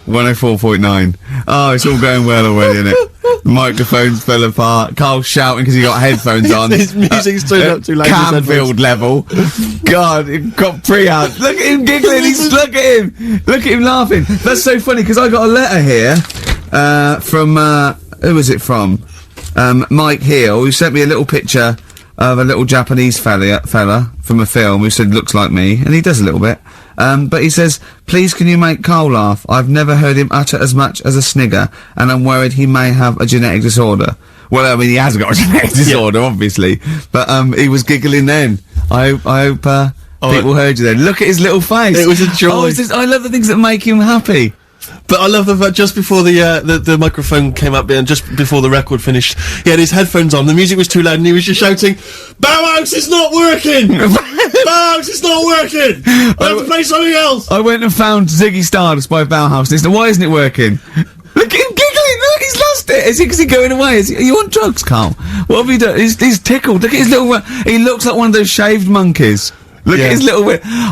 104.9. Oh, it's all going well already, isn't it? The microphones fell apart. Carl's shouting because he got headphones on. His music's turned up too loud. Canfield level. God, it got pre-out. Look at him giggling. Look at him. Look at him laughing. That's so funny because I got a letter here from who was it from? Mike Heel, who sent me a little picture of a little Japanese fella from a film who said looks like me, and he does a little bit. But he says, please can you make Carl laugh? I've never heard him utter as much as a snigger, and I'm worried he may have a genetic disorder. Well, I mean, he has got a genetic disorder, obviously. But, he was giggling then. I hope, people heard you then. Look at his little face. It was a joy. Oh, I love the things that make him happy. But I love the fact just before the microphone came up and just before the record finished, he had his headphones on, the music was too loud and he was just shouting, Bauhaus is not working! Bauhaus is not working! I have to play something else! I went and found Ziggy Stardust by Bauhaus and he said, why isn't it working? Look at him giggling! Look, he's lost it! Is he going away? Are you on drugs, Carl? What have you done? He's tickled. Look at his little... He looks like one of those shaved monkeys. Look at his little...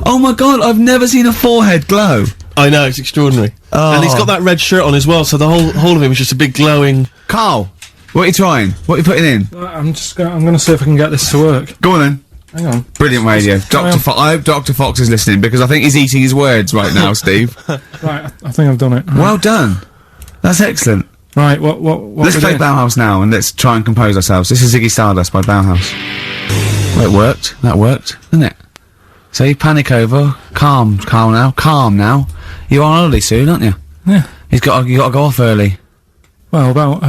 Oh my God, I've never seen a forehead glow. I know, it's extraordinary. Oh. And he's got that red shirt on as well, so the whole of him is just a big glowing... Carl, what are you trying? What are you putting in? I'm gonna see if I can get this to work. Go on then. Hang on. Brilliant radio. I hope Dr. Fox is listening, because I think he's eating his words right now, Steve. Right, I think I've done it. Right. Well done. That's excellent. Right, what Let's play Bauhaus now, and let's try and compose ourselves. This is Ziggy Stardust by Bauhaus. Well, it worked. That worked, didn't it? So you panic over. Calm now. You're on holiday soon, aren't you? Yeah. You got to go off early. Well, about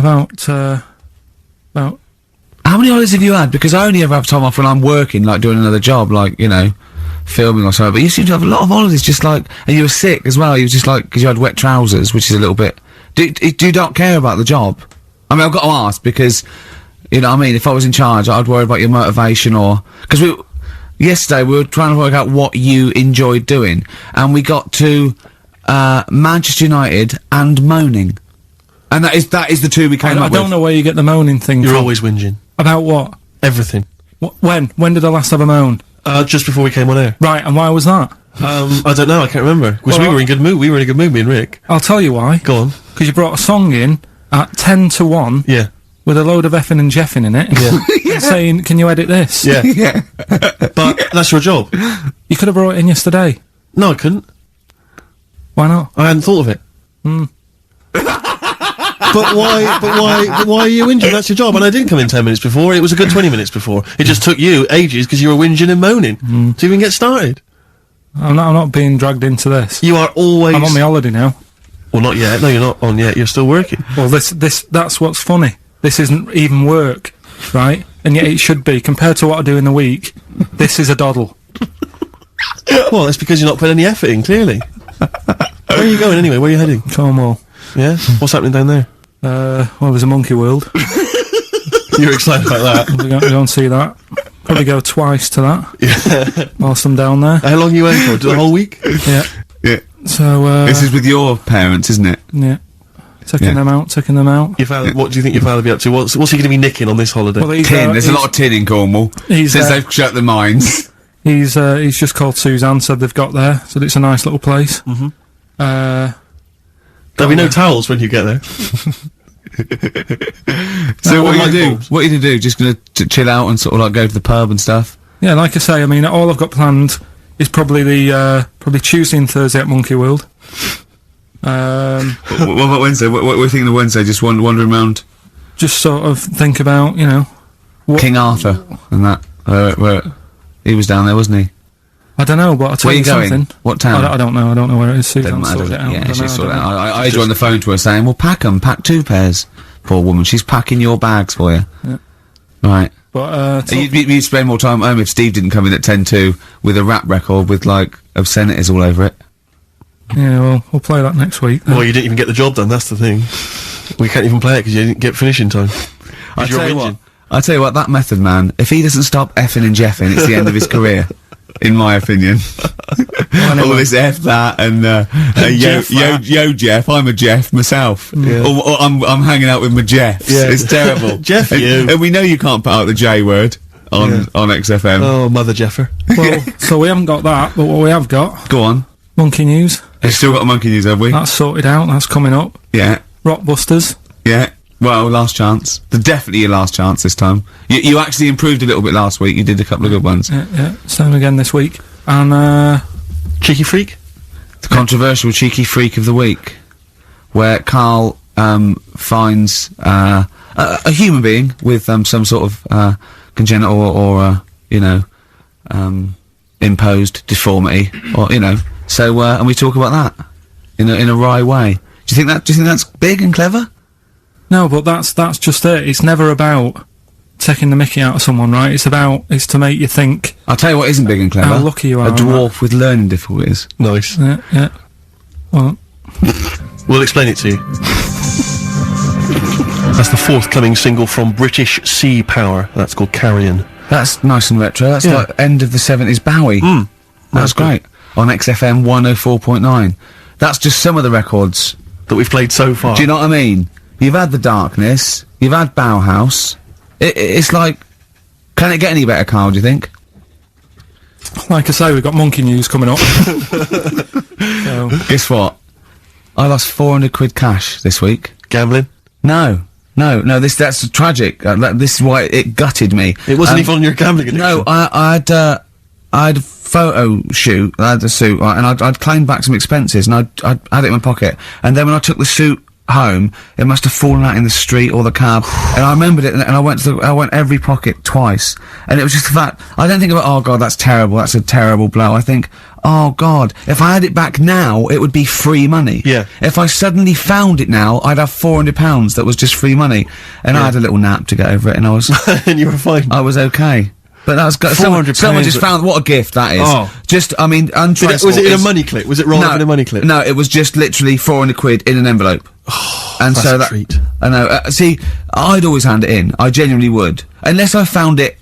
How many holidays have you had? Because I only ever have time off when I'm working, like doing another job, like, you know, filming or something. But you seem to have a lot of holidays, just like, and you were sick as well. You were just like, because you had wet trousers, which is a little bit. Do you not care about the job? I mean, I've got to ask because, you know what I mean, if I was in charge, I'd worry about your motivation or, because yesterday we were trying to work out what you enjoyed doing, and we got to, Manchester United and moaning. And that is the two we came up with. I don't know where you get the moaning thing You're from. always whinging. About what? Everything. When did I last have a moan? Just before we came on air. Right, and why was that? I don't know, I can't remember. Because we were in good mood. We were in a good mood, me and Rick. I'll tell you why. Go on. Because you brought a song in at 10 to 1. Yeah. With a load of effing and jeffing in it. Yeah. And saying, can you edit this? Yeah. Yeah. But that's your job. You could have brought it in yesterday. No, I couldn't. Why not? I hadn't thought of it. But why are you whinging? That's your job. And I didn't come in 10 minutes before. It was a good 20 minutes before. It just took you ages because you were whinging and moaning to even get started. I'm not being dragged into this. You are always... I'm on my holiday now. Well, not yet. No, you're not on yet. You're still working. Well, that's what's funny. This isn't even work, right? And yet it should be. Compared to what I do in the week, this is a doddle. Well, that's because you're not putting any effort in, clearly. Where are you going anyway? Where are you heading? Cornwall. Yeah? What's happening down there? Well, there's a monkey world. You're excited about that? We're going to go and see that. Probably go twice to that. Yeah. Whilst I'm down there. How long are you in for? The whole week? Yeah. Yeah. So, this is with your parents, isn't it? Yeah. Taking them out. Your father, what do you think your father will be up to? What's he going to be nicking on this holiday? Well, Tin. There's a lot of tin in Cornwall. Since they've shut the mines. He's just called Suzanne, said they've got there, said it's a nice little place. Mm-hmm. There'll be no towels when you get there. So what are you gonna do? What are you gonna do? Just gonna chill out and sort of like go to the pub and stuff? Yeah, like I say, I mean, all I've got planned is probably probably Tuesday and Thursday at Monkey World. What about Wednesday? What are you thinking of Wednesday? Just wandering around? Just sort of think about, you know... King Arthur and that. Where he was down there, wasn't he? I don't know, but I'll tell Where you going? something. What town? I don't know. I don't know where it is. Susan Doesn't matter, sorted does it out. Yeah, she sorted it out. I just was on the phone to her saying, well, pack 'em. Pack 2 pairs. Poor woman. She's packing your bags for you. Yeah. Right. But, you'd spend more time at home if Steve didn't come in at 10-2 with a rap record with, like, obscenities all over it. Yeah, well, we'll play that next week. Then. Well, you didn't even get the job done, that's the thing. We can't even play it because you didn't get finishing time. I tell you what, that Method Man, if he doesn't stop effing and jeffing, it's the end of his career. In my opinion. All this F that and yo Jeff, I'm a Jeff myself. Yeah. Or I'm hanging out with my Jeffs. Yeah. It's terrible. Jeff, and we know you can't put out the J word on XFM. Oh, Mother Jeffer. Well, so we haven't got that, but what we have got... Go on. Monkey News. We've still got a Monkey News, have we? That's sorted out. That's coming up. Yeah. Rockbusters. Yeah. Well, last chance. Definitely your last chance this time. You actually improved a little bit last week. You did a couple of good ones. Yeah. Same again this week. And, Cheeky Freak? The controversial Cheeky Freak of the Week, where Karl finds a human being with some sort of congenital or imposed deformity, or So and we talk about that in a wry way. Do you think that's big and clever? no, but that's just it. It's never about taking the mickey out of someone, right? It's to make you think. I'll tell you what isn't big and clever. How lucky you are A on dwarf with learning difficulties. Nice. Yeah. Well, We'll explain it to you. That's the forthcoming single from British Sea Power. That's called Carrion. That's nice and retro. That's Yeah. like end of the 70s Bowie. That's That's great. On XFM 104.9. That's just some of the records. that we've played so far. Do you know what I mean? You've had The Darkness, you've had Bauhaus. It's like, can it get any better, Karl, do you think? like I say, we've got Monkey News coming up. So, Guess what? I lost 400 quid cash this week. Gambling? No, that's tragic. This is why it gutted me. It wasn't even on your gambling addiction. No, I had a photo shoot, I had a suit, right, and I'd claimed back some expenses, and I'd had it in my pocket, and then when I took the suit home, it must have fallen out in the street or the cab, and I remembered it, and I went every pocket twice, and it was just the fact, I don't think about, oh god, that's terrible, that's a terrible blow, I think, oh god, if I had it back now, it would be free money. Yeah. If I suddenly found it now, I'd have £400 that was just free money, and I had a little nap to get over it, and I was, And you were fine. I was okay. But that's got someone £400 just found what a gift that is. Oh. Just, I mean, untraceable. Was it in a is- money clip? Was it rolled up in a money clip? No, it was just literally 400 quid in an envelope. And that's so a that, treat. I know. See, I'd always hand it in. I genuinely would, unless I found it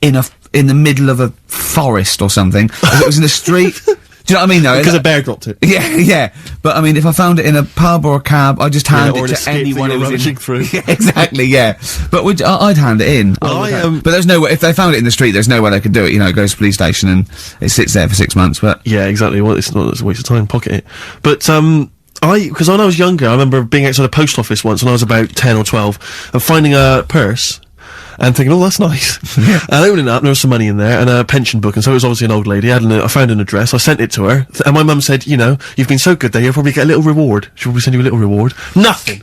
in the middle of a forest or something. If it was in the street. Do you know what I mean? Though, Because a bear dropped it. yeah. But I mean, if I found it in a pub or a cab, I just hand or it an to escape that anyone you're who was rummaging in. through. Yeah, exactly. Yeah. But I'd hand it in. Well, But there's no way. If they found it in the street, there's no way they could do it. It goes to the police station and it sits there for 6 months. But Yeah, exactly. Well, it's not, it's a waste of time, pocket it. But, because when I was younger, I remember being outside a post office once when I was about 10 or 12, and finding a purse, and thinking, oh, that's nice. And opening it up, and there was some money in there, and a pension book, and so it was obviously an old lady. I found an address, I sent it to her, and my mum said, you've been so good there, you'll probably get a little reward. She'll probably send you a little reward. Nothing!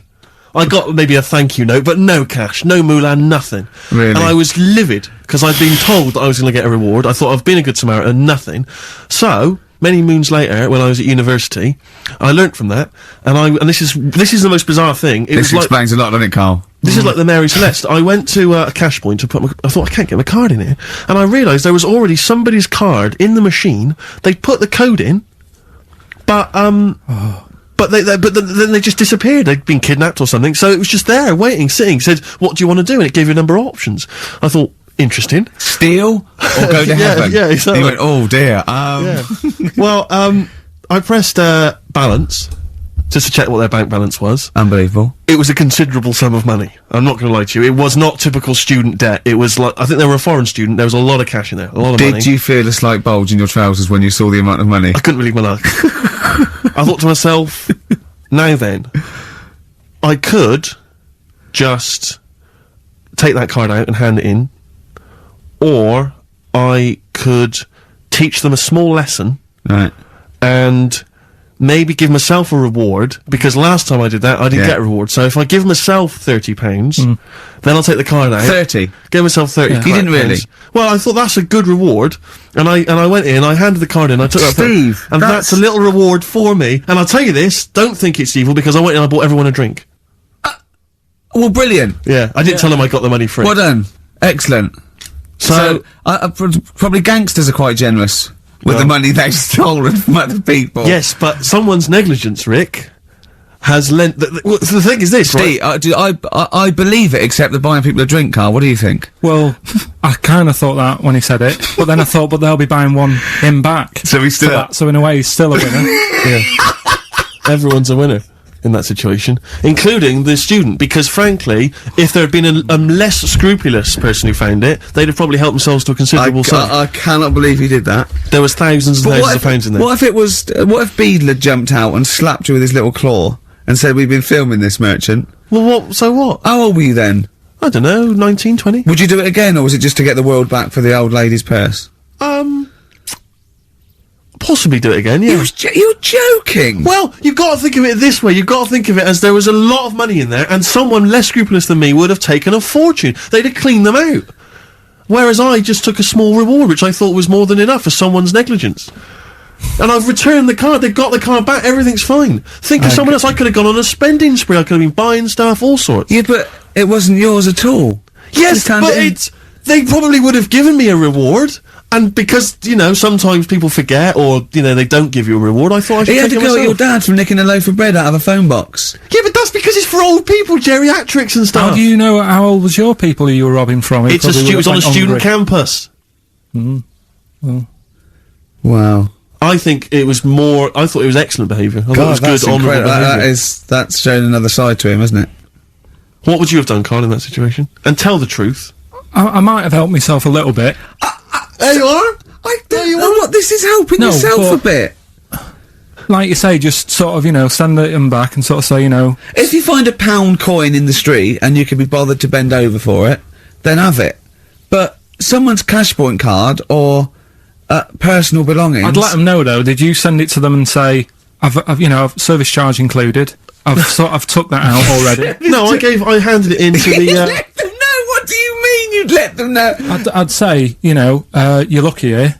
I got maybe a thank you note, but no cash, no moolah, nothing. Really? And I was livid, because I'd been told that I was going to get a reward. I thought I've been a good Samaritan, nothing. So, many moons later, when I was at university, I learnt from that, and this is the most bizarre thing. It this was like, explains a lot, doesn't it, Karl? this is like the Mary Celeste. I went to a cash point to I thought, I can't get my card in here. And I realised there was already somebody's card in the machine. They'd put the code in, but then they just disappeared. They'd been kidnapped or something. So it was just there, waiting, sitting. Said, what do you want to do? And it gave you a number of options. I thought, interesting. Steal or go to Yeah, heaven? yeah, exactly. He went, oh dear. Yeah. Well, I pressed balance, just to check what their bank balance was. Unbelievable. It was a considerable sum of money. I'm not going to lie to you. It was not typical student debt. It was like, I think they were a foreign student. There was a lot of cash in there. A lot of money. Did you feel a slight bulge in your trousers when you saw the amount of money? I couldn't believe my luck. I thought to myself, now then, I could just take that card out and hand it in, or I could teach them a small lesson Right. and maybe give myself a reward, because last time I did that, I didn't Yeah. get a reward. So if I give myself £30, then I'll take the card out. 30? Give myself 30. You didn't really? Well, I thought that's a good reward, and I went in, I handed the card in, I took that. Steve, and that's a little reward for me. And I'll tell you this, don't think it's evil, because I went in and I bought everyone a drink. Well, brilliant. Yeah, I didn't tell them I got the money free. Well done. Excellent. So probably gangsters are quite generous with the money they've stolen from other people. Yes, but someone's negligence, Rick, has lent. Well, the thing is this, right? Steve, I believe it, except that buying people a drink, Karl. What do you think? well, I kind of thought that when he said it, but then I thought, but they'll be buying him back. So he's still So in a way, he's still a winner. Yeah. Everyone's a winner. in that situation, including the student, because frankly, if there had been a less scrupulous person who found it, they'd have probably helped themselves to a considerable sum. I cannot believe he did that. There was thousands and thousands of pounds in there. What if it was, what if Beadle jumped out and slapped you with his little claw and said, we've been filming this, merchant? Well, so what? How old were you then? I don't know, 19, 20? Would you do it again, or was it just to get the world back for the old lady's purse? Possibly do it again, yeah. You're joking! Well, you've got to think of it this way. You've got to think of it as there was a lot of money in there, and someone less scrupulous than me would have taken a fortune. They'd have cleaned them out. Whereas I just took a small reward, which I thought was more than enough for someone's negligence. And I've returned the card. They've got the card back. Everything's fine. Think of someone else. I could have gone on a spending spree. I could have been buying stuff, all sorts. Yeah, but it wasn't yours at all. Yes, but they probably would have given me a reward. And because, you know, sometimes people forget or, you know, they don't give you a reward, I thought I should take it myself. You had to go at your dad for nicking a loaf of bread out of a phone box. Yeah, but that's because it's for old people, geriatrics and stuff. How do you know how old was your people who you were robbing from? It was on a student campus. Well. Wow. I think it was I thought it was excellent behaviour. I thought it was that's good, honourable behaviour. That's showing another side to him, isn't it? What would you have done, Karl, in that situation? And tell the truth. I might have helped myself a little bit. There you are! What, this is helping yourself a bit. Like you say, just sort of, you know, stand them back and sort of say, you know... If you find a £1 coin in the street and you can be bothered to bend over for it, then have it. But someone's cash point card or personal belongings... I'd let them know, though. Did you send it to them and say, I've service charge included. I've took that out already. No, I handed it in to the... You let them know? What do you mean you'd let them know? I'd say, you know, you're lucky here.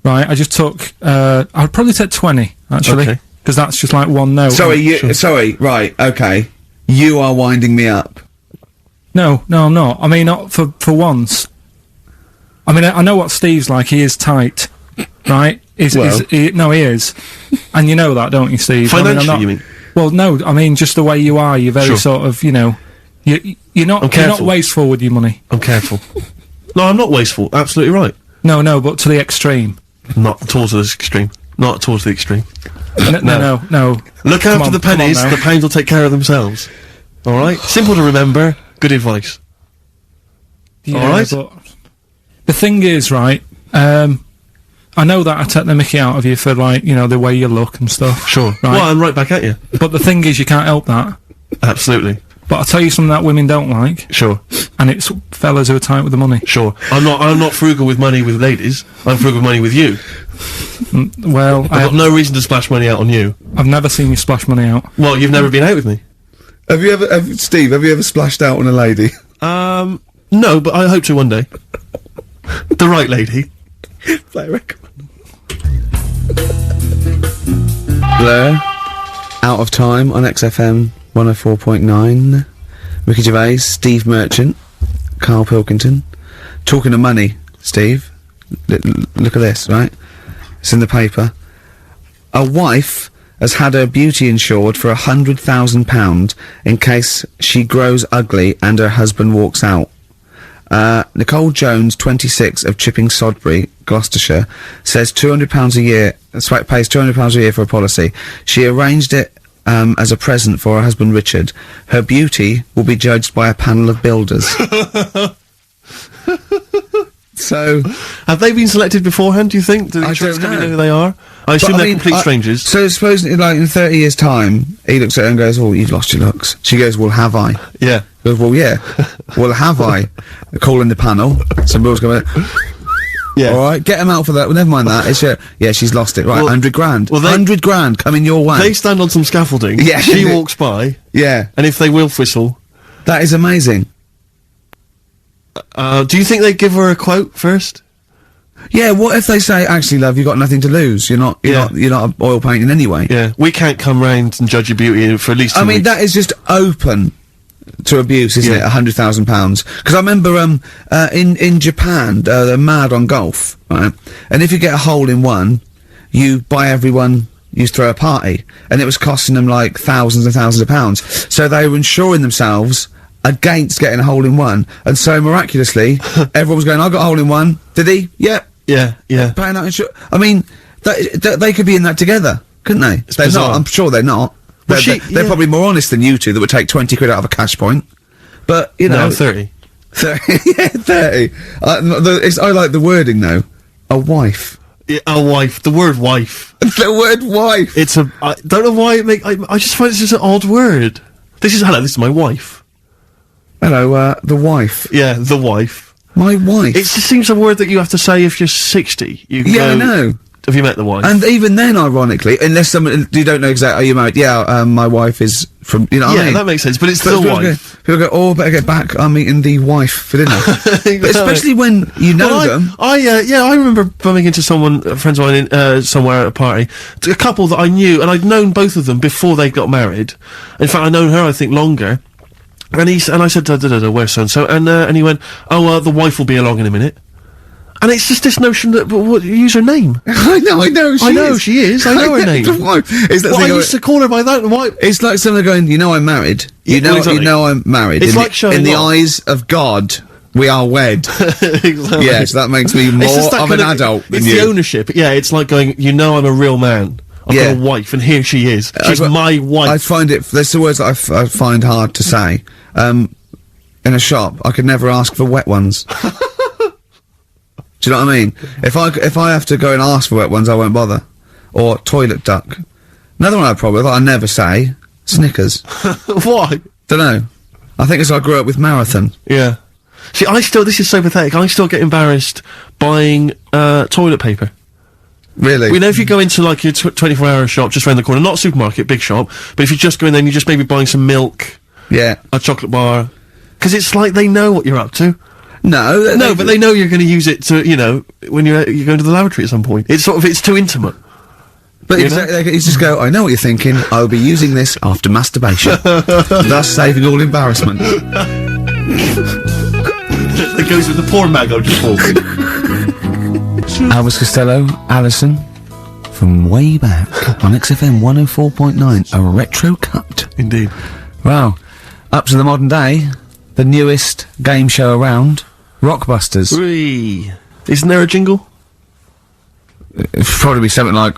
Right, I just took, I'd probably take 20, actually. Because that's just like one note. Sorry, right, okay. You are winding me up. No, I'm not. I mean, not for once. I mean, I know what Steve's like. He is tight, right? He is. And you know that, don't you, Steve? Financially, you mean? Well, no, I mean, just the way you are. You're very sort of, you know, you're not wasteful with your money. I'm careful. No, I'm not wasteful. Absolutely right. No, but to the extreme. Not towards the extreme. Not towards the extreme. No. Look after the pennies. The pounds will take care of themselves. All right. Simple to remember. Good advice. Yeah, all right. But the thing is, right. I know that I take the mickey out of you for, like, you know, the way you look and stuff. Sure. Right? Well, I'm right back at you. But the thing is, you can't help that. Absolutely. But I'll tell you something that women don't like. Sure. And it's fellas who are tight with the money. Sure. I'm not frugal with money with ladies. I'm frugal with money with you. Well, I've got no reason to splash money out on you. I've never seen you splash money out. Well, you've never been out with me. Steve, have you ever splashed out on a lady? No, but I hope to one day. The right lady. Play a record. Blur. Out of Time on XFM 104.9. Ricky Gervais, Steve Merchant, Karl Pilkington. Talking of money, Steve. Look at this, right? It's in the paper. A wife has had her beauty insured for £100,000 in case she grows ugly and her husband walks out. Nicole Jones, 26, of Chipping Sodbury, Gloucestershire, says £200 a year, pays £200 a year for a policy. She arranged it as a present for her husband Richard. Her beauty will be judged by a panel of builders. So, have they been selected beforehand, do you think? Do the insurance company know who they are? I assume they're complete strangers. So suppose, like, in 30 years' time, he looks at her and goes, oh, you've lost your looks. She goes, well, have I? Yeah. He goes, well, yeah. Well, have I? Calling the panel. Some bills coming in. Yeah. Alright, get him out for that. Well, never mind that. It's yeah, she's lost it. Right, 100 grand. Well, 100 grand coming your way. They stand on some scaffolding. Yeah. She walks by. Yeah. And if they will whistle. That is amazing. Do you think they give her a quote first? Yeah, what if they say, actually, love, you've got nothing to lose. You're not oil painting anyway. Yeah. We can't come round and judge your beauty for at least 2 weeks. I mean, that is just open to abuse, isn't it? £100,000. Because I remember, in Japan, they're mad on golf, right? And if you get a hole in one, you buy everyone, you throw a party. And it was costing them, like, thousands and thousands of pounds. So they were insuring themselves against getting a hole in one, and so miraculously, everyone was going, I got a hole in one. Did he? Yep. Yeah. Paying out I mean, they could be in that together, couldn't they? They're not. I'm sure they're not. They're probably more honest than you two that would take 20 quid out of a cash point. But, you know... No, 30. 30. Yeah, 30. I like the wording, though. A wife. Yeah, a wife. The word wife. The word wife. I don't know why I just find it's just an odd word. This is my wife. Hello, the wife. Yeah, the wife. My wife. It just seems a word that you have to say if you're 60. You can go, I know. Have you met the wife? And even then, ironically, unless you don't know exactly, are you married? Yeah, my wife is from, you know what I mean? That makes sense, but it's the wife. People go, better get back, I'm meeting the wife for dinner. Exactly. But especially when you know them. I remember bumping into friends of mine somewhere at a party, a couple that I knew, and I'd known both of them before they got married. In fact, I'd known her, I think, longer. And I said, where's so-and-so? And he went, the wife will be along in a minute. And it's just this notion that, use her name. I know she is. I know her name. I used to call her by that. Why? It's like someone going, you know I'm married. You know I'm married. It's like showing in the eyes of God, we are wed. Exactly. Yes, that makes me more of an adult than you. It's the ownership. Yeah, it's like going, you know I'm a real man. I've got a wife, and here she is. She's my wife. I find there's the words that I find hard to say. In a shop, I could never ask for wet ones. Do you know what I mean? If I have to go and ask for wet ones, I won't bother. Or toilet duck. Another one I probably that I never say. Snickers. Why? Dunno. I think it's I grew up with marathon. Yeah. See, this is so pathetic, I still get embarrassed buying, toilet paper. Really? You know, if you go into, like, your 24-hour shop just round the corner, not a supermarket, big shop, but if you just go in there and you're just maybe buying some milk. Yeah. A chocolate bar. Because it's like they know what you're up to. No, but they know you're going to use it to, you know, when you're going to the lavatory at some point. It's too intimate. But you just go, I know what you're thinking, I'll be using this after masturbation. Thus saving all embarrassment. It goes with the porn mag I just bought. Elvis Costello, Alison, from way back on XFM 104.9, a retro cut. Indeed. Wow. Up to the modern day, the newest game show around, Rockbusters. Whee. Isn't there a jingle? It'd probably be something like,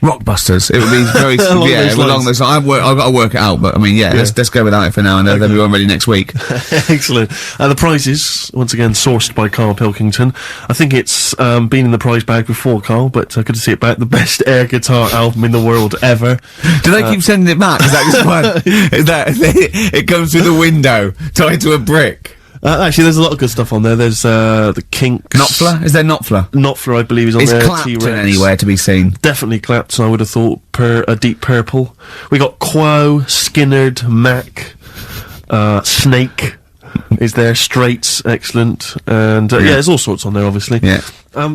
Rockbusters. It would be very, along those lines. I've got to work it out, but I mean, let's go without it for now, and they'll be all ready next week. Excellent. The prizes, once again, sourced by Karl Pilkington. I think it's, been in the prize bag before, Karl, but good to see it back. The best air guitar album in the world ever. Do they keep sending it back? Is that just fun? It comes through the window, tied to a brick? Actually, there's a lot of good stuff on there. There's, the Kinks. Knopfler? Is there Knopfler? Knopfler, I believe, is on there. Is Clapton anywhere to be seen? Definitely Clapton, I would have thought, a Deep Purple. We got Quo, Skinnerd, Mac, Snake is there, Straits, excellent, and, there's all sorts on there, obviously. Yeah.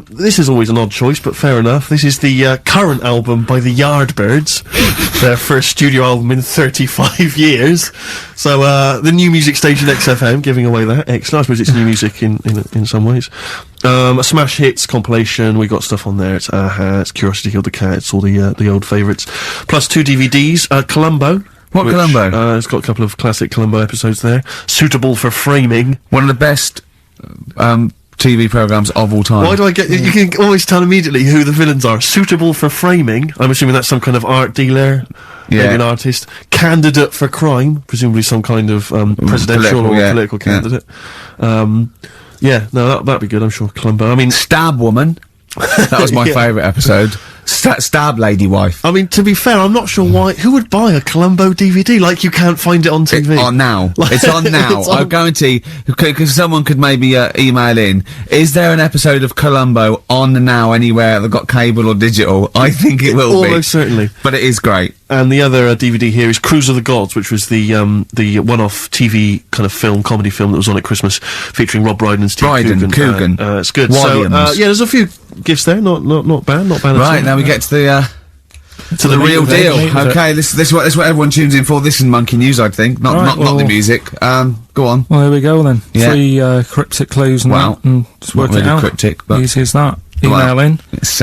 This is always an odd choice, but fair enough. This is the, current album by the Yardbirds, their first studio album in 35 years. So, the new music station XFM giving away that. Excellent. I suppose it's new music in some ways. A Smash Hits compilation. We got stuff on there. It's Aha, it's Curiosity Killed the Cat, it's all the old favourites. Plus 2 DVDs. Columbo. What Columbo? It's got a couple of classic Columbo episodes there. Suitable for framing. One of the best, TV programmes of all time. Why do I get... You can always tell immediately who the villains are. Suitable for framing. I'm assuming that's some kind of art dealer. Yeah. Maybe an artist. Candidate for crime. Presumably some kind of, presidential or political candidate. That'd be good, I'm sure. Columbo. I mean... Stab Woman. That was my favourite episode. Stab Lady Wife. I mean, to be fair, I'm not sure why... Who would buy a Columbo DVD? Like, you can't find it on TV. It's on now. It's on now. I guarantee, because someone could maybe email in, is there an episode of Columbo on now anywhere that got cable or digital? I think it will be. Almost certainly. But it is great. And the other DVD here is Cruise of the Gods, which was the one-off TV kind of comedy film that was on at Christmas, featuring Rob Brydon and Steve Coogan. It's good. Williams. So, there's a few gifts there, not bad at all. Right, now we get to the real deal. Okay, this is what everyone tunes in for. This is Monkey News, I think, not the music. Go on. Well, there we go then. Yeah. 3 cryptic clues and that, and just work it out. Cryptic, but easy as that. Email in. It's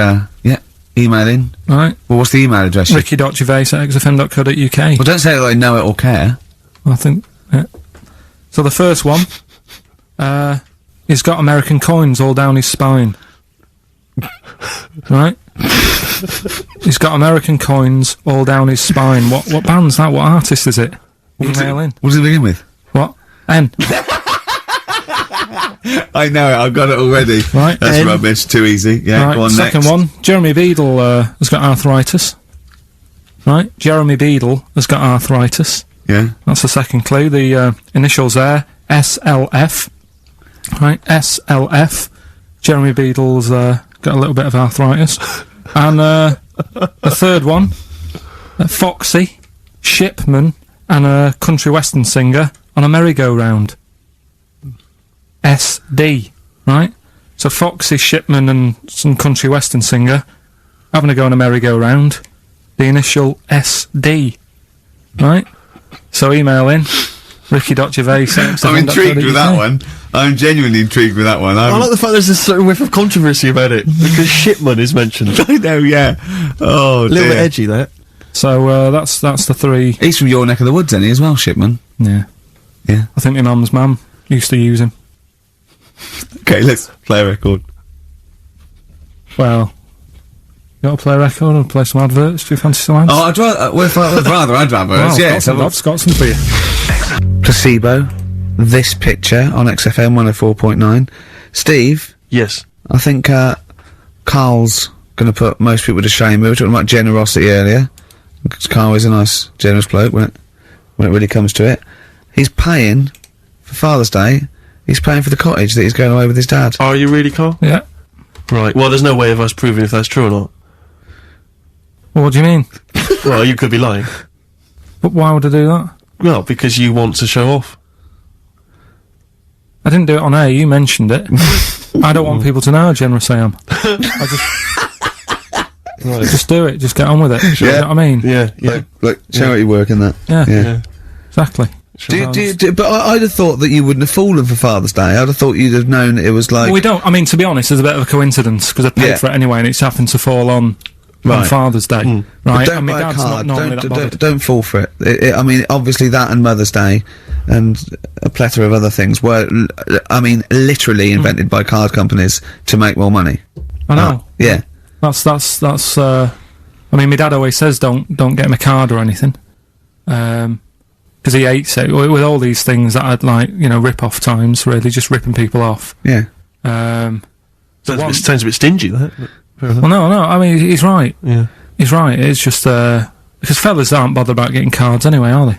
email in. Right. Well, what's the email address? ricky.gervais@xfm.co.uk. Well, don't say that I know it or care. I think, So the first one, he's got American coins all down his spine. Right? He's got American coins all down his spine. What band's that? What artist is it? Email in. What does it begin with? What? N. I know it, I've got it already. Right. That's rubbish, too easy. Yeah, Right, go on second next. one. Jeremy Beadle has got arthritis. Right, Jeremy Beadle has got arthritis. Yeah. That's the second clue. The initials there, SLF. Right, SLF. Jeremy Beadle's got a little bit of arthritis. And the third one, Foxy, Shipman, and a country western singer on a merry-go-round. SD, right? So Foxy, Shipman, and some country western singer having a go on a merry-go-round. The initial SD, right? So email in, ricky.gervais. I'm intrigued with that one. I'm genuinely intrigued with that one. I like the fact there's this certain whiff of controversy about it, because Shipman is mentioned. I know, yeah. Oh, A little bit edgy, that. So that's the three. He's from your neck of the woods, isn't he, as well, Shipman? Yeah. Yeah. I think my mum's mum used to use him. Okay, let's play a record. Well, you want to play a record or play some adverts? Do you fancy some ads? Oh, I'd rather adverts, Well, yeah. I've got some for you. Placebo, this picture on XFM 104.9. Steve, Yes. I think Carl's going to put most people to shame. We were talking about generosity earlier. 'Cause Carl is a nice, generous bloke when it really comes to it. He's paying for Father's Day. He's paying for the cottage that he's going away with his dad. Are you really, Carl? Yeah. Right. Well, there's no way of us proving if that's true or not. Well, what do you mean? Well, you could be lying. But why would I do that? Well, because you want to show off. I didn't do it on air, you mentioned it. I don't want people to know how generous I am. Right. Just do it, just get on with it. You know what I mean? Yeah, yeah. Look, charity work and that. Yeah. Yeah. Exactly. But I'd have thought that you wouldn't have fallen for Father's Day. I'd have thought you'd have known that it was like... Well, we don't, I mean, to be honest, there's a bit of a coincidence, because I paid for it anyway, and it's happened to fall on Father's Day. But Right? don't And my buy a dad's card. not normally that bothered. Don't fall for it. I mean, obviously that and Mother's Day and a plethora of other things were, literally invented by card companies to make more money. I know. Yeah. That's, I mean, my dad always says don't get him a card or anything. Because he hates it. With all these things that I'd like, rip-off times, really, just ripping people off. Yeah. Sounds a bit stingy, that. Well, no, I mean, he's right. Yeah. He's right. It's just, because fellas aren't bothered about getting cards anyway, are they?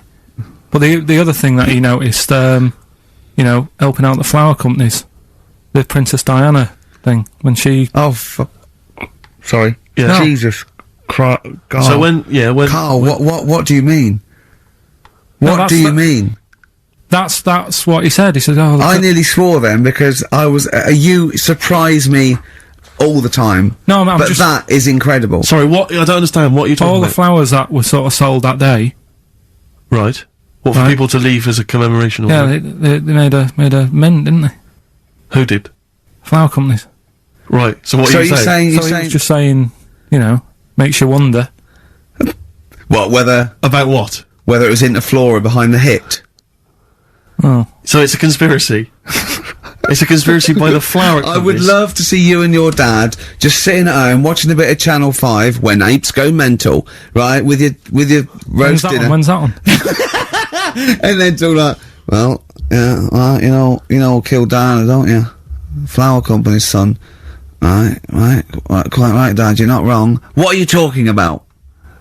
But the other thing that he noticed, helping out the flower companies, the Princess Diana thing, when she... Oh, sorry. Yeah. No. Jesus Christ. God. So when Carl, what do you mean? What do you mean? That's what he said. He said, "Oh, look I nearly swore then because I was. You surprise me all the time. No, I'm but just that is incredible. Sorry, what? I don't understand. What you're talking all about? the flowers that were sort of sold that day. Right. What, for Right. people to leave as a commemoration? Or Yeah, something? they made a mint, didn't they? Who did? Flower companies. Right. So what So are you saying? So he was just saying, makes you wonder. What whether About what? it was in the floor or behind the hit? Oh, So it's a conspiracy. It's a conspiracy by the flower I would companies. love to see you and your dad just sitting at home watching a bit of Channel 5 when apes go mental, right? With your roast dinner, when's that on? and then talk like, well, yeah, well, you know, kill Diana, don't you? Flower company's son, right, quite right, Dad. You're not wrong. What are you talking about?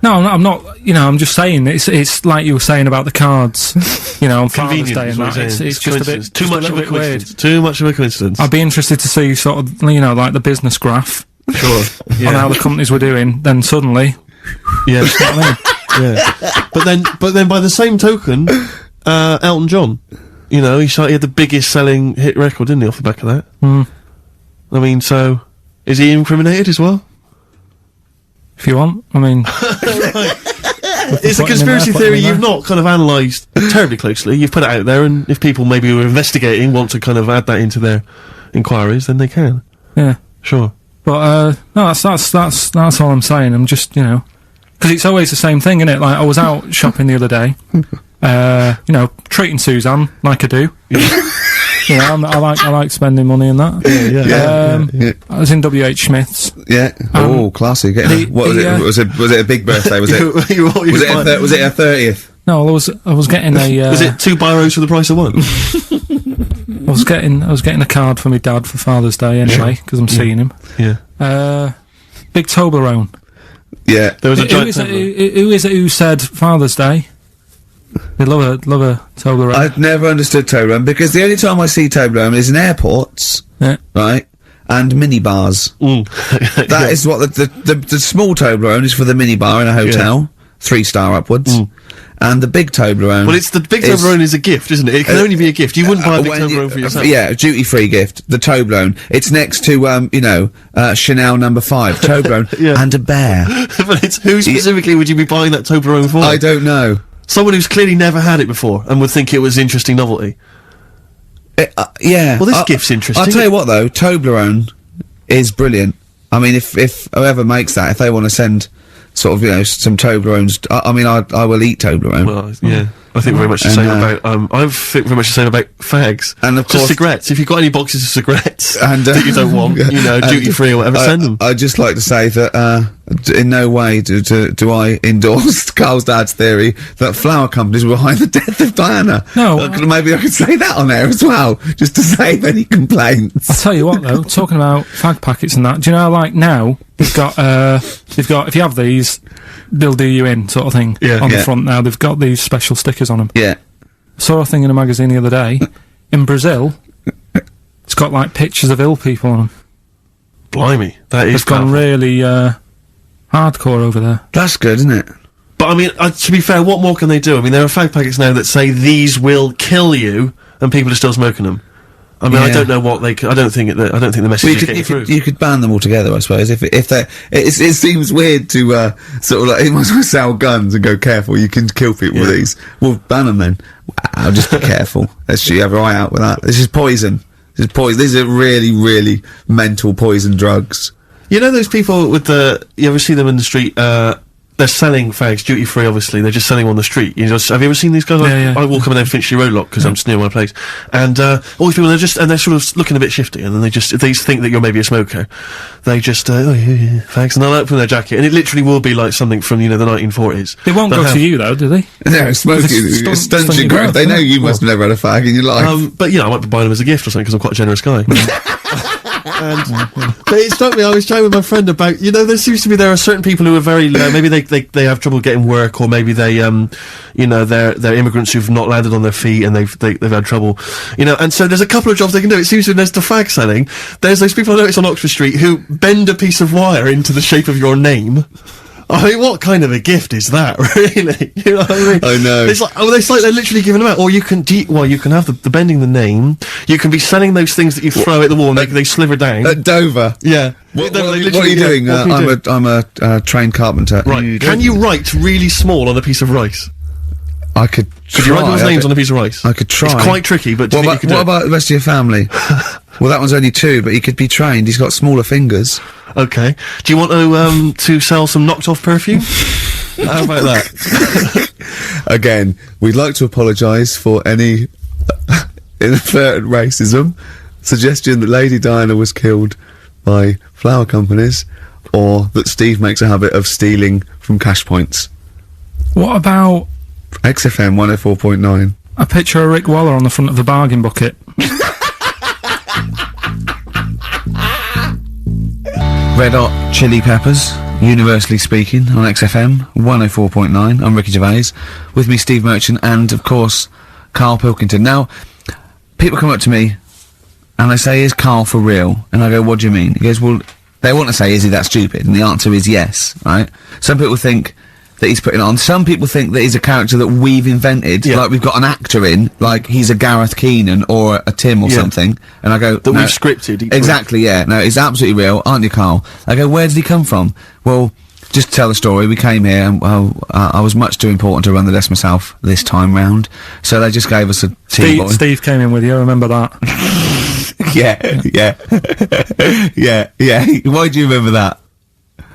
No, I'm not. I'm just saying it's like you were saying about the cards. On Father's Day and Convenient, that. is what It's you're just a saying. bit Too much of a weird. coincidence. Too much of a coincidence. I'd be interested to see sort of like the business graph Sure. on how the companies were doing. Then suddenly, Yeah. you know what I mean? Yeah. But then by the same token, Elton John, he had the biggest selling hit record, didn't he, off the back of that? I mean, so is he incriminated as well? If you want, I mean, It's a conspiracy theory you've not kind of analysed terribly closely. You've put it out there, and if people maybe who are investigating want to kind of add that into their inquiries, then they can. yeah. Sure. But no, that's all I'm saying. I'm just because it's always the same thing, isn't it? Like I was out shopping the other day, treating Suzanne like I do. Yeah, I like spending money in that. Yeah. I was in WH Smith's. Yeah. Classy. What was it? Was it a big birthday? Was it? Was it a 30th? No, I was getting a. Was it 2 biros for the price of one? I was getting a card for my dad for Father's Day anyway, because I'm seeing him. Yeah. Big Toblerone. Yeah. There was a Who is it who said Father's Day? They love a Toblerone. I've never understood Toblerone because the only time I see Toblerone is in airports, right, and minibars. That is what the small Toblerone is for the minibar in a hotel, 3-star upwards. And the big Toblerone. Well, the big Toblerone is a gift, isn't it? It can only be a gift. You wouldn't buy a big Toblerone for yourself. Yeah, duty-free gift. The Toblerone. It's next to, Chanel No. 5. Toblerone and a bear. But who specifically would you be buying that Toblerone for? I don't know. Someone who's clearly never had it before and would think it was interesting novelty. Yeah. Well, this gift's interesting. I'll tell you what, though. Toblerone is brilliant. I mean, if whoever makes that, if they want to send sort of, some Toblerones, I will eat Toblerone. Well, yeah. I think very much the same about, I think very much the same about fags. And of course, just cigarettes. If you've got any boxes of cigarettes and, that you don't want, duty free or whatever, send them. I'd just like to say that, in no way do I endorse Carl's dad's theory that flower companies were behind the death of Diana. No. Maybe I could say that on air as well, just to save any complaints. I'll tell you what though, talking about fag packets and that, do you know, like now, they've got, if you have these, they'll do you in, sort of thing, on the front now. They've got these special stickers on them. Yeah. I saw a thing in a magazine the other day. In Brazil, it's got, like, pictures of ill people on them. Blimey. That is It's gone really, hardcore over there. That's good, isn't it? But, I mean, to be fair, what more can they do? I mean, there are fag packets now that say these will kill you, and people are still smoking them. I mean, I don't know what they. I don't think the message is getting through. You could ban them altogether, I suppose. If they, it seems weird to sort of like, you might as well sell guns and go, careful, you can kill people with these. Well, ban them then. Wow, just be careful. Let's shoot have your eye out with that. This is poison. These are really, really mental poison drugs. You know those people with you ever see them in the street? They're selling fags duty free. Obviously, they're just selling them on the street. Have you ever seen these guys? I walk up and down Finchley Road lot because I'm just near my place, and all these people they're sort of looking a bit shifty, and then they think that you're maybe a smoker. They just fags, and they'll open their jacket, and it literally will be like something from the 1940s. They won't go to you though, do they? No, smoking stunts your growth. They know you must have never had a fag in your life. But I might be buying them as a gift or something because I'm quite a generous guy. But it struck me, I was chatting with my friend about, there are certain people who are very, maybe they have trouble getting work, or maybe they, they're immigrants who've not landed on their feet and they've had trouble, and so there's a couple of jobs they can do. It seems there's the fag selling, there's those people I notice on Oxford Street who bend a piece of wire into the shape of your name. I mean, what kind of a gift is that, really? You know what I mean? I know. It's like they're literally giving them out. Or you can have the bending the name. You can be selling those things that you throw at the wall and they sliver down. At Dover? Yeah. What are you doing? I'm a trained carpenter. Right. Can you write really small on a piece of rice? I could try. Could you write those names on a piece of rice? I could try. It's quite tricky, but do you think you could do it? What about the rest of your family? Well, that one's only 2, but he could be trained. He's got smaller fingers. Okay. Do you want to sell some knocked-off perfume? How about that? Again, we'd like to apologise for any inadvertent racism, suggestion that Lady Diana was killed by flower companies, or that Steve makes a habit of stealing from cash points. What about XFM 104.9? a picture of Rick Waller on the front of the bargain bucket? Red Hot Chili Peppers, universally speaking, on XFM 104.9. I'm Ricky Gervais. With me, Steve Merchant, and, of course, Karl Pilkington. Now, people come up to me, and they say, is Karl for real? And I go, what do you mean? He goes, well, they want to say, is he that stupid? And the answer is yes, right? Some people think that he's putting on. Some people think that he's a character that we've invented, like we've got an actor in, like he's a Gareth Keenan or a Tim or something. And I go, that we've scripted. Exactly, yeah. No, it's absolutely real, aren't you, Karl? I go, where did he come from? Well, just to tell the story, we came here and I was much too important to run the desk myself this time round, so they just gave us a tea boy. Steve came in with you, I remember that. yeah. Why do you remember that?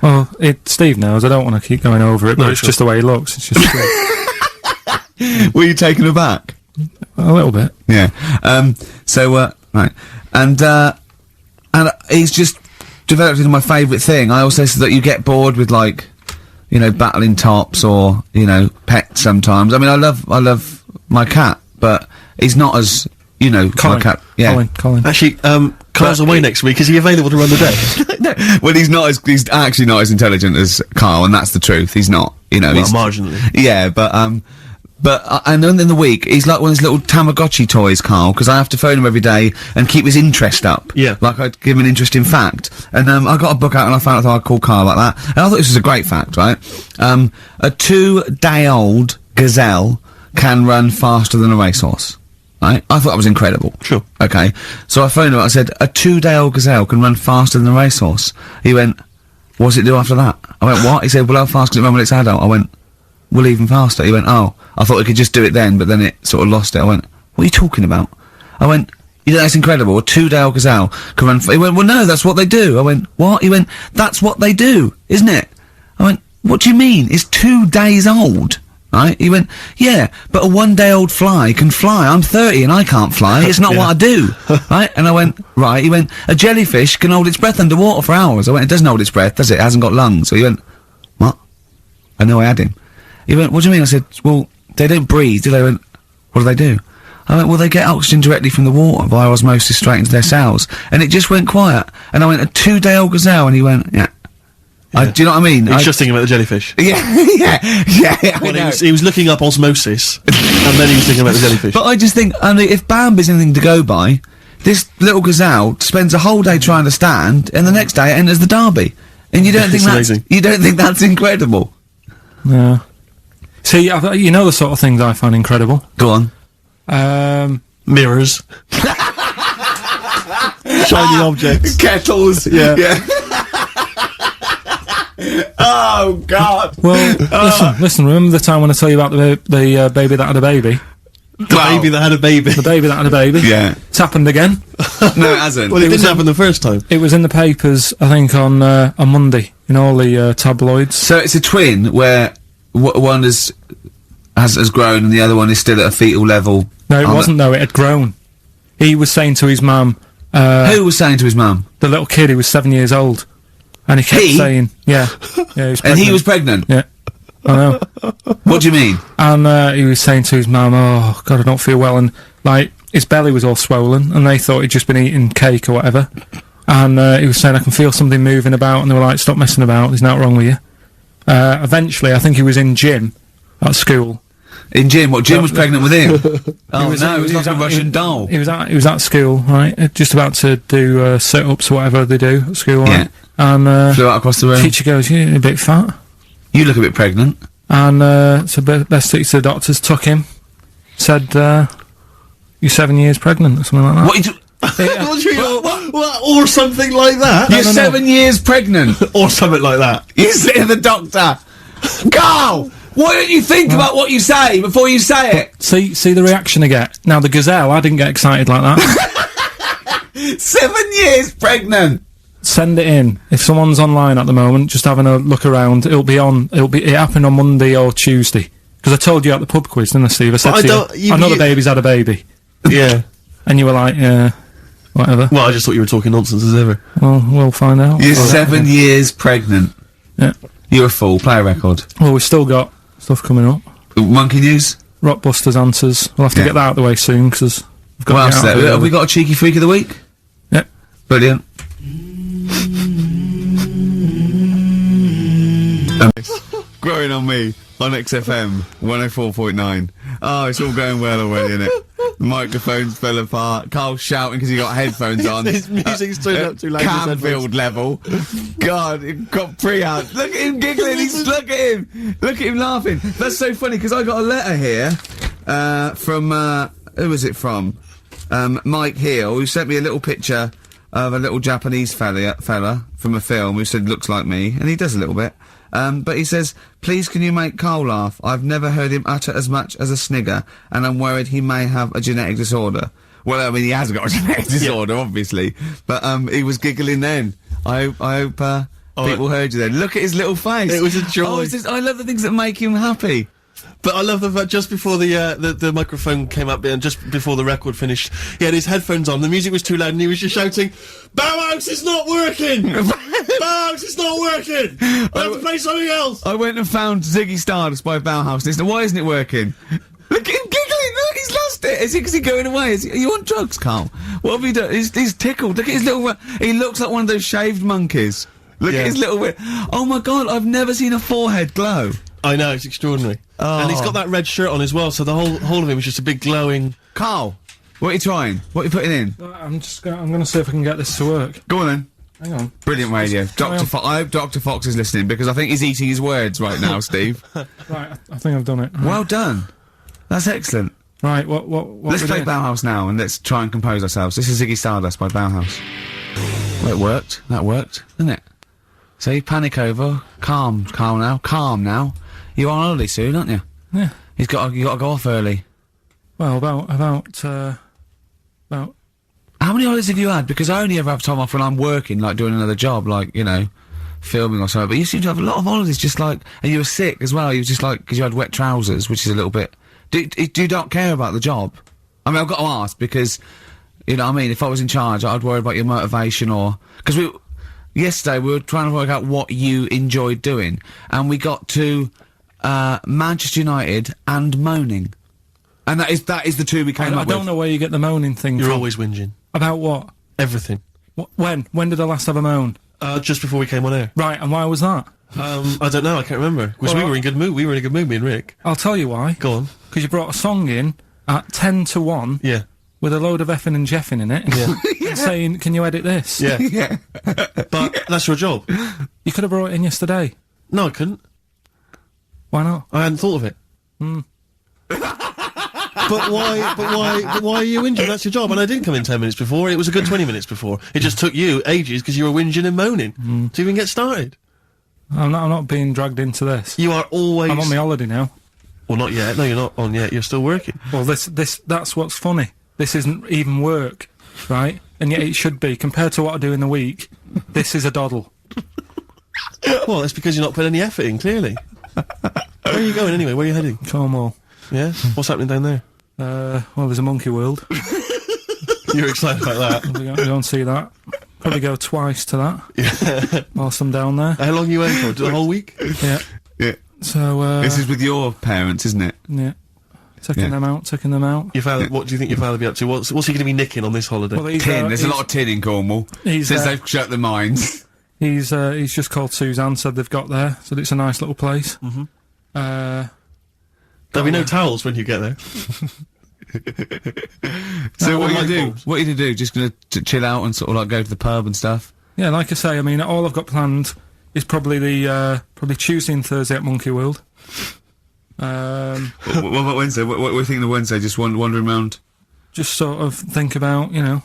Well, Steve knows, I don't want to keep going over it, but it's just the way he looks. It's just Were you taken aback? A little bit. Yeah. Right. And he's just developed into my favourite thing. I also said that you get bored with, like, you know, battling tops or, you know, pets sometimes. I mean, I love my cat, but he's not as, you know, Colin. my cat. Yeah. Colin. Actually, Carl's away next week. Is he available to run the day? No, well, he's actually not as intelligent as Karl, and that's the truth. He's not, you know. Well, he's marginally. Yeah, but and then in the week, he's like one of those little Tamagotchi toys, Karl, because I have to phone him every day and keep his interest up. Yeah. Like I'd give him an interesting fact. And, I got a book out and I found out I'd call Karl like that. And I thought this was a great fact, right? A 2-day-old gazelle can run faster than a racehorse. Right? I thought that was incredible. Sure. Okay. So I phoned him up, I said, a 2-day-old gazelle can run faster than a racehorse. He went, what does it do after that? I went, what? He said, well, how fast can it run when it's adult? I went, well, even faster. He went, oh, I thought it could just do it then, but then it sort of lost it. I went, what are you talking about? I went, you know, that's incredible. A 2-day-old gazelle can run. He went, well, no, that's what they do. I went, what? He went, that's what they do, isn't it? I went, what do you mean? It's 2 days old. Right? He went, yeah, but a 1-day-old fly can fly. I'm 30 and I can't fly. It's not what I do. Right? And I went, right. He went, a jellyfish can hold its breath underwater for hours. I went, it doesn't hold its breath, does it? It hasn't got lungs. So he went, what? I know I had him. He went, what do you mean? I said, well, they don't breathe, do they? He went, what do they do? I went, well, they get oxygen directly from the water via osmosis straight into their cells. And it just went quiet. And I went, a 2-day-old gazelle? And he went, yeah. Do you know what I mean? He was just thinking about the jellyfish. Yeah, yeah. Well, he was looking up osmosis, and then he was thinking about the jellyfish. But I just think, I mean, if Bambi's anything to go by, this little gazelle spends a whole day trying to stand, and the next day it enters the derby. And you don't think amazing. You don't think that's incredible? No. See, you know the sort of things I find incredible. Go on. Mirrors. Shiny objects. Kettles. Yeah. Oh, God. Well, listen, remember the time when I told you about the baby that had a baby? The baby that had a baby. The baby that had a baby? Yeah. It's happened again. No, it hasn't. Well, it didn't happen the first time. It was in the papers, I think, on Monday, in all the tabloids. So it's a twin where one has grown and the other one is still at a fetal level. No, it wasn't, though. It had grown. He was saying to his mum... who was saying to his mum? The little kid who was 7 years old. And he kept saying... Yeah. He was pregnant. And he was pregnant? Yeah. I know. What do you mean? And he was saying to his mum, oh, God, I don't feel well. And, like, his belly was all swollen, and they thought he'd just been eating cake or whatever. And he was saying, I can feel something moving about, and they were like, stop messing about, there's nothing wrong with you. Eventually, I think he was in gym at school. In Jim? What, Jim was pregnant with him? He was like a Russian doll. He was at school, right? Just about to do sit-ups or whatever they do at school, right? Yeah. And flew out across the room. Teacher goes, you're a bit fat. You look a bit pregnant. And so best took to the doctors, took him, said, you're 7 years pregnant, or something like that. What? Or something like that? You're 7 years pregnant. Or something like that. You say to the doctor, Carl, why don't you think about what you say before you say it? See the reaction I get. Now, the gazelle, I didn't get excited like that. 7 years pregnant. Send it in. If someone's online at the moment, just having a look around, it happened on Monday or Tuesday. Because I told you at the pub quiz, didn't I, Steve? I said to you, I know the baby's had a baby. Yeah. And you were like, yeah, whatever. Well, I just thought you were talking nonsense as ever. Well, we'll find out. You're 7 years pregnant. Yeah. You're a fool. Play a record. Well, we've still got stuff coming up. Monkey News? Rockbusters answers. We'll have to get that out of the way soon, because we've got What else to get out is of there? the Have way. we got a cheeky freak of the week? Yep. Brilliant. Growing on me on XFM 104.9. Oh, it's all going well already, isn't it? The microphones fell apart. Carl's shouting because he got headphones on. His music's turned up too loud. Canfield level. God, it got pre-out. Look at him giggling. Look at him. Look at him laughing. That's so funny because I got a letter here from who was it from? Mike Heel, who sent me a little picture of a little Japanese fella from a film who said looks like me, and he does a little bit. But he says, please can you make Carl laugh? I've never heard him utter as much as a snigger, and I'm worried he may have a genetic disorder. Well, I mean, he has got a genetic disorder, obviously. But, he was giggling then. I hope, people heard you then. Look at his little face. It was a joy. I love the things that make him happy. But I love the fact just before the microphone came up and just before the record finished, he had his headphones on, the music was too loud and he was just shouting, Bauhaus is not working! Bauhaus is not working! I have to play something else! I went and found Ziggy Stardust by Bauhaus. Listen, why isn't it working? Look at him giggling! Look, he's lost it! Is he going away? Are you on drugs, Carl? What have you done? He's tickled. Look at his little... He looks like one of those shaved monkeys. Look at his little... Oh my god, I've never seen a forehead glow. I know, it's extraordinary. Oh. And he's got that red shirt on as well, so the whole of him is just a big glowing... Carl, what are you trying? What are you putting in? I'm gonna see if I can get this to work. Go on then. Hang on. Brilliant radio. I hope Dr. Fox is listening because I think he's eating his words right now, Steve. Right, I think I've done it. Right. Well done. That's excellent. Right, what Let's play Bauhaus now and let's try and compose ourselves. This is Ziggy Stardust by Bauhaus. Well, it worked. That worked, didn't it? See, panic over. Calm now. You're on holiday soon, aren't you? Yeah. You got to go off early. Well, about How many holidays have you had? Because I only ever have time off when I'm working, like doing another job, like, you know, filming or something. But you seem to have a lot of holidays, just like, and you were sick as well. You were just like, because you had wet trousers, which is a little bit. Do you not care about the job? I mean, I've got to ask because, you know what I mean? If I was in charge, I'd worry about your motivation or, because yesterday we were trying to work out what you enjoyed doing, and we got to, Manchester United and moaning. And that is the two we came up with. I don't know where you get the moaning thing You're from. always whinging. About what? Everything. When did I last have a moan? Just before we came on air. Right, and why was that? I don't know, I can't remember. Because we were in good mood. We were in a good mood, me and Rick. I'll tell you why. Go on. Because you brought a song in at 10 to 1. Yeah. With a load of effing and jeffing in it. Yeah. And saying, can you edit this? Yeah. Yeah. But that's your job. You could have brought it in yesterday. No, I couldn't. Why not? I hadn't thought of it. But why are you whinging? That's your job. And I didn't come in 10 minutes before. It was a good 20 minutes before. It just took you ages because you were whinging and moaning to even get started. I'm not being dragged into this. You are always... I'm on my holiday now. Well, not yet. No, you're not on yet. You're still working. Well, that's what's funny. This isn't even work, right? And yet it should be. Compared to what I do in the week, this is a doddle. Well, that's because you're not putting any effort in, clearly. Where are you going anyway? Where are you heading? Cornwall. Yeah? What's happening down there? Well, there's a monkey world. You're excited about that? We'll go and see that. Probably go twice to that. Yeah. Whilst I'm down there. How long are you waiting for? The whole week? Yeah. Yeah. So, This is with your parents, isn't it? yeah. Taking them out. Your father, what do you think your father will be up to? What's he going to be nicking on this holiday? Well, he's, Tin. There's a lot of tin in Cornwall. He's, Since they've shut the mines. He's just called Suzanne, said they've got there, said it's a nice little place. Mhm. There'll be no towels when you get there. So what light you do? bulbs. What you do? Just gonna chill out and sort of like go to the pub and stuff? Yeah, like I say, I mean, all I've got planned is probably probably Tuesday and Thursday at Monkey World. What about Wednesday? What are you thinking of Wednesday? Just wandering around Just sort of think about, you know,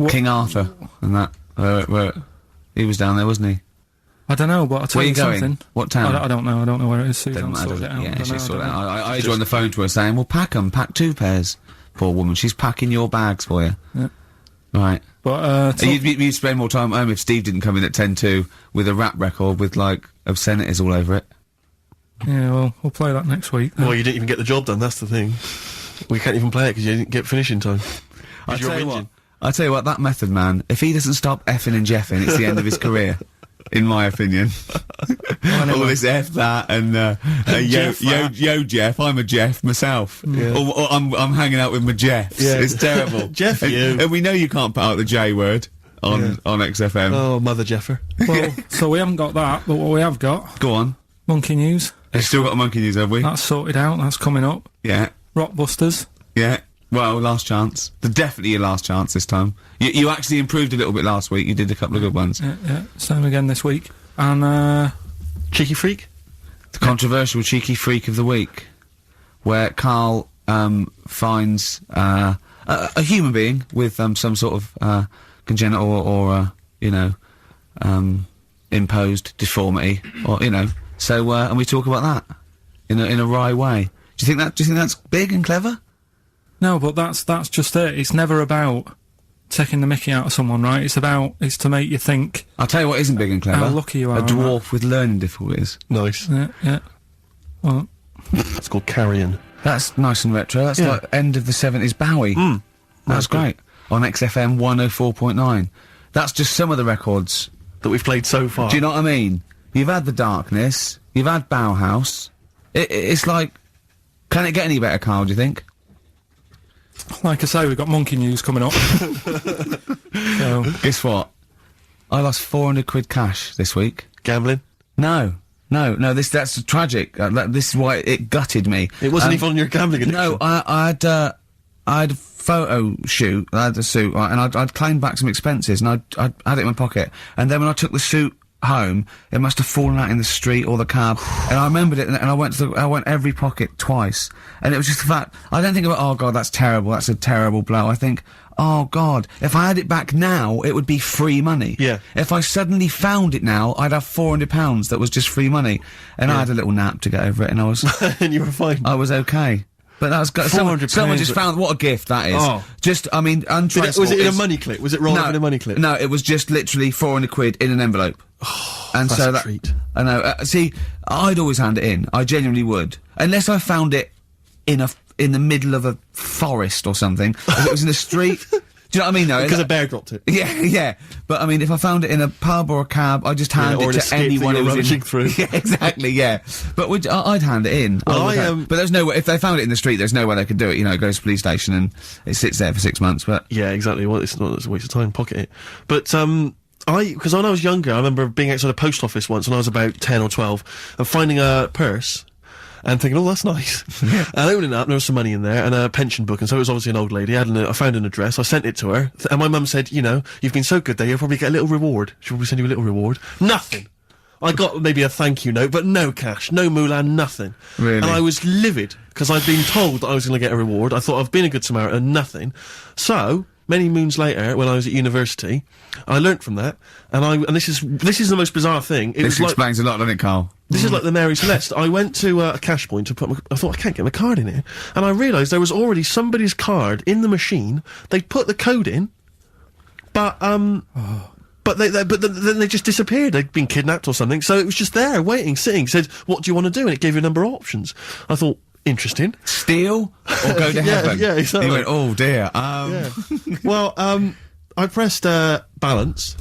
King Arthur and that. Where he was down there, wasn't he? I don't know, but I'll tell Where you you going? something. What town? I don't know. I don't know where it is. Doesn't Suzanne matter. sorted it out. Yeah, Don't she know, sorted it don't know. out. I joined the phone to her saying, "Well, pack 'em, pack 2 pairs." Poor woman, she's packing your bags for you. Yeah. Right. But You'd spend more time at home if Steve didn't come in at 10-2 with a rap record with like obscenities all over it. yeah, well, we'll play that next week. then. Well, you didn't even get the job done, that's the thing. We can't even play it because you didn't get finishing time. I you're tell you whinging. what, that method man, if he doesn't stop effing and jeffing, it's the end of his career. In my opinion. All this F that and Jeff that. yo Jeff, I'm a Jeff myself. Yeah. Or I'm hanging out with my Jeffs. Yeah. It's terrible. Jeff, and, you. and we know you can't put out the J word on XFM. Oh, Mother Jeffer. Well, so we haven't got that, but what we have got, Go on. Monkey News. We've still got a monkey news, have we? That's sorted out. That's coming up. Yeah. Rockbusters. Yeah. Well, last chance. Definitely your last chance this time. You actually improved a little bit last week. You did a couple of good ones. Yeah. Same again this week. And Cheeky freak? The controversial cheeky freak of the week, where Karl finds a human being with some sort of congenital or you know imposed deformity, or you know. So and we talk about that in a wry way. Do you think that's big and clever? no, but that's just it. It's never about taking the mickey out of someone, right? It's to make you think. I'll tell you what isn't big and clever. How lucky you are A on dwarf with learning difficulties. Nice. Yeah. Well, It's called Carrion. That's nice and retro. That's like end of the 70s Bowie. That's great. On XFM 104.9. That's just some of the records that we've played so far. Do you know what I mean? You've had The Darkness, you've had Bauhaus. It's like, can it get any better, Carl, do you think? Like I say, we've got Monkey News coming up. So. Guess what? I lost 400 quid cash this week. Gambling? No, that's tragic. This is why it gutted me. It wasn't even on your gambling addiction. No, I had a photo shoot, I had a suit, right, and I'd claimed back some expenses, and I'd had it in my pocket, and then when I took the suit home, it must have fallen out in the street or the cab, and I remembered it, and I went every pocket twice, and it was just the fact, I don't think about, oh god, that's terrible, that's a terrible blow, I think, oh god, if I had it back now, it would be free money. Yeah. If I suddenly found it now, I'd have £400 that was just free money, and I had a little nap to get over it, and I was... and you were fine. I was okay. But that's got someone just found what a gift that is. Oh. Just, I mean, was it in a money clip? Was it rolled up in a money clip? No, it was just literally 400 quid in an envelope. Oh, and that's so a treat. I know. See, I'd always hand it in. I genuinely would, unless I found it in the middle of a forest or something. If it was in the street. Do you know what I mean? No, because a bear dropped it. Yeah. But I mean, if I found it in a pub or a cab, I just hand it to anyone who was rummaging through. Yeah, exactly. Yeah. But I'd hand it in. Well, but there's no way. If they found it in the street, there's no way they could do it. You know, it goes to the police station and it sits there for 6 months. But yeah, exactly. Well, it's a waste of time. Pocket it. But because when I was younger, I remember being outside a post office once when I was about 10 or 12 and finding a purse. And thinking, oh, that's nice. And opening it up, there was some money in there, and a pension book, and so it was obviously an old lady. I found an address, I sent it to her, and my mum said, you know, you've been so good there, you'll probably get a little reward. She'll probably send you a little reward. Nothing! I got maybe a thank you note, but no cash, no moolah, nothing. Really? And I was livid, because I'd been told that I was going to get a reward. I thought I've been a good Samaritan, nothing. So, many moons later, when I was at university, I learnt from that, and this is the most bizarre thing. This explains a lot, doesn't it, Carl? This is like the Mary Celeste. I went to a cash point to I thought, I can't get my card in here. And I realised there was already somebody's card in the machine. They'd put the code in, but then they just disappeared. They'd been kidnapped or something. So it was just there, waiting, sitting. It said, what do you want to do? And it gave you a number of options. I thought, interesting. Steal or go to heaven? Yeah, exactly. He went, oh dear. Yeah. Well, I pressed balance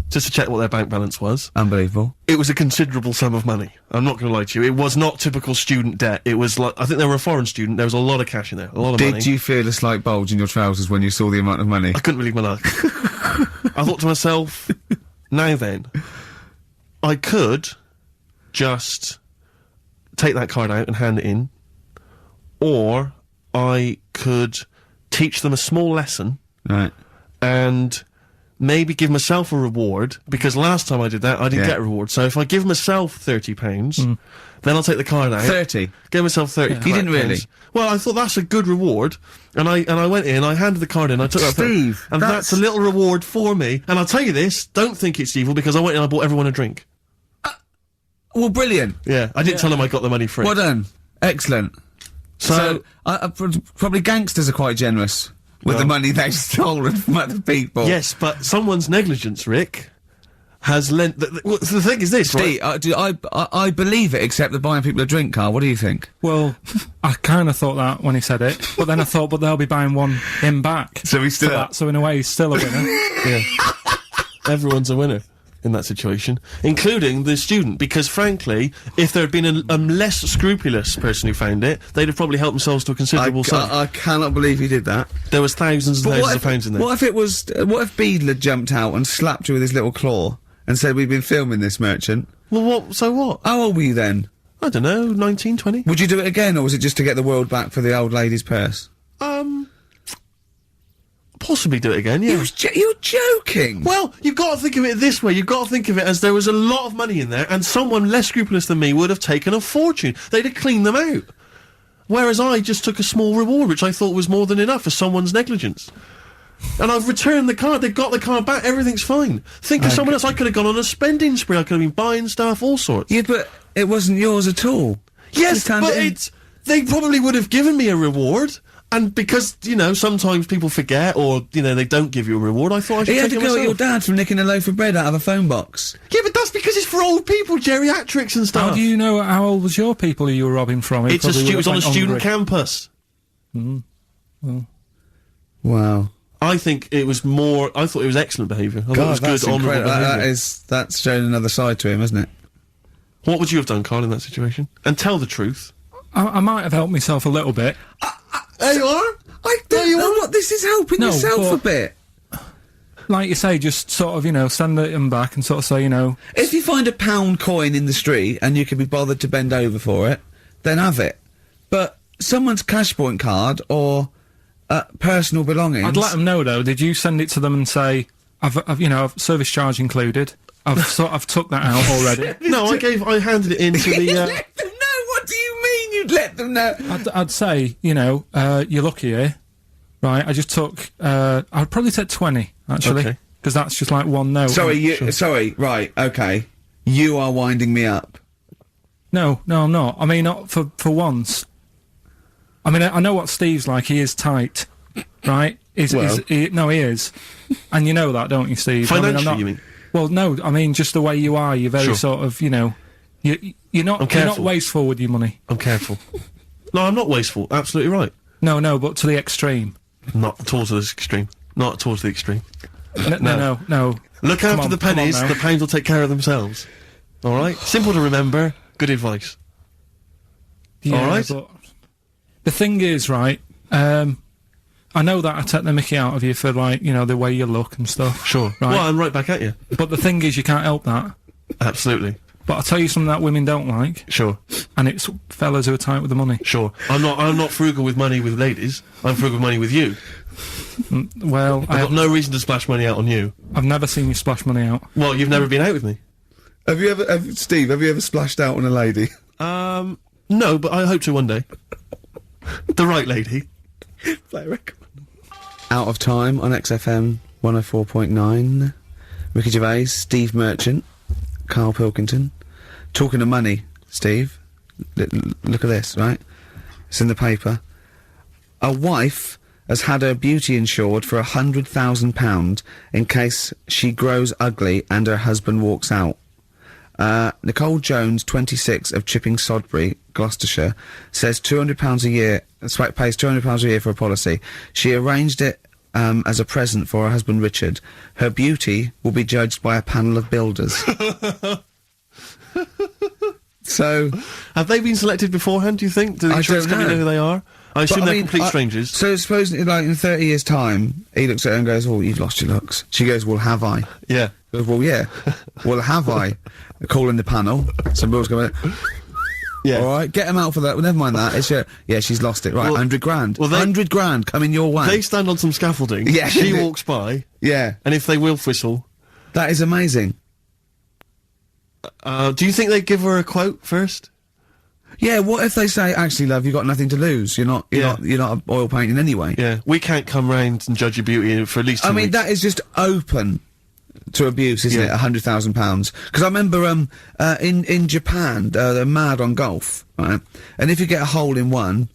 just to check what their bank balance was. Unbelievable. It was a considerable sum of money. I'm not going to lie to you. It was not typical student debt. It was like, I think they were a foreign student. There was a lot of cash in there. A lot of money. Did you feel a slight bulge in your trousers when you saw the amount of money? I couldn't believe my luck. I thought to myself, now then, I could just take that card out and hand it in, or I could teach them a small lesson. Right. And maybe give myself a reward, because last time I did that, I didn't get a reward. So if I give myself £30, then I'll take the card out. 30? Give myself 30. You didn't really? Well, I thought that's a good reward, and I went in, I handed the card in, I took that. Steve, and that's a little reward for me. And I'll tell you this, don't think it's evil, because I went in and I bought everyone a drink. Well, brilliant. Yeah, I didn't tell them I got the money free. Well done. Excellent. So probably gangsters are quite generous with the money they've stolen from other people. Yes, but someone's negligence, Rick, has lent... the thing is this, Steve, right? I believe it, except that buying people a drink, Carl. What do you think? Well, I kind of thought that when he said it, but then I thought, but they'll be buying him back. So he's still that, so in a way, he's still a winner. Yeah. Everyone's a winner in that situation, including the student, because frankly, if there had been a less scrupulous person who found it, they'd have probably helped themselves to a considerable sum. I cannot believe he did that. There was thousands and thousands of pounds in there. What if it was, what if Beadle had jumped out and slapped you with his little claw and said, we've been filming this merchant? Well, so what? How old were you then? I don't know, 19, 20? Would you do it again, or was it just to get the world back for the old lady's purse? Possibly do it again, yeah. You're joking! Well, you've got to think of it this way. You've got to think of it as there was a lot of money in there, and someone less scrupulous than me would have taken a fortune. They'd have cleaned them out. Whereas I just took a small reward, which I thought was more than enough for someone's negligence. And I've returned the card. They've got the card back. Everything's fine. Think of someone else. I could have gone on a spending spree. I could have been buying stuff, all sorts. Yeah, but it wasn't yours at all. Yes, but they probably would have given me a reward. And because, you know, sometimes people forget or, you know, they don't give you a reward, I thought I should He had take to it go at myself. your dad for nicking a loaf of bread out of a phone box. Yeah, but that's because it's for old people, geriatrics and stuff. How do you know how old was your people who you were robbing from? It was on a student campus. Wow. I think it was I thought it was excellent behaviour. I thought it was that's good, honourable incredible. behaviour. That's shown another side to him, isn't it? What would you have done, Carl, in that situation? And tell the truth. I might have helped myself a little bit. There you are. I don't know what this is helping No, yourself a but- bit. Like you say, just sort of, you know, send them back and sort of say, you know, If you find a £1 coin in the street and you can be bothered to bend over for it, then have it. But someone's cash point card or personal belongings. I'd let them know though. Did you send it to them and say, I've you know, service charge included. I've took that out already. No, I handed it in to You'd the, let them know. What do you mean? You'd let them know? I'd say, you know, you're lucky here, right? I just took. I'd probably take 20 actually, Okay. because that's just like one note. Sorry. Right. Okay. You are winding me up. No, I'm not. I mean, not for once. I mean, I know what Steve's like. He is tight, right? He is, and you know that, don't you, Steve? Financially, I'm not, you mean? Well, no, I mean just the way you are. You're very Sure. sort of, you know, you're not wasteful with your money. I'm careful. No, I'm not wasteful. Absolutely right. No, but to the extreme. Not towards the extreme. Not towards the extreme. No. Look Come after on, the come on pennies, now. the pounds will take care of themselves. Alright? Simple to remember, good advice. Yeah, All right. But the thing is, right, I know that I take the mickey out of you for, like, you know, the way you look and stuff. Sure. Right. Well, I'm right back at you. But the thing is, you can't help that. Absolutely. But I'll tell you something that women don't like, Sure. and it's fellas who are tight with the money. Sure. I'm not frugal with money with ladies. I'm frugal with money with you. Well, I've got no reason to splash money out on you. I've never seen you splash money out. Well, you've never been out with me. Steve, have you ever splashed out on a lady? No, but I hope to one day. The right lady. Play a record. Out of Time on XFM 104.9. Ricky Gervais, Steve Merchant, Karl Pilkington. Talking of money, Steve. Look at this, right? It's in the paper. A wife has had her beauty insured for £100,000 in case she grows ugly and her husband walks out. Nicole Jones, 26, of Chipping Sodbury, Gloucestershire, says £200 a year, pays £200 a year for a policy. She arranged it as a present for her husband Richard. Her beauty will be judged by a panel of builders. So, have they been selected beforehand, do you think? Do the I insurance don't company know. know who they are? I assume they're complete strangers. So supposing, like, in 30 years' time, he looks at her and goes, "Oh, you've lost your looks." She goes, "Well, have I?" Yeah. He goes, "Well, yeah. Well, have I?" Calling the panel. Some bills going. Yeah. All right, get him out for that. Well, never mind that. It's yeah, she's lost it. Right, Well- 100 grand. well, they- 100 grand coming your way. They stand on some scaffolding. Yeah. She walks by, Yeah, and if they will whistle, that is amazing. do you think they give her a quote first? Yeah, what if they say, "Actually, love, you've got nothing to lose. You're not oil painting anyway." Yeah. We can't come round and judge your beauty for at least 2 I mean, weeks. that is just open to abuse, isn't Yeah. it? £100,000. Because I remember in Japan, they're mad on golf, right? And if you get a hole in one,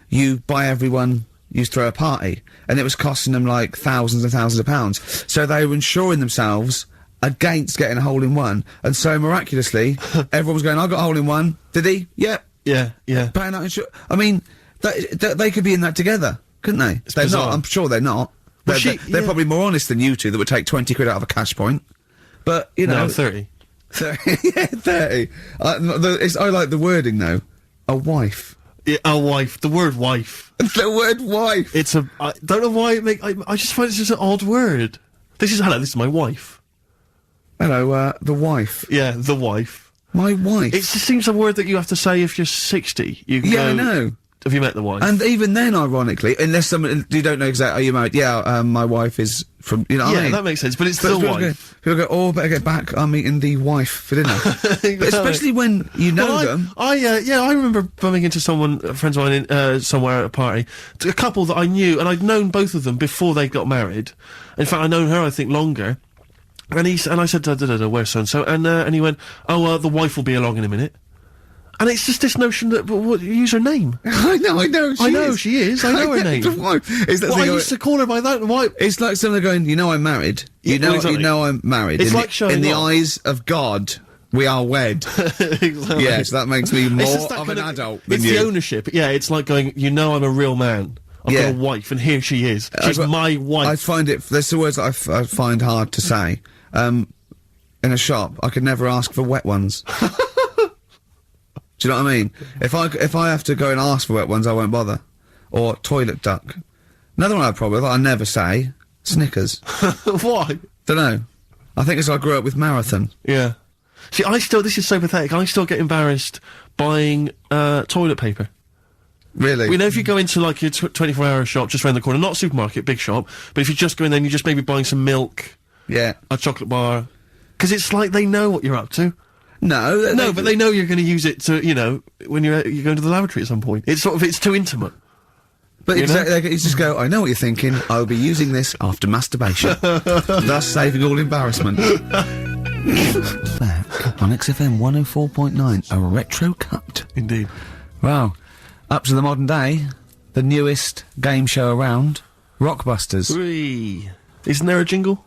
you buy everyone. You throw a party, and it was costing them like thousands and thousands of pounds. So they were insuring themselves against getting a hole in one, and so miraculously, everyone was going, "I got a hole in one." Did he? Yep. Yeah, yeah. Paying out insurance. I mean, that they could be in that together, couldn't they? They're bizarre. not. I'm sure they're not. Well, They're probably more honest than you two that would take 20 quid out of a cash point. But, you know. No, 30. 30. Yeah, 30. I like the wording, though. A wife. Yeah, a wife. The word wife. The word wife. It's I don't know why I just find it's just an odd word. This is my wife. Hello, the wife. Yeah, the wife. My wife. It just seems a word that you have to say if you're 60. You Yeah, go, I know. Have you met the wife? And even then, ironically, unless someone, you don't know exactly, are you married? Yeah, my wife is from, you know what I yeah, mean? that makes sense, but it's the People wife. People go, "Oh, better get back, I'm meeting the wife for dinner." But especially when you know them. I remember bumping into friends of mine somewhere at a party, a couple that I knew, and I'd known both of them before they got married. In fact, I'd known her, I think, longer. And I said, where's so-and-so? And he went, "Oh, the wife will be along in a minute." And it's just this notion that, use her name. I know, she is. I know her name. I used to call her by that. Why? It's like someone going, I'm married. You know I'm married. It's like showing in the off. eyes of God, we are wed. Exactly. Yes, that makes me more just that of kind an adult It's than you. the ownership. Yeah, it's like going, I'm a real man. I've got a wife, and here she is. She's my wife. I find it, there's the words that I find hard to say. In a shop, I could never ask for wet ones. Do you know what I mean? If I have to go and ask for wet ones, I won't bother. Or toilet duck. Another one I have a problem with, I never say, Snickers. Why? Dunno. I think it's I grew up with Marathon. Yeah. See, this is so pathetic, I still get embarrassed buying, toilet paper. Really? You know, if you go into, like, your 24-hour shop just round the corner, not a supermarket, big shop, but if you just go in there and you're just maybe buying some milk, Yeah. a chocolate bar, because it's like they know what you're up to. No, But they know you're going to use it to, when you're going to the lavatory at some point. It's too intimate. But You know? exactly, you just go, I know what you're thinking, I'll be using this after masturbation. Thus saving all embarrassment. Back on XFM 104.9, a retro cut. Indeed. Wow. Up to the modern day, the newest game show around, Rockbusters. Whee. Isn't there a jingle?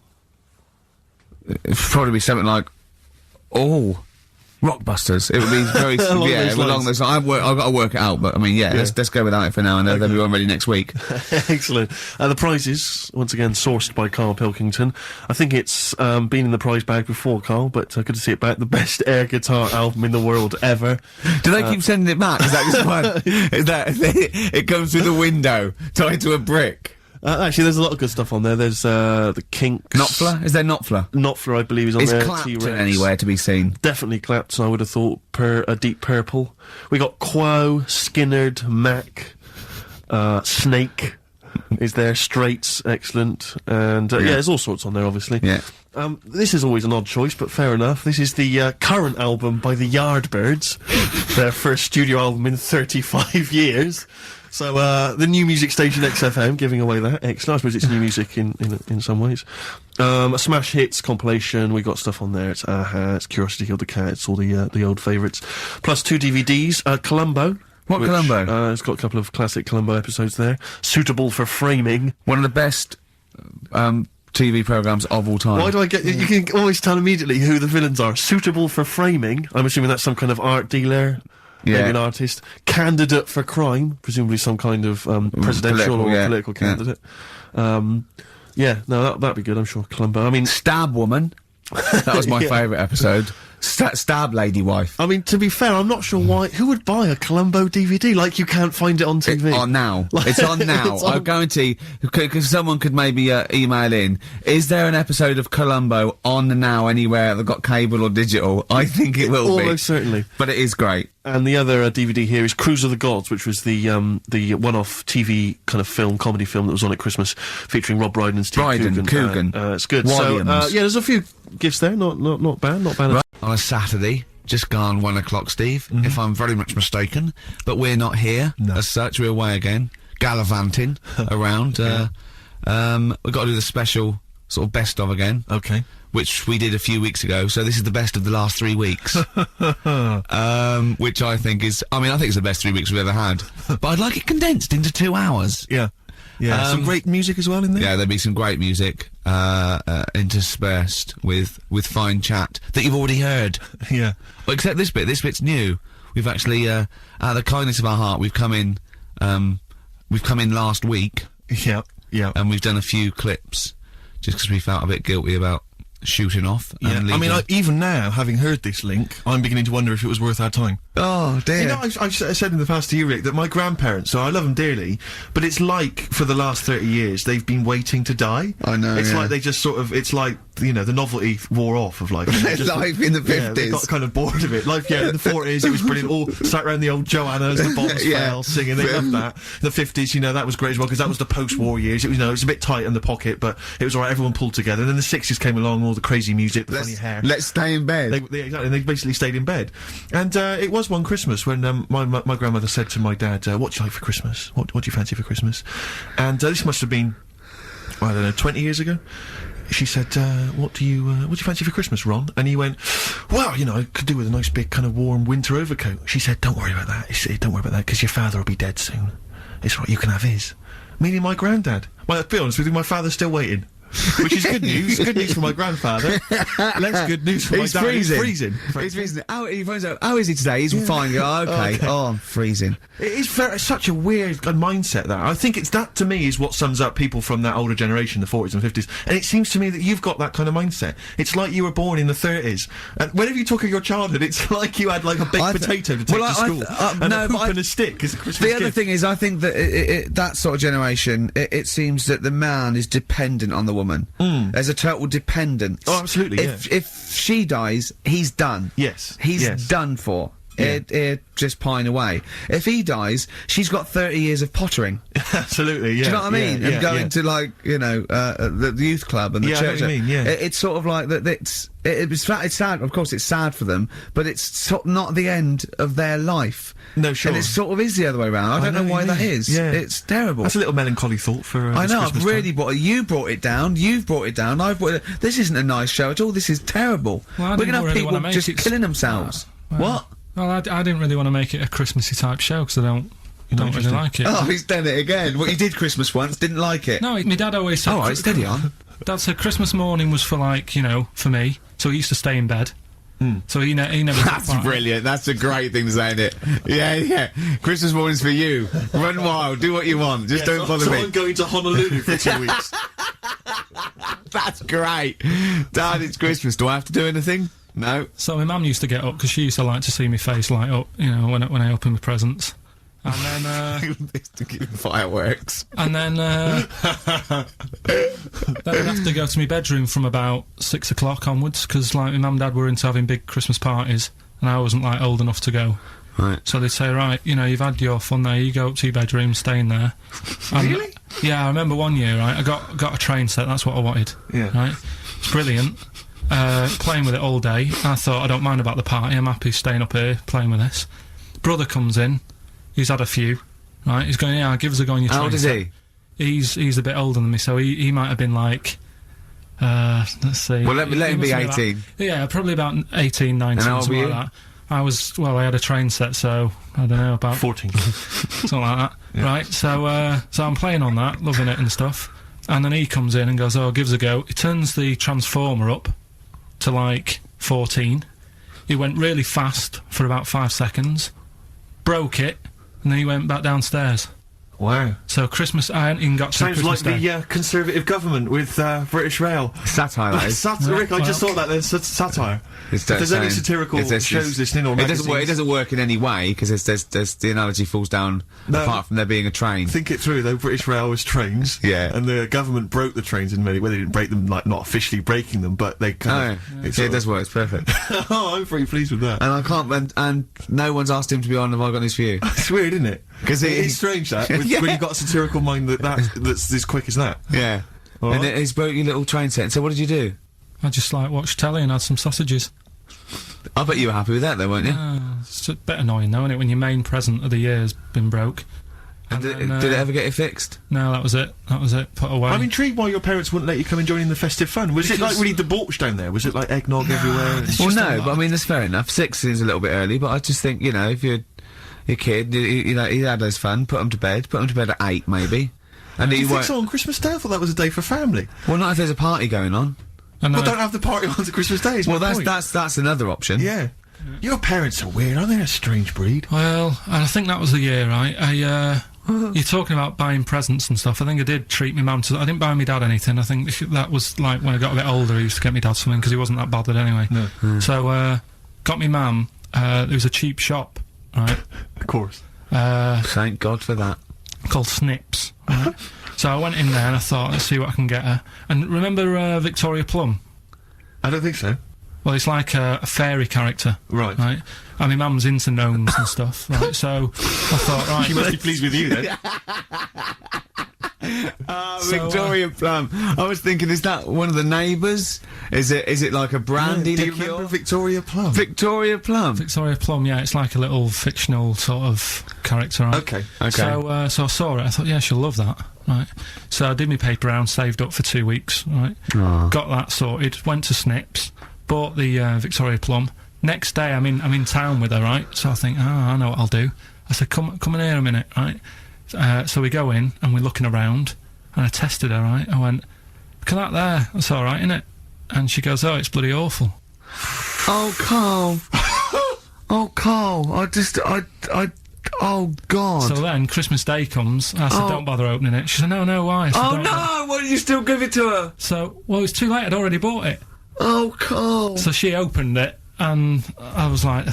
It'd probably be something like, Rockbusters. It would be very, along those lines. I've got to work it out, but I mean, let's go without it for now, and there'll be one ready next week. Excellent. The prizes, once again, sourced by Karl Pilkington. I think it's been in the prize bag before, Karl, but good to see it back. The best air guitar album in the world ever. Do they keep sending it back? Is that just one? Is that it comes through the window, tied to a brick? Actually, there's a lot of good stuff on there. There's the Kinks. Knopfler? Is there Knopfler? Knopfler, I believe, is on Is there. Clapton T-Rex. anywhere to be seen? Definitely Clapton, I would have thought. A Deep Purple. We got Quo, Skinnerd, Mac, Snake is there, Straits, excellent, and there's all sorts on there, obviously. Yeah. This is always an odd choice, but fair enough. This is the current album by the Yardbirds, their first studio album in 35 years. So, the new music station XFM giving away that. Excellent. I suppose it's new music in some ways. A Smash Hits compilation. We got stuff on there. It's Aha, it's Curiosity Killed the Cat, it's all the old favourites. Plus 2 DVDs. Columbo. What Columbo? It's got a couple of classic Columbo episodes there. Suitable for framing. One of the best, TV programmes of all time. Why do I get... You can always tell immediately who the villains are. Suitable for framing. I'm assuming that's some kind of art dealer. Yeah. Maybe an artist. Candidate for crime. Presumably some kind of, presidential political candidate. That'd be good, I'm sure. Columbo. I mean... Stab Woman. That was my favourite episode. Stab Lady Wife. I mean, to be fair, I'm not sure why... Who would buy a Columbo DVD? Like, you can't find it on TV. It's on now. It's on now. I guarantee, because someone could maybe email in, is there an episode of Columbo on now anywhere that got cable or digital? I think it will be. Almost certainly. But it is great. And the other DVD here is Cruise of the Gods, which was the one-off TV kind of comedy film that was on at Christmas, featuring Rob Brydon and Steve Coogan. It's good. Williams. So, there's a few gifts there, not bad, not bad. Right. On a Saturday, just gone 1 o'clock, Steve, if I'm very much mistaken, but we're not here, as such, we're away again, gallivanting around, we've got to do the special sort of best of again. Okay. Which we did a few weeks ago, so this is the best of the last 3 weeks. Which I think is, I think it's the best 3 weeks we've ever had. But I'd like it condensed into 2 hours. Yeah. Yeah, some great music as well in there. Yeah, there'll be some great music, interspersed with fine chat that you've already heard. Yeah. Well, except this bit's new. We've actually, out of the kindness of our heart, we've come in last week. Yeah, yeah. And we've done a few clips, just because we felt a bit guilty about shooting off. Yeah, and I mean, even now, having heard this link, I'm beginning to wonder if it was worth our time. Oh, dear. You know, I've said in the past to you, Rick, that my grandparents, so I love them dearly, but it's like, for the last 30 years, they've been waiting to die. I know, It's yeah. like they just sort of, it's like, the novelty wore off of life. Life in the 50s. They got kind of bored of it. Life, in the 40s, it was brilliant. All sat around the old Joannas, the bombs fell, singing, they loved that. The 50s, that was great as well, because that was the post-war years. It was, it was a bit tight in the pocket, but it was alright, everyone pulled together. And then the 60s came along, all the crazy music, the funny hair. Let's stay in bed. Exactly, and they basically stayed in bed. And it was one Christmas when my grandmother said to my dad, what do you like for Christmas? What do you fancy for Christmas? And this must have been, I don't know, 20 years ago. she said, what do you fancy for Christmas, Ron? And he went, well, you know, I could do with a nice big kind of warm winter overcoat. She said, don't worry about that. He said, don't worry about that, because your father will be dead soon. It's right, you can have his. Meaning my granddad. Well, to be honest with you, my father's still waiting. Which is good news. Good news for my grandfather. Less good news for my dad. He's freezing. He's freezing. He finds out, how is he today? He's fine. Oh, okay. Oh, I'm freezing. It is such a weird mindset, that. I think that, to me, is what sums up people from that older generation, the 40s and 50s. And it seems to me that you've got that kind of mindset. It's like you were born in the 30s. And whenever you talk of your childhood, it's like you had, like, a baked potato to take to school. And a hoop and a stick as a Christmas gift. The other thing is, I think that that sort of generation, it seems that the man is dependent on the woman. There's a total dependence. Oh, absolutely, If she dies, he's done. Yes. He's done for. He'd just pine away. If he dies, she's got 30 years of pottering. Absolutely, yeah. Do you know what I mean? And going to, like, you know, the youth club and the church. I know what you mean, yeah. It's sort of like that. It's sad. Of course, it's sad for them, but it's not the end of their life. No, sure. And it sort of is the other way around. I don't know why that is. Yeah. It's terrible. That's a little melancholy thought for. I know. Christmas I've really time. you brought it down. You've brought it down. I've brought it. This isn't a nice show at all. This is terrible. Well, we're gonna have people just killing themselves. What? Well, I didn't really want to make it a Christmassy type show because I don't really like it. Oh, he's done it again. Well, he did Christmas once, didn't like it. No, my dad always said... All right, steady on. Dad said Christmas morning was for, like, you know, for me. So he used to stay in bed. So he never... That's brilliant. That's a great thing to say, isn't it? Yeah. Christmas morning's for you. Run wild. Do what you want. Just don't bother me. I'm going to Honolulu for 2 weeks. That's great. Dad, it's Christmas. Do I have to do anything? No. So my mum used to get up because she used to like to see my face light up, you know, when I open my presents. And then, fireworks. And then I'd have to go to my bedroom from about 6 o'clock onwards, because, like, my mum and dad were into having big Christmas parties, and I wasn't, like, old enough to go. Right. So they'd say, right, you know, you've had your fun there, you go up to your bedroom, stay in there. Really? Yeah, I remember one year, right, I got a train set, that's what I wanted. Yeah. Right? It's brilliant. Playing with it all day. I thought, I don't mind about the party, I'm happy staying up here playing with this. Brother comes in, he's had a few, right? He's going, yeah, give us a go on your train. How old is he? He's a bit older than me, so he might have been like, let's see. Well, let him be 18. Yeah, probably about 18, 19, and how old something were like that. I had a train set, so, I don't know, about 14. something like that. Yeah. Right, so I'm playing on that, loving it and stuff. And then he comes in and goes, oh, give us a go. He turns the transformer up to, like, 14. He went really fast for about 5 seconds, broke it, and then he went back downstairs. Wow. So Christmas, I hadn't even got to Sounds Christmas like Day. the Conservative government with British Rail. Satire, that is. Rick, I just thought that there's satire. If there's any satirical shows listening or magazines... It doesn't work in any way, because there's the analogy falls down, apart from there being a train. Think it through, though. British Rail was trains. Yeah. And the government broke the trains in many... Well, they didn't break them, like, not officially breaking them, but they kind of... Yeah, it does work. It's perfect. Oh, I'm pretty pleased with that. And I can't... And no one's asked him to be on Have I Got News For You? It's weird, isn't it? Because it's strange, that, when you've got a satirical mind that's as quick as that. Yeah. Right. And he's broke your little train set. So what did you do? I just, like, watched telly and had some sausages. I bet you were happy with that, though, weren't you? It's a bit annoying, though, isn't it, when your main present of the year has been broke. And did it ever get it fixed? No, that was it. Put away. I'm intrigued why your parents wouldn't let you come and join in the festive fun. Was it, like, really debauched down there? Was it, like, eggnog everywhere? Well, no, but I mean, that's fair enough. 6 is a little bit early, but I just think, you know, if you're your kid, you know, he had his fun, put him to bed at 8, maybe. And do you think so on Christmas Day? I thought that was a day for family. Well, not if there's a party going on. Well, don't have the party on Christmas Day. Well, that's another option. Yeah. Your parents are weird, aren't they? A strange breed. Well, and I think that was the year, right? You're talking about buying presents and stuff. I think I did treat my mum to... I didn't buy my dad anything. I think that was, like, when I got a bit older, I used to get my dad something, because he wasn't that bothered anyway. No. So, got me mum, there was a cheap shop, right? Of course. Thank God for that. Called Snips. Right? So I went in there and I thought, let's see what I can get her. And remember Victoria Plum? I don't think so. Well, it's like a fairy character. Right. Right? And my mum's into gnomes and stuff, right? So I thought, right... She must be pleased with you, then. Victoria Plum. I was thinking, is that one of the neighbours? Is it like a brandy Do you liqueur? remember Victoria Plum? Victoria Plum. Victoria Plum, yeah, it's like a little fictional sort of character, right? Okay. So I saw it, I thought, yeah, she'll love that, right? So I did my paper round, saved up for 2 weeks, right? Aw. Got that sorted, went to Snips, bought the Victoria Plum. Next day, I'm in town with her, right? So I think, I know what I'll do. I said, come in here a minute, right? So we go in, and we're looking around, and I tested her, right? I went, look at that there, that's alright, innit? And she goes, oh, it's bloody awful. Oh, Carl. Oh, Carl. Oh, God. So then, Christmas Day comes, I said, don't bother opening it. She said, no, why? I said, Oh, "Don't bother." no! Why did you still give it to her? So, well, it's too late, I'd already bought it. Oh, Carl. So she opened it, and I was like,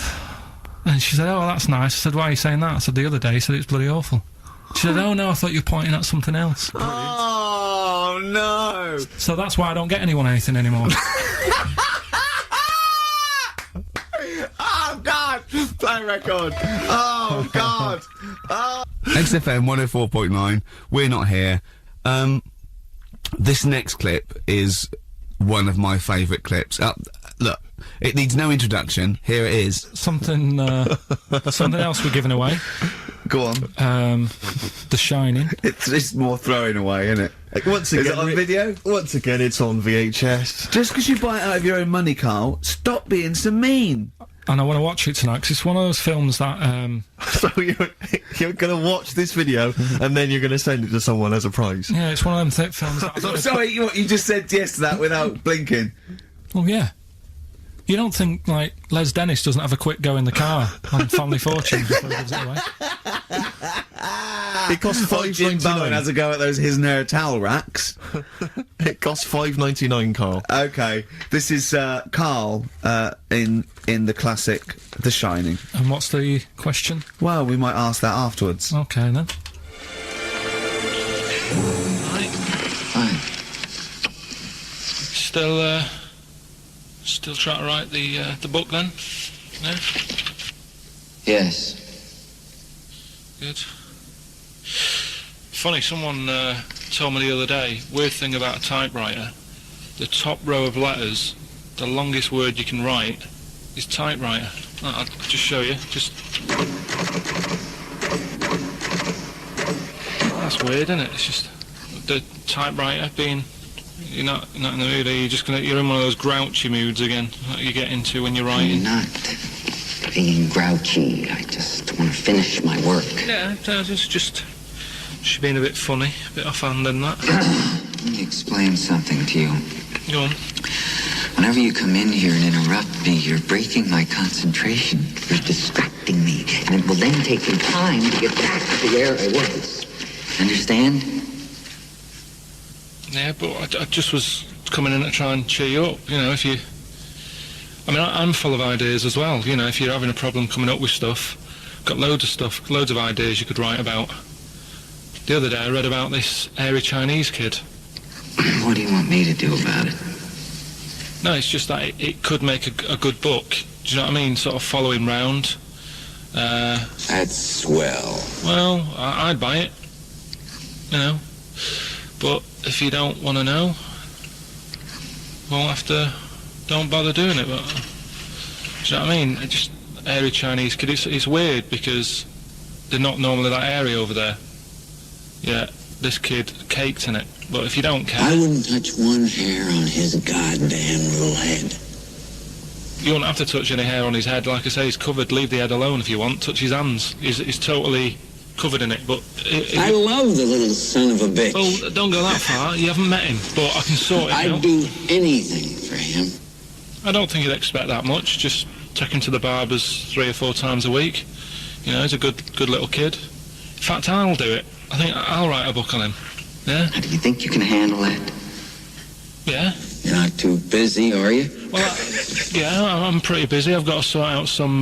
and she said, oh, that's nice. I said, why are you saying that? I said, the other day, you said it's bloody awful. She said, oh, no, I thought you were pointing at something else. Oh, no. So that's why I don't get anyone anything anymore. Oh, God. Play record. Oh, God. Oh. XFM 104.9. We're not here. This next clip is one of my favourite clips. Look, it needs no introduction. Here it is. Something else we're giving away. Go on. The Shining. It's more throwing away, isn't it? Once Is again, it on video? Once again, it's on VHS. Just because you buy it out of your own money, Carl, stop being so mean. And I want to watch it tonight, because it's one of those films that, So you're going to watch this video, and then you're going to send it to someone as a prize. yeah, it's one of them thick films that... Oh, sorry, you just said yes to that without blinking. Oh, yeah. You don't think, like, Les Dennis doesn't have a quick go in the car on Family Fortune before he gives it away? It costs Jim Bowen $5.99. has a go at those his and her towel racks. It costs $5.99, Carl. Okay, this is Carl in the classic The Shining. And what's the question? Well, we might ask that afterwards. Okay, then. Fine. Still trying to write the book, then? No? Yes. Good. Funny, someone told me the other day, weird thing about a typewriter, the top row of letters, the longest word you can write is typewriter. I'll just show you, That's weird, isn't it? It's just the typewriter being... You're not in the mood, are you? You're in one of those grouchy moods again that you get into when you're writing. I'm not being grouchy. I just want to finish my work. Yeah, it's just she's being a bit funny, a bit offhand and that. Let me explain something to you. Go on. Whenever you come in here and interrupt me, you're breaking my concentration. You're distracting me. And it will then take me time to get back to where I was. Understand? Yeah, but I just was coming in to try and cheer you up, you know, if you... I mean, I'm full of ideas as well, you know, if you're having a problem coming up with stuff, got loads of ideas you could write about. The other day I read about this airy Chinese kid. What do you want me to do about it? No, it's just that it could make a good book, do you know what I mean, sort of follow him round. That's swell. Well, I'd buy it, you know, but if you don't want to know, don't bother doing it. But do you know what I mean? It just airy Chinese kid. It's weird because they're not normally that airy over there. Yeah, this kid caked in it. But if you don't care, I wouldn't touch one hair on his goddamn little head. you won't have to touch any hair on his head. Like I say, he's covered. Leave the head alone if you want. Touch his hands. He's totally covered in it. But I love the little son of a bitch. well, don't go that far. You haven't met him, but I can sort it I'd out. do anything for him. I don't think you'd expect that much. Just take him to the barbers 3 or 4 times a week. You know, he's a good little kid. In fact, I'll do it. I think I'll write a book on him. Yeah? Now, do you think you can handle that? Yeah? You're not too busy, are you? Well, yeah, I'm pretty busy. I've got to sort out some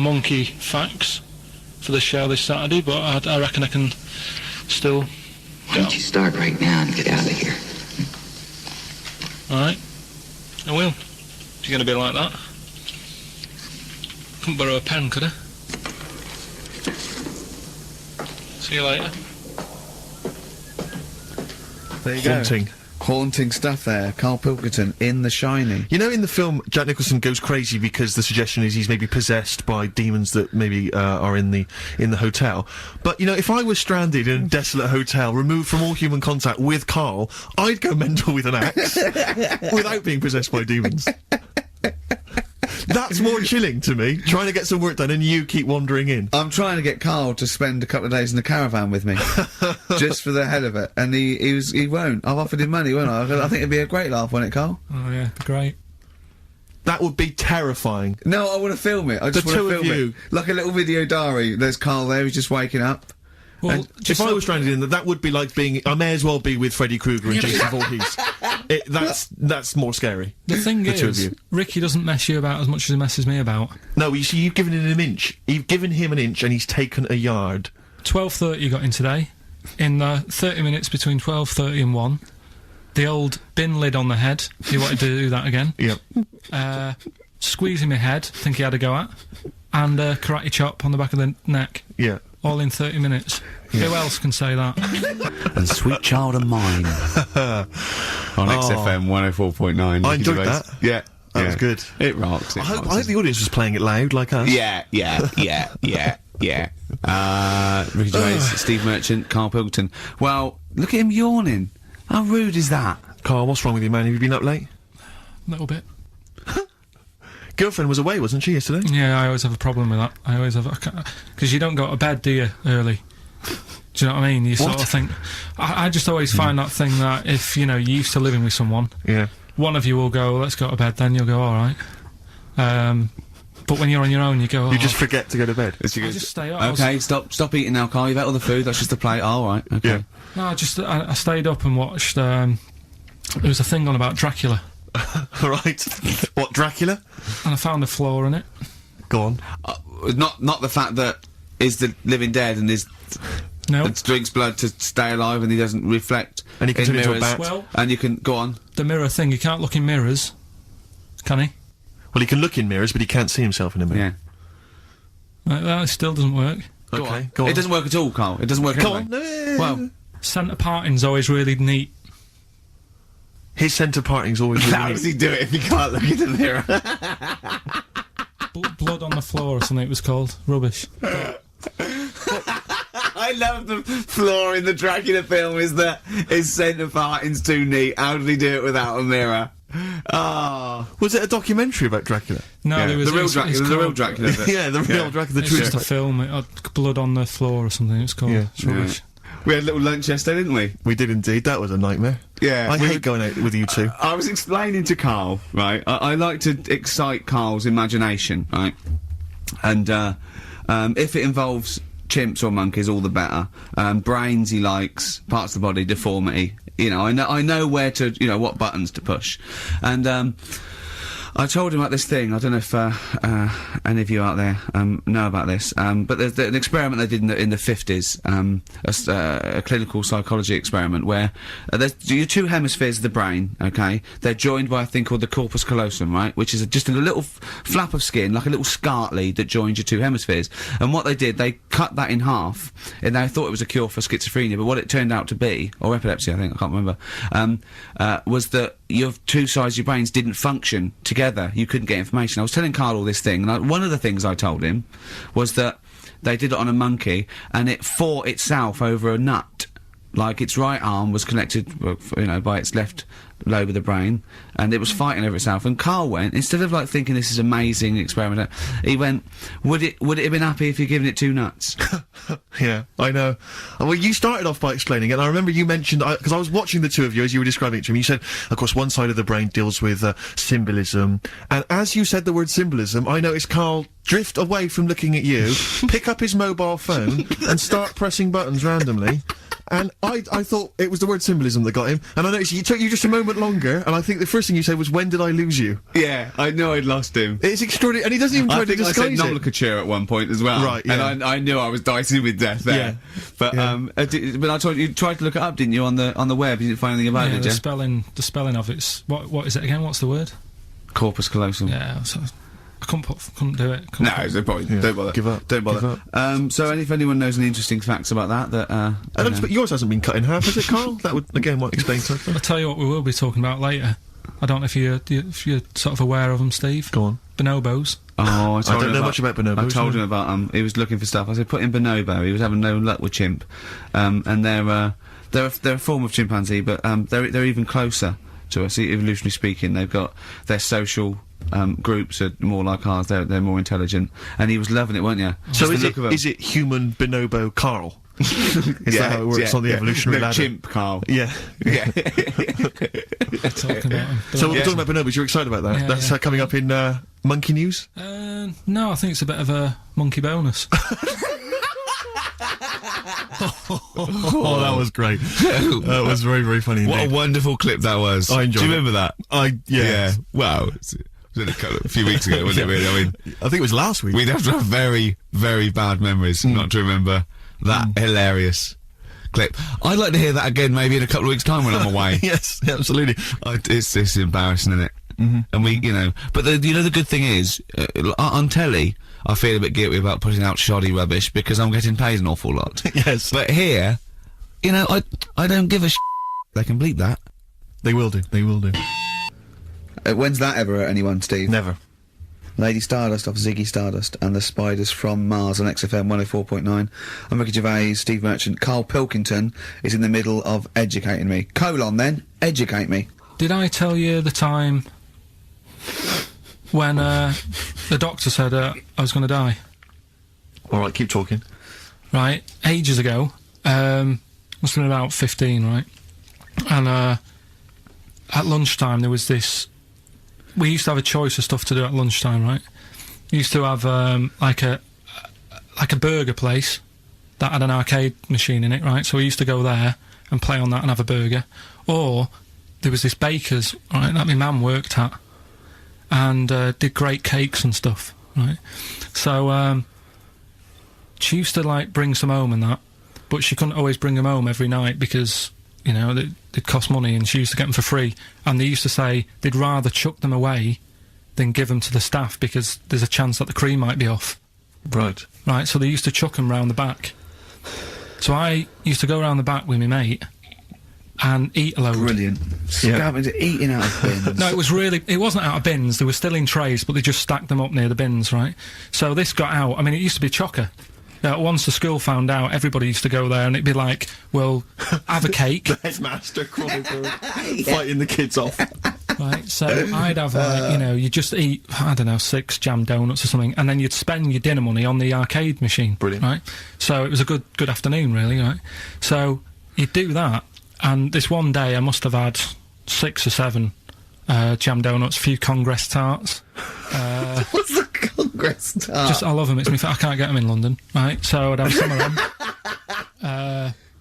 monkey facts for the show this Saturday, but I reckon I can still... Why don't you start right now and get out of here? Alright. I will. If you're going to be like that. Couldn't borrow a pen, could I? See you later. There you go. Haunting stuff there. Karl Pilkington in The Shining. You know, in the film, Jack Nicholson goes crazy because the suggestion is he's maybe possessed by demons that maybe are in the hotel. But you know, if I was stranded in a desolate hotel, removed from all human contact with Karl, I'd go mental with an axe without being possessed by demons. That's more chilling to me, trying to get some work done and you keep wandering in. I'm trying to get Karl to spend a couple of days in the caravan with me. Just for the hell of it. And he won't. I've offered him money, won't I? I think it'd be a great laugh, wouldn't it, Karl? Oh yeah, great. That would be terrifying. No, I want to film it. I just want to film it. Like a little video diary. There's Karl there, he's just waking up. Well, if I was stranded in that would be like being. I may as well be with Freddy Krueger and Jason Voorhees. That's more scary. The thing is, Ricky doesn't mess you about as much as he messes me about. No, you see, you've given him an inch. You've given him an inch, and he's taken a yard. 12:30 you got in today. In 30 minutes between 12:30 and 1, the old bin lid on the head. He wanted to do that again. Yep. Squeezing my head, think he had a go at, and karate chop on the back of the neck. Yeah. All in 30 minutes. Yeah. Who else can say that? And Sweet Child of Mine. On XFM 104.9. I enjoyed that. Yeah. That was good. It rocks. I hope the audience was playing it loud, like us. Yeah. Ricky Gervais, Steve Merchant, Karl Pilkington. Well, look at him yawning. How rude is that? Karl, what's wrong with you, man? Have you been up late? A little bit. Girlfriend was away, wasn't she, yesterday? Yeah, I always have a problem with that. I always have, because you don't go to bed, do you, early? Do you know what I mean? You sort of think, I just always find that thing that if, you know, you're used to living with someone, one of you will go, let's go to bed, then you'll go, alright. But when you're on your own, you go, you just forget to go to bed. I just stay up. Okay, stop eating now, Karl, you've ate all the food, that's just the plate, alright, okay. Yeah. No, I stayed up and watched, there was a thing on about Dracula. Right. What, Dracula? And I found a flaw in it. Go on. Not the fact that is the living dead and is drinks blood to stay alive and he doesn't reflect. And he can turn into a bat. Well, and you can go on. The mirror thing, he can't look in mirrors, can he? Well, he can look in mirrors, but he can't see himself in a mirror. Yeah. That still doesn't work. Go on. It doesn't work at all, Karl. It doesn't work Go anyway. on. Well, centre parting's always really neat. His centre parting's always really how does he do it if he can't look in the mirror? Blood on the floor or something it was called. Rubbish. I love the flaw in the Dracula film is that his centre parting's too neat. How did he do it without a mirror? Was it a documentary about Dracula? No, there was the real Dracula. The real Dracula. Yeah, the real Dracula. The It's true just a film. It had blood on the floor or something. It's called. Yeah. It's rubbish. We had a little lunch yesterday, didn't we? We did indeed. That was a nightmare. Yeah. I hate going out with you two. I was explaining to Karl, right? I like to excite Karl's imagination, right? And if it involves chimps or monkeys, all the better. Brains he likes, parts of the body, deformity. You know, I know where to, you know, what buttons to push. And I told him about this thing. I don't know if any of you out there know about this, but there's an experiment they did in the 50s, a clinical psychology experiment where there's your two hemispheres of the brain. Okay, they're joined by a thing called the corpus callosum, right, which is just a little flap of skin, like a little scarlet lead that joins your two hemispheres. And what they did, they cut that in half, and they thought it was a cure for schizophrenia. But what it turned out to be, or epilepsy, I think, I can't remember, was that your two sides of your brains didn't function together. You couldn't get information. I was telling Karl all this thing, and one of the things I told him was that they did it on a monkey, and it fought itself over a nut. Like, its right arm was connected, you know, by its left lobe of the brain, and it was fighting over itself. And Karl went, instead of, like, thinking this is amazing experiment, he went, would it have been happy if you'd given it two nuts? Yeah, I know. Well, you started off by explaining it, and I remember you mentioned, because I was watching the two of you as you were describing it to me, you said, of course, one side of the brain deals with symbolism, and as you said the word symbolism, I noticed Karl drift away from looking at you, pick up his mobile phone, and start pressing buttons randomly. And I thought it was the word symbolism that got him, and I noticed it took you just a moment longer, and I think the first thing you said was, when did I lose you? Yeah, I know I'd lost him. It's extraordinary, and he doesn't even try to disguise I said nomenclature at one point as well. Right, yeah. And I knew I was dicing with death there. Yeah. But, but I told you tried to look it up, didn't you, on the web? You didn't find anything about it, did you? The spelling of it's, what is it again? What's the word? Corpus callosum. Yeah, so I couldn't do it. No, there's no point. Yeah. Don't bother. Give up. Don't bother. Give up. So, if anyone knows any interesting facts about that, I don't expect yours hasn't been cut in half, has it, Carl? That would again might explain something. I'll tell you what we will be talking about later. I don't know if you're sort of aware of them, Steve. Go on. Bonobos. Oh, I don't know much about bonobos. I told him about he was looking for stuff. I said put in bonobo. He was having no luck with chimp, and they're a form of chimpanzee, but they're even closer to us, evolutionarily speaking. They've got their social groups are more like ours. They're more intelligent, and he was loving it, weren't you? So Just is it human bonobo Carl? Is that how it works on the evolutionary ladder? Chimp Carl. Yeah. Talking about them. So we're talking about bonobos. You're excited about that? Yeah, That's yeah. Coming up in Monkey News. No, I think it's a bit of a monkey bonus. Oh, that was great. That was very, very funny. What indeed. a wonderful clip that was. I enjoyed Do you it. remember that? Yeah. Wow. It was a few weeks ago, wasn't it? Really? I mean, I think it was last week. we'd have to have very, very bad memories not to remember that hilarious clip. I'd like to hear that again, maybe in a couple of weeks' time when I'm away. Yes, absolutely. It's embarrassing, isn't it? And we, but the good thing is, on telly, I feel a bit guilty about putting out shoddy rubbish because I'm getting paid an awful lot. Yes. But here, I don't give a They can bleep that. They will do. They will do. When's that ever hurt anyone, Steve? Never. Lady Stardust off Ziggy Stardust and the Spiders from Mars on XFM 104.9. I'm Ricky Gervais, Steve Merchant. Karl Pilkington is in the middle of educating me. Educate me. Did I tell you the time when the doctor said I was going to die? All right, keep talking. Right, ages ago. Must have been about 15, right? And at lunchtime there was this. We used to have a choice of stuff to do at lunchtime, right? We used to have like a burger place that had an arcade machine in it, right? So we used to go there and play on that and have a burger. Or there was this baker's, right, that my mum worked at, and did great cakes and stuff, right? So she used to like bring some home and that, but she couldn't always bring them home every night because they'd cost money, and she used to get them for free. And they used to say they'd rather chuck them away than give them to the staff because there's a chance that the cream might be off. Right. Right, so they used to chuck them round the back. So I used to go round the back with my mate and eat a load. Brilliant. Eating out of bins. No, it wasn't out of bins, they were still in trays, but they just stacked them up near the bins, right? So this got out, I mean, it used to be chocker. Once the school found out, everybody used to go there, and it'd be like, well, have a cake. Headmaster crawling through, fighting the kids off. Right, so I'd have, you just eat, I don't know, 6 jam donuts or something, and then you'd spend your dinner money on the arcade machine. Brilliant. Right? So it was a good afternoon, really, right? So you'd do that, and this one day I must have had 6 or 7 jam donuts, a few Congress tarts. What's the Congress tart? I love them, I can't get them in London, right? So I'd have some of them.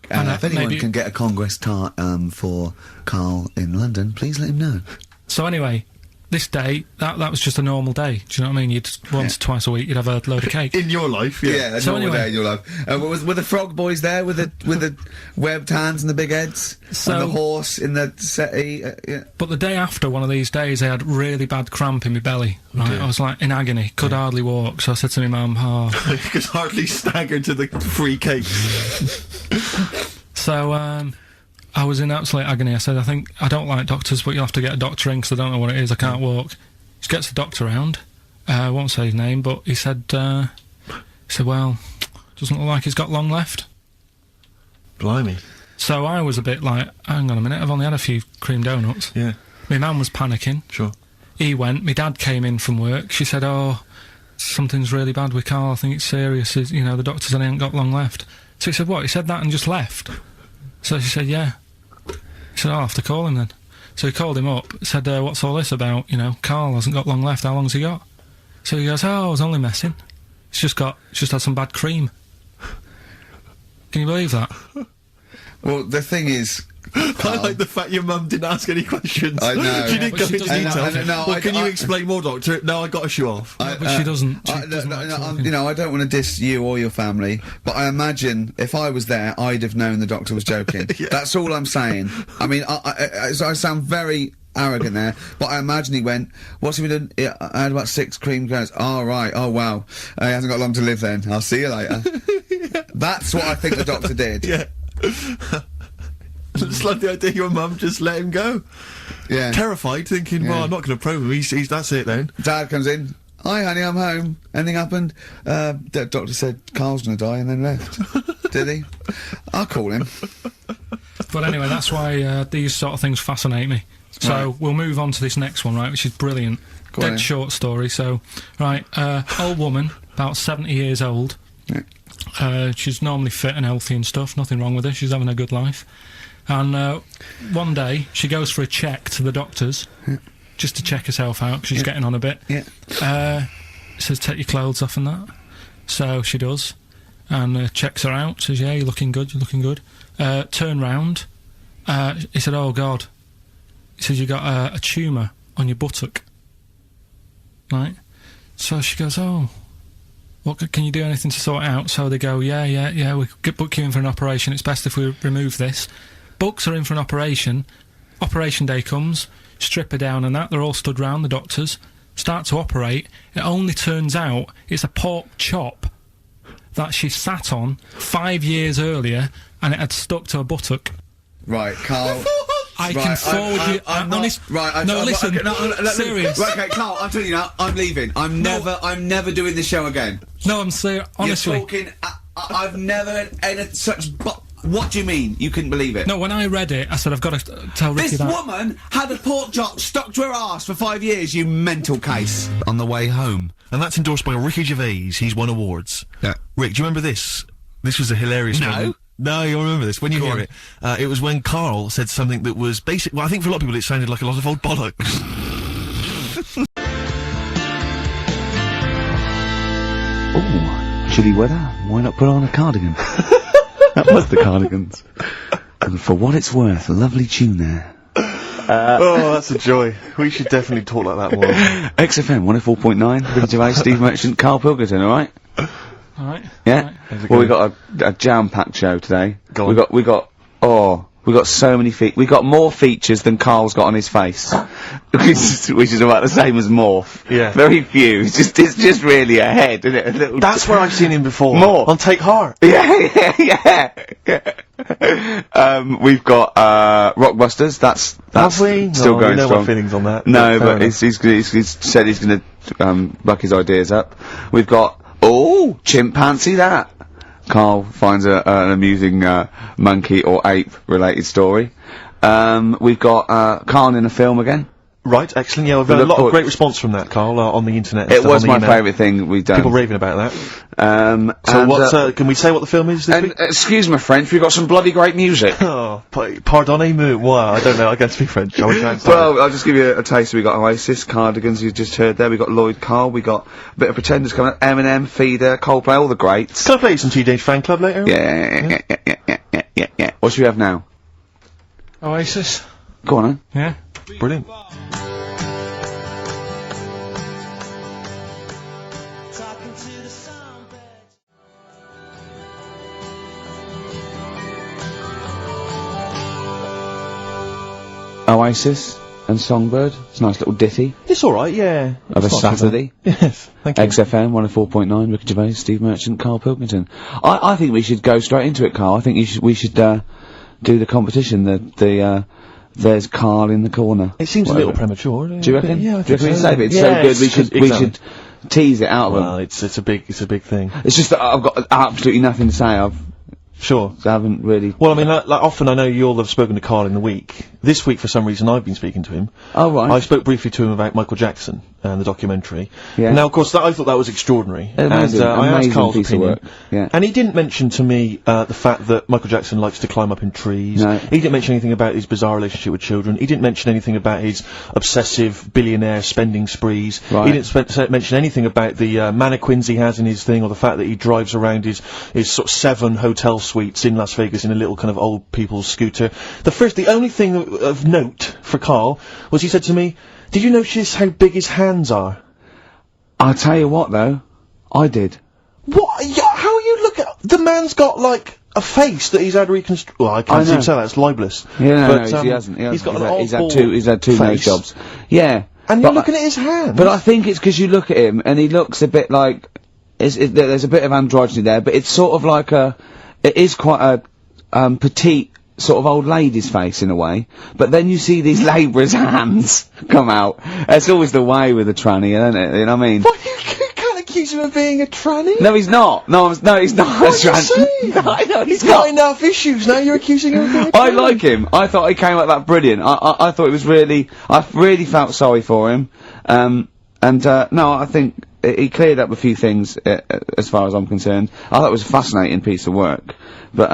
If anyone can get a Congress tart for Karl in London, please let him know. So anyway, this day, that was just a normal day. Do you know what I mean? You'd once or twice a week, you'd have a load of cake. In your life, yeah. A So normal anyway- day in your life. Were the frog boys there with the webbed hands and the big heads? So- and the horse in the settee? Yeah. But the day after one of these days, I had really bad cramp in my belly. Right, dear. I was like in agony, could hardly walk. So I said to my mum, You could hardly stagger to the free cake. So I was in absolute agony. I said, I don't like doctors, but you'll have to get a doctor in because I don't know what it is. I can't walk. She gets the doctor round. I won't say his name, but he said, well, doesn't look like he's got long left. Blimey. So I was a bit like, hang on a minute, I've only had a few cream donuts. Yeah, My mum was panicking. sure. He went. My dad came in from work. She said, something's really bad with Karl. I think it's serious. The doctor said he ain't got long left. So he said, what? He said that and just left? So she said, yeah. He said, I'll have to call him then. So he called him up, said, what's all this about? Karl hasn't got long left. How long's he got? So he goes, I was only messing. He's just had some bad cream. Can you believe that? Well, the thing is, I like the fact your mum didn't ask any questions. I know. She didn't But go she into doesn't. detail. No, Well, can you explain more, Doctor? No, I got to shoe off. But she doesn't. She I doesn't like talking. don't want to diss you or your family, but I imagine if I was there, I'd have known the doctor was joking. Yeah. That's all I'm saying. I mean, I sound very arrogant there, but I imagine he went, what's he been doing? Yeah, I had about 6 cream cones. Oh, right. Oh, wow. He hasn't got long to live then. I'll see you later. That's what I think the doctor did. Yeah. It's like the idea your mum just let him go. Yeah. Terrified, thinking, well, I'm not going to probe him. He's that's it then. Dad comes in. Hi, honey, I'm home. Anything happened? The doctor said Carl's gonna die and then left. Did he? I'll call him. But anyway, that's why these sort of things fascinate me. So we'll move on to this next one, right, which is brilliant. Dead short story. So, right, old woman, about 70 years old. Yeah. She's normally fit and healthy and stuff. Nothing wrong with her. She's having a good life. And one day, she goes for a check to the doctor's, just to check herself out, because she's getting on a bit. Yeah. Says, take your clothes off and that. So she does. And checks her out. Says, yeah, you're looking good, you're looking good. Turn round. He said, oh, God. He says, you got a tumour on your buttock. Right? So she goes, oh, what, can you do anything to sort it out? So they go, yeah, we could book you in for an operation. It's best if we remove this. Books are in for an operation. Operation day comes, strip her down and that. They're all stood round, the doctors. Start to operate. It only turns out it's a pork chop that she sat on 5 years earlier, and it had stuck to her buttock. Right, Carl. I can forward you. I'm not, honest. right. No, listen. Okay, Serious. Right, okay, Carl. I'm telling you now. I'm leaving. I'm never doing this show again. No, I'm serious. Honestly. You're talking. I've never had such. What do you mean? You couldn't believe it? No, when I read it, I said I've got to tell Ricky this woman had a pork chop stuck to her arse for 5 years. You mental case. On the way home. And that's endorsed by Ricky Gervais. He's won awards. Yeah. Rick, do you remember this? This was a hilarious one. No, you'll remember this when you hear it. It was when Karl said something that was basic. Well, I think for a lot of people it sounded like a lot of old bollocks. Oh, chilly weather. Why not put on a cardigan? That was the Cardigans. And for what it's worth, a lovely tune there. Oh, that's a joy. We should definitely talk like that more. XFM 104.9, Ricky Gervais, Steve Merchant, Karl Pilkington, alright? Alright. Yeah? Right. Well, we got a jam-packed show today. We got so many we got more features than Karl's got on his face. which is about the same as Morph. Yeah. Very few. It's just really a head, isn't it? A little That's where I've seen him before. More. On Take Heart. Yeah. We've got, Rockbusters, that's Have we? still going know strong. my feelings on that. No, Fair but enough. he's said he's gonna, buck his ideas up. We've got, chimpanzee that. Karl finds an amusing, monkey or ape related story. We've got, Karl in a film again. Right, excellent. Yeah, we've had a lot of great response from that, Karl, on the internet. It was my favourite thing we've done. People raving about that. So what's, can we say what the film is this week? Excuse my French, we've got some bloody great music. Oh, pardonnez-moi. Wow, I don't know, I can't speak French. I wish I had Well, I'll just give you a taste. We got Oasis, Cardigans, you just heard there. We got Lloyd Carl. We got a bit of Pretenders coming up. Eminem, Feeder, Coldplay, all the greats. Can I play you some Teenage Fan Club later? Yeah. What should we have now? Oasis. Go on, then. Yeah. Brilliant. Oasis and Songbird. It's a nice little ditty It's alright, yeah. of a It's not too Saturday. bad. Yes, thank you. XFM 104.9, Ricky Gervais, Steve Merchant, Karl Pilkington. I think we should go straight into it, Karl. I think we should do the competition. There's Karl in the corner. It seems a little premature. Do you reckon? Yeah, I Do you think reckon we so. save it? It's Yeah, so good. We should tease it out of Well, them. it's a big thing. It's just that I've got absolutely nothing to say. Sure. I haven't really. Well, I mean, like often I know you'll have spoken to Karl in the week. This week, for some reason, I've been speaking to him. Oh, right. I spoke briefly to him about Michael Jackson and the documentary. Yeah. Now, of course, I thought that was extraordinary. Amazing, and I asked amazing Karl's piece of opinion. work. Yeah. And he didn't mention to me the fact that Michael Jackson likes to climb up in trees. No. He didn't mention anything about his bizarre relationship with children. He didn't mention anything about his obsessive billionaire spending sprees. Right. He didn't mention anything about the mannequins he has in his thing, or the fact that he drives around his sort of 7 hotel suites in Las Vegas in a little kind of old people's scooter. The only thing of note for Karl was he said to me, "Did you notice how big his hands are?" I'll tell you what, though. I did. What? How are you looking? The man's got like a face that he's had reconstructed. Well, I can't even say that, it's libelous. Yeah, but, no, he hasn't. He's got He's had two nose face. jobs. Yeah. And you're looking at his hands. But I think it's because you look at him and he looks a bit like, there's a bit of androgyny there, but it's sort of like it is quite a, petite, sort of old lady's face in a way, but then you see these labourers' hands come out. It's always the way with a tranny, isn't it? You know what I mean? What, you can't accuse him of being a tranny? No, he's not. No, he's not a tranny. No, I know he's got enough issues, now you're accusing him of being a tranny. I like him. I thought he came out that brilliant. I thought it was really, I really felt sorry for him. No, I think he cleared up a few things, as far as I'm concerned. I thought it was a fascinating piece of work. But,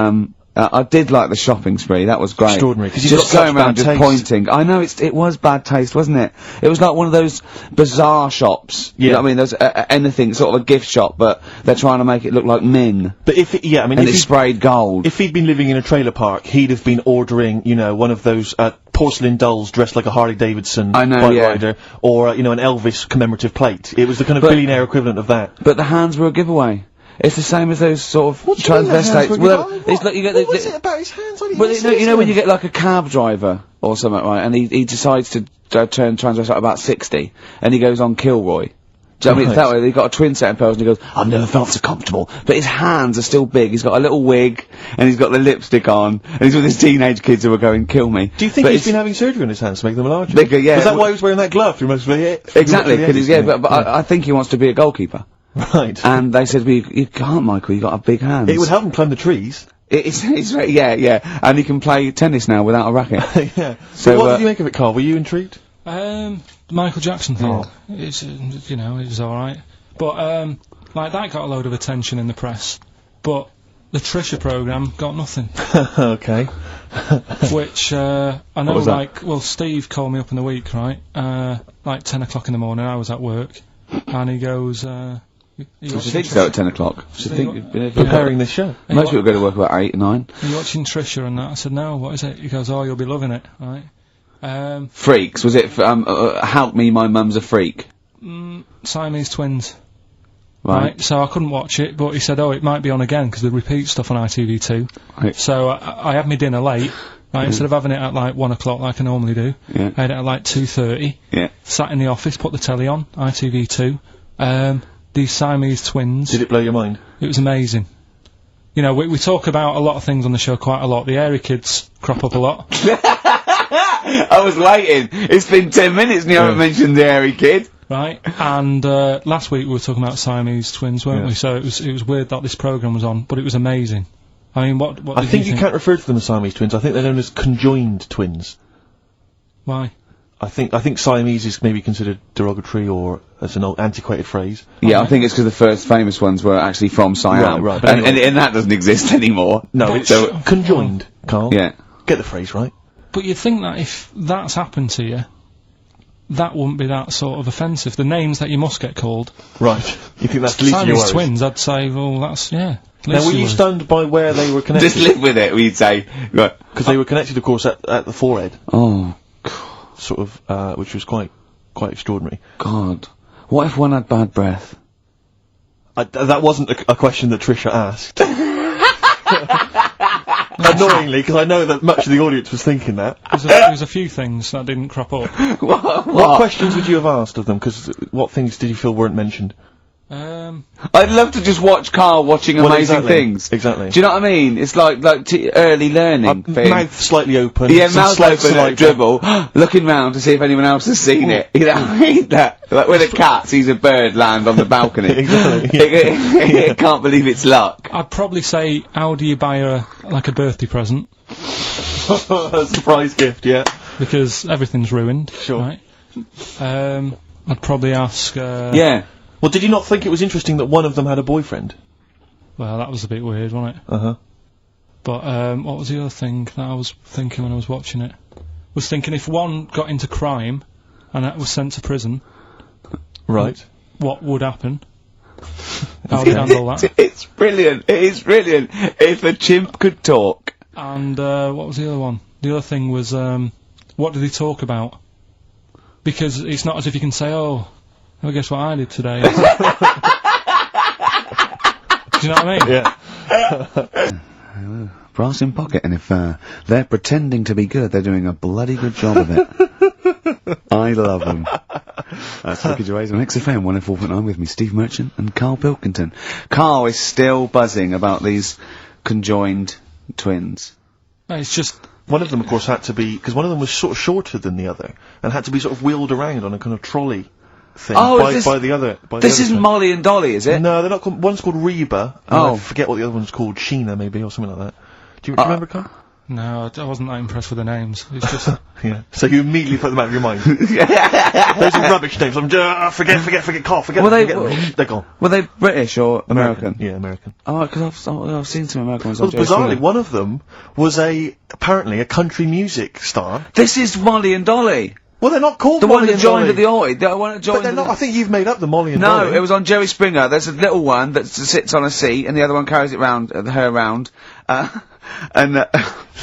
I did like the shopping spree. That was great. Extraordinary. Because just going around just pointing. I know it was bad taste, wasn't it? It was like one of those bazaar shops. Yeah. You know what I mean? There's anything sort of a gift shop, but they're trying to make it look like Min. But if and it's sprayed gold. If he'd been living in a trailer park, he'd have been ordering, you know, one of those porcelain dolls dressed like a Harley Davidson bike rider, or you know, an Elvis commemorative plate. It was the kind of billionaire equivalent of that. But the hands were a giveaway. It's the same as those sort of transvestites. Well, it's like you get what was it about his hands? Well, you know when you get like a cab driver or something, right? And he decides to turn transvestite about 60, and he goes on Kilroy. Do you know what I mean? That way, he got a twin set of pearls, and he goes, "I've never felt so comfortable." But his hands are still big. He's got a little wig, and he's got the lipstick on, and he's with his teenage kids who are going, "Kill me." Do you think he's been having surgery on his hands to make them larger? Bigger, yeah. Was that why he was wearing that glove through most of it? Exactly, because but I think he wants to be a goalkeeper. Right. And they said, well, you can't, Michael, you got a big hands. It would help him climb the trees. Yeah. And he can play tennis now without a racket. Yeah. So what did you make of it, Carl? Were you intrigued? The Michael Jackson thing. It's, you know, it was alright. But, like, that got a load of attention in the press. But the Trisha programme got nothing. Okay. Which, I know, like, well, Steve called me up in the week, right? Like 10 o'clock in the morning, I was at work. And he goes, you think go at 10 o'clock? Preparing this show. Most people go to work about 8 or 9. Are you watching Trisha and that? I said, no, what is it? He goes, oh, you'll be loving it, right? Freaks, was it, Help Me, My Mum's a Freak? Siamese twins. Right. So I couldn't watch it, but he said, oh, it might be on again, because they repeat stuff on ITV2. Right. So I had my dinner late. Right, instead of having it at like 1 o'clock like I normally do, I had it at like 2:30. Yeah. Sat in the office, put the telly on, ITV2. These Siamese twins. Did it blow your mind? It was amazing. You know, we talk about a lot of things on the show quite a lot. The Airy Kids crop up a lot. I was waiting. It's been 10 minutes and you haven't mentioned the Airy Kid. Right, and last week we were talking about Siamese twins, weren't we? So it was weird that this programme was on, but it was amazing. I mean, what I think you can't refer to them as Siamese twins. I think they're known as conjoined twins. Why? I think Siamese is maybe considered derogatory or as an old antiquated phrase. Yeah, I think it's because the first famous ones were actually from Siam. Right. And that doesn't exist anymore. No, it's conjoined, Carl. Yeah. Get the phrase right. But you'd think that if that's happened to you, that wouldn't be that sort of offensive. The names that you must get called. Right. You think that's the least of your worries? Siamese twins, I'd say, well, that's, yeah. Now, were you stunned by where they were connected? Just live with it, we'd say. Right. Because they were connected, of course, at the forehead. Oh, sort of, which was quite extraordinary. God. What if one had bad breath? That wasn't a question that Trisha asked. Annoyingly, because I know that much of the audience was thinking that. There's a few things that didn't crop up. What questions would you have asked of them? Because what things did you feel weren't mentioned? I'd love to just watch Carl watching amazing things. Exactly. Do you know what I mean? It's like early learning thing. Mouth slightly open. Yeah, mouth open at dribble, looking round to see if anyone else has seen it. You know what I mean? Like when a cat sees a bird land on the balcony. Exactly. It can't believe its luck. I'd probably say, how do you buy her, like, a birthday present? A surprise gift, yeah. Because everything's ruined. Sure. Right? I'd probably ask, Yeah. Well, did you not think it was interesting that one of them had a boyfriend? Well, that was a bit weird, wasn't it? Uh-huh. But, what was the other thing that I was thinking when I was watching it? Was thinking if one got into crime, and that was sent to prison... Right. What would happen? How would you handle that? It's brilliant. It is brilliant. If a chimp could talk. And, what was the other one? The other thing was, what did he talk about? Because it's not as if you can say, oh... Well, guess what I did today? Do you know what I mean? Yeah. Brass in pocket, and if they're pretending to be good, they're doing a bloody good job of it. I love them. That's Ricky Gervais on XFM 104.9 with me, Steve Merchant and Karl Pilkington. Karl is still buzzing about these conjoined twins. No, it's just... One of them, of course, had to be, because one of them was sort of shorter than the other, and had to be sort of wheeled around on a kind of trolley thing by the other. This isn't Molly and Dolly, is it? No, they're not called, one's called Reba, and Oh. I forget what the other one's called, Sheena maybe, or something like that. Do you remember, Carl? No, I wasn't that impressed with the names. It's just... Yeah. So you immediately put them out of your mind. Those are rubbish names. I'm forget, Carl, forget them. They're gone. Were they British or American? Yeah, American. Oh, because I've seen some American ones. Well, on Jerry bizarrely, Springer. one of them was apparently a country music star. This is Molly and Dolly. Well, they're not called The Molly one that and joined Dolly. at the Oi. The one that joined. But they're not. I think you've made up the Molly and No, Dolly. it was on Jerry Springer. There's a little one that sits on a seat, and the other one carries it round, her around. And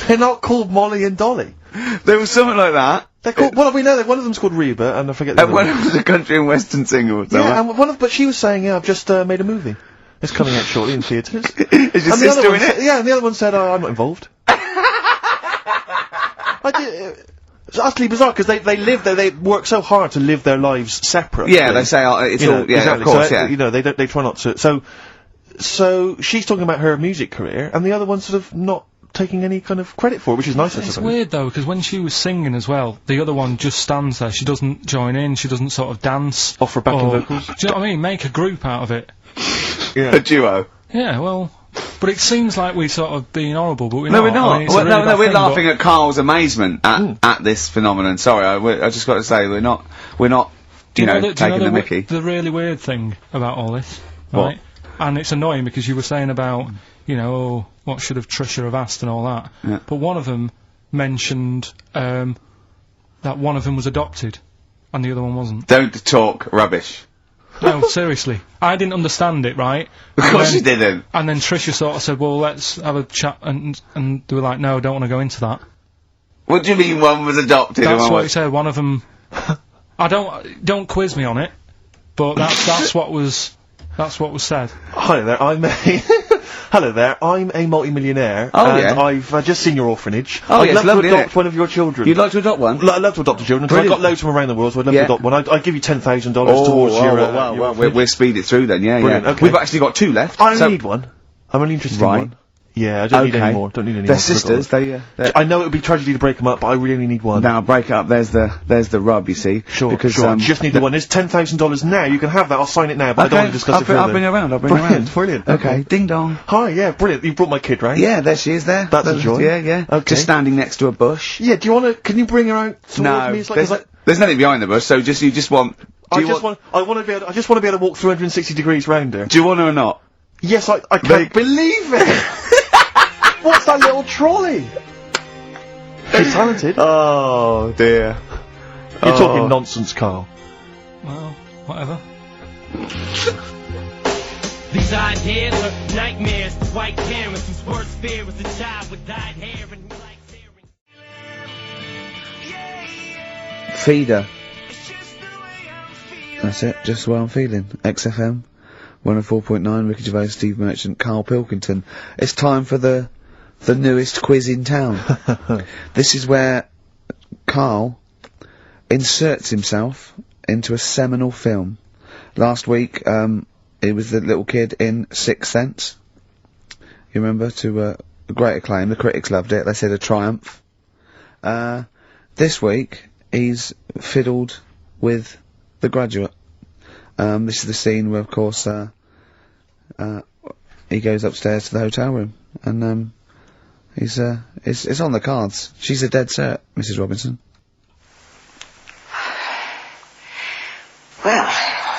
They're not called Molly and Dolly. there was something like that. They're called. Well, we know that one of them's called Reba, and I forget the other One one. was a country and western singer or something. Yeah, and but she was saying, "Yeah, I've just made a movie. It's coming out shortly in theatres." Is your And the other sister one in it? said, yeah, and the other one said, "Oh, I'm not involved." It's utterly bizarre because they live there. They work so hard to live their lives separately. Yeah, they say it's You know, all. Yeah, exactly. of course. So, Yeah. you know, they try not to. So she's talking about her music career, and the other one's sort of not taking any kind of credit for it, which is nice, I It's suppose. weird though, because when she was singing as well, the other one just stands there. She doesn't join in. She doesn't sort of dance. Offer backing or- vocals. Do you know what I mean? Make a group out of it. A duo. Yeah, well, but it seems like we're sort of being horrible, but we're No, not. we're not. I mean, it's a Well, really no, bad we're thing, laughing but- at Carl's amazement at this phenomenon. Sorry, I just got to say we're not. Do you know taking the the Mickey. the really weird thing about all this, What? right? And it's annoying because you were saying about, you know, oh, what should have Trisha have asked and all that. Yeah. But one of them mentioned that one of them was adopted, and the other one wasn't. Don't talk rubbish. No, seriously, I didn't understand it, right? Of And course then- you didn't. And then Trisha sort of said, "Well, let's have a chat," and they were like, "No, don't want to go into that." What do you mean one was adopted and That's one what he was? said. One of them. I don't quiz me on it, but that's what was said. Hi there, Hello there, I'm a multi-millionaire, Oh, and yeah. I've just seen your orphanage. Oh, I'd yeah, it's love lovely, to isn't adopt it? one of your children. You'd like to adopt one? I'd love to adopt a children, because I've got Brilliant. loads from around the world, so I'd love Yeah. to adopt one. I'd give you $10,000 towards your, your orphanage. we'll speed it through then. Yeah, Brilliant, yeah. okay. We've actually got 2 left. I so only need one. I'm only interested Right. in one. Yeah, I don't need any more. Don't need any They're more. sisters. They're I know it would be tragedy to break them up, but I really only need one. now break it up. There's the rub. You see. Sure, because sure. I just need the one. There's $10,000 now. You can have that. I'll sign it now, but I don't want to discuss it further. I'll bring her around. Brilliant, brilliant. Okay. Ding dong. Hi, yeah, brilliant. You brought my kid round. Yeah, there she is. There. That's a joy. Yeah, yeah. Okay. Just standing next to a bush. Yeah. Do you want to? Can you bring her out towards No, me? It's like, there's nothing behind the bush. So you just want. I just want to be able to walk 360 degrees round her. Do you want her or not? Yes, I can't believe it. What's that little trolley? She's talented. Oh dear. You're talking nonsense, Carl. Well, whatever. These ideas are nightmares. White cameras whose worst fear was a child with dyed hair and who likes hearing. Feeder. That's it. Just the way I'm feeling. XFM 104.9. Ricky Gervais, Steve Merchant, Karl Pilkington. It's time for the newest quiz in town. This is where Karl inserts himself into a seminal film. Last week, it was the little kid in Sixth Sense. You remember? To great acclaim. The critics loved it. They said a triumph. This week, he's fiddled with The Graduate. This is the scene where, of course, he goes upstairs to the hotel room, and it's on the cards. She's a dead cert, Mrs. Robinson. Well,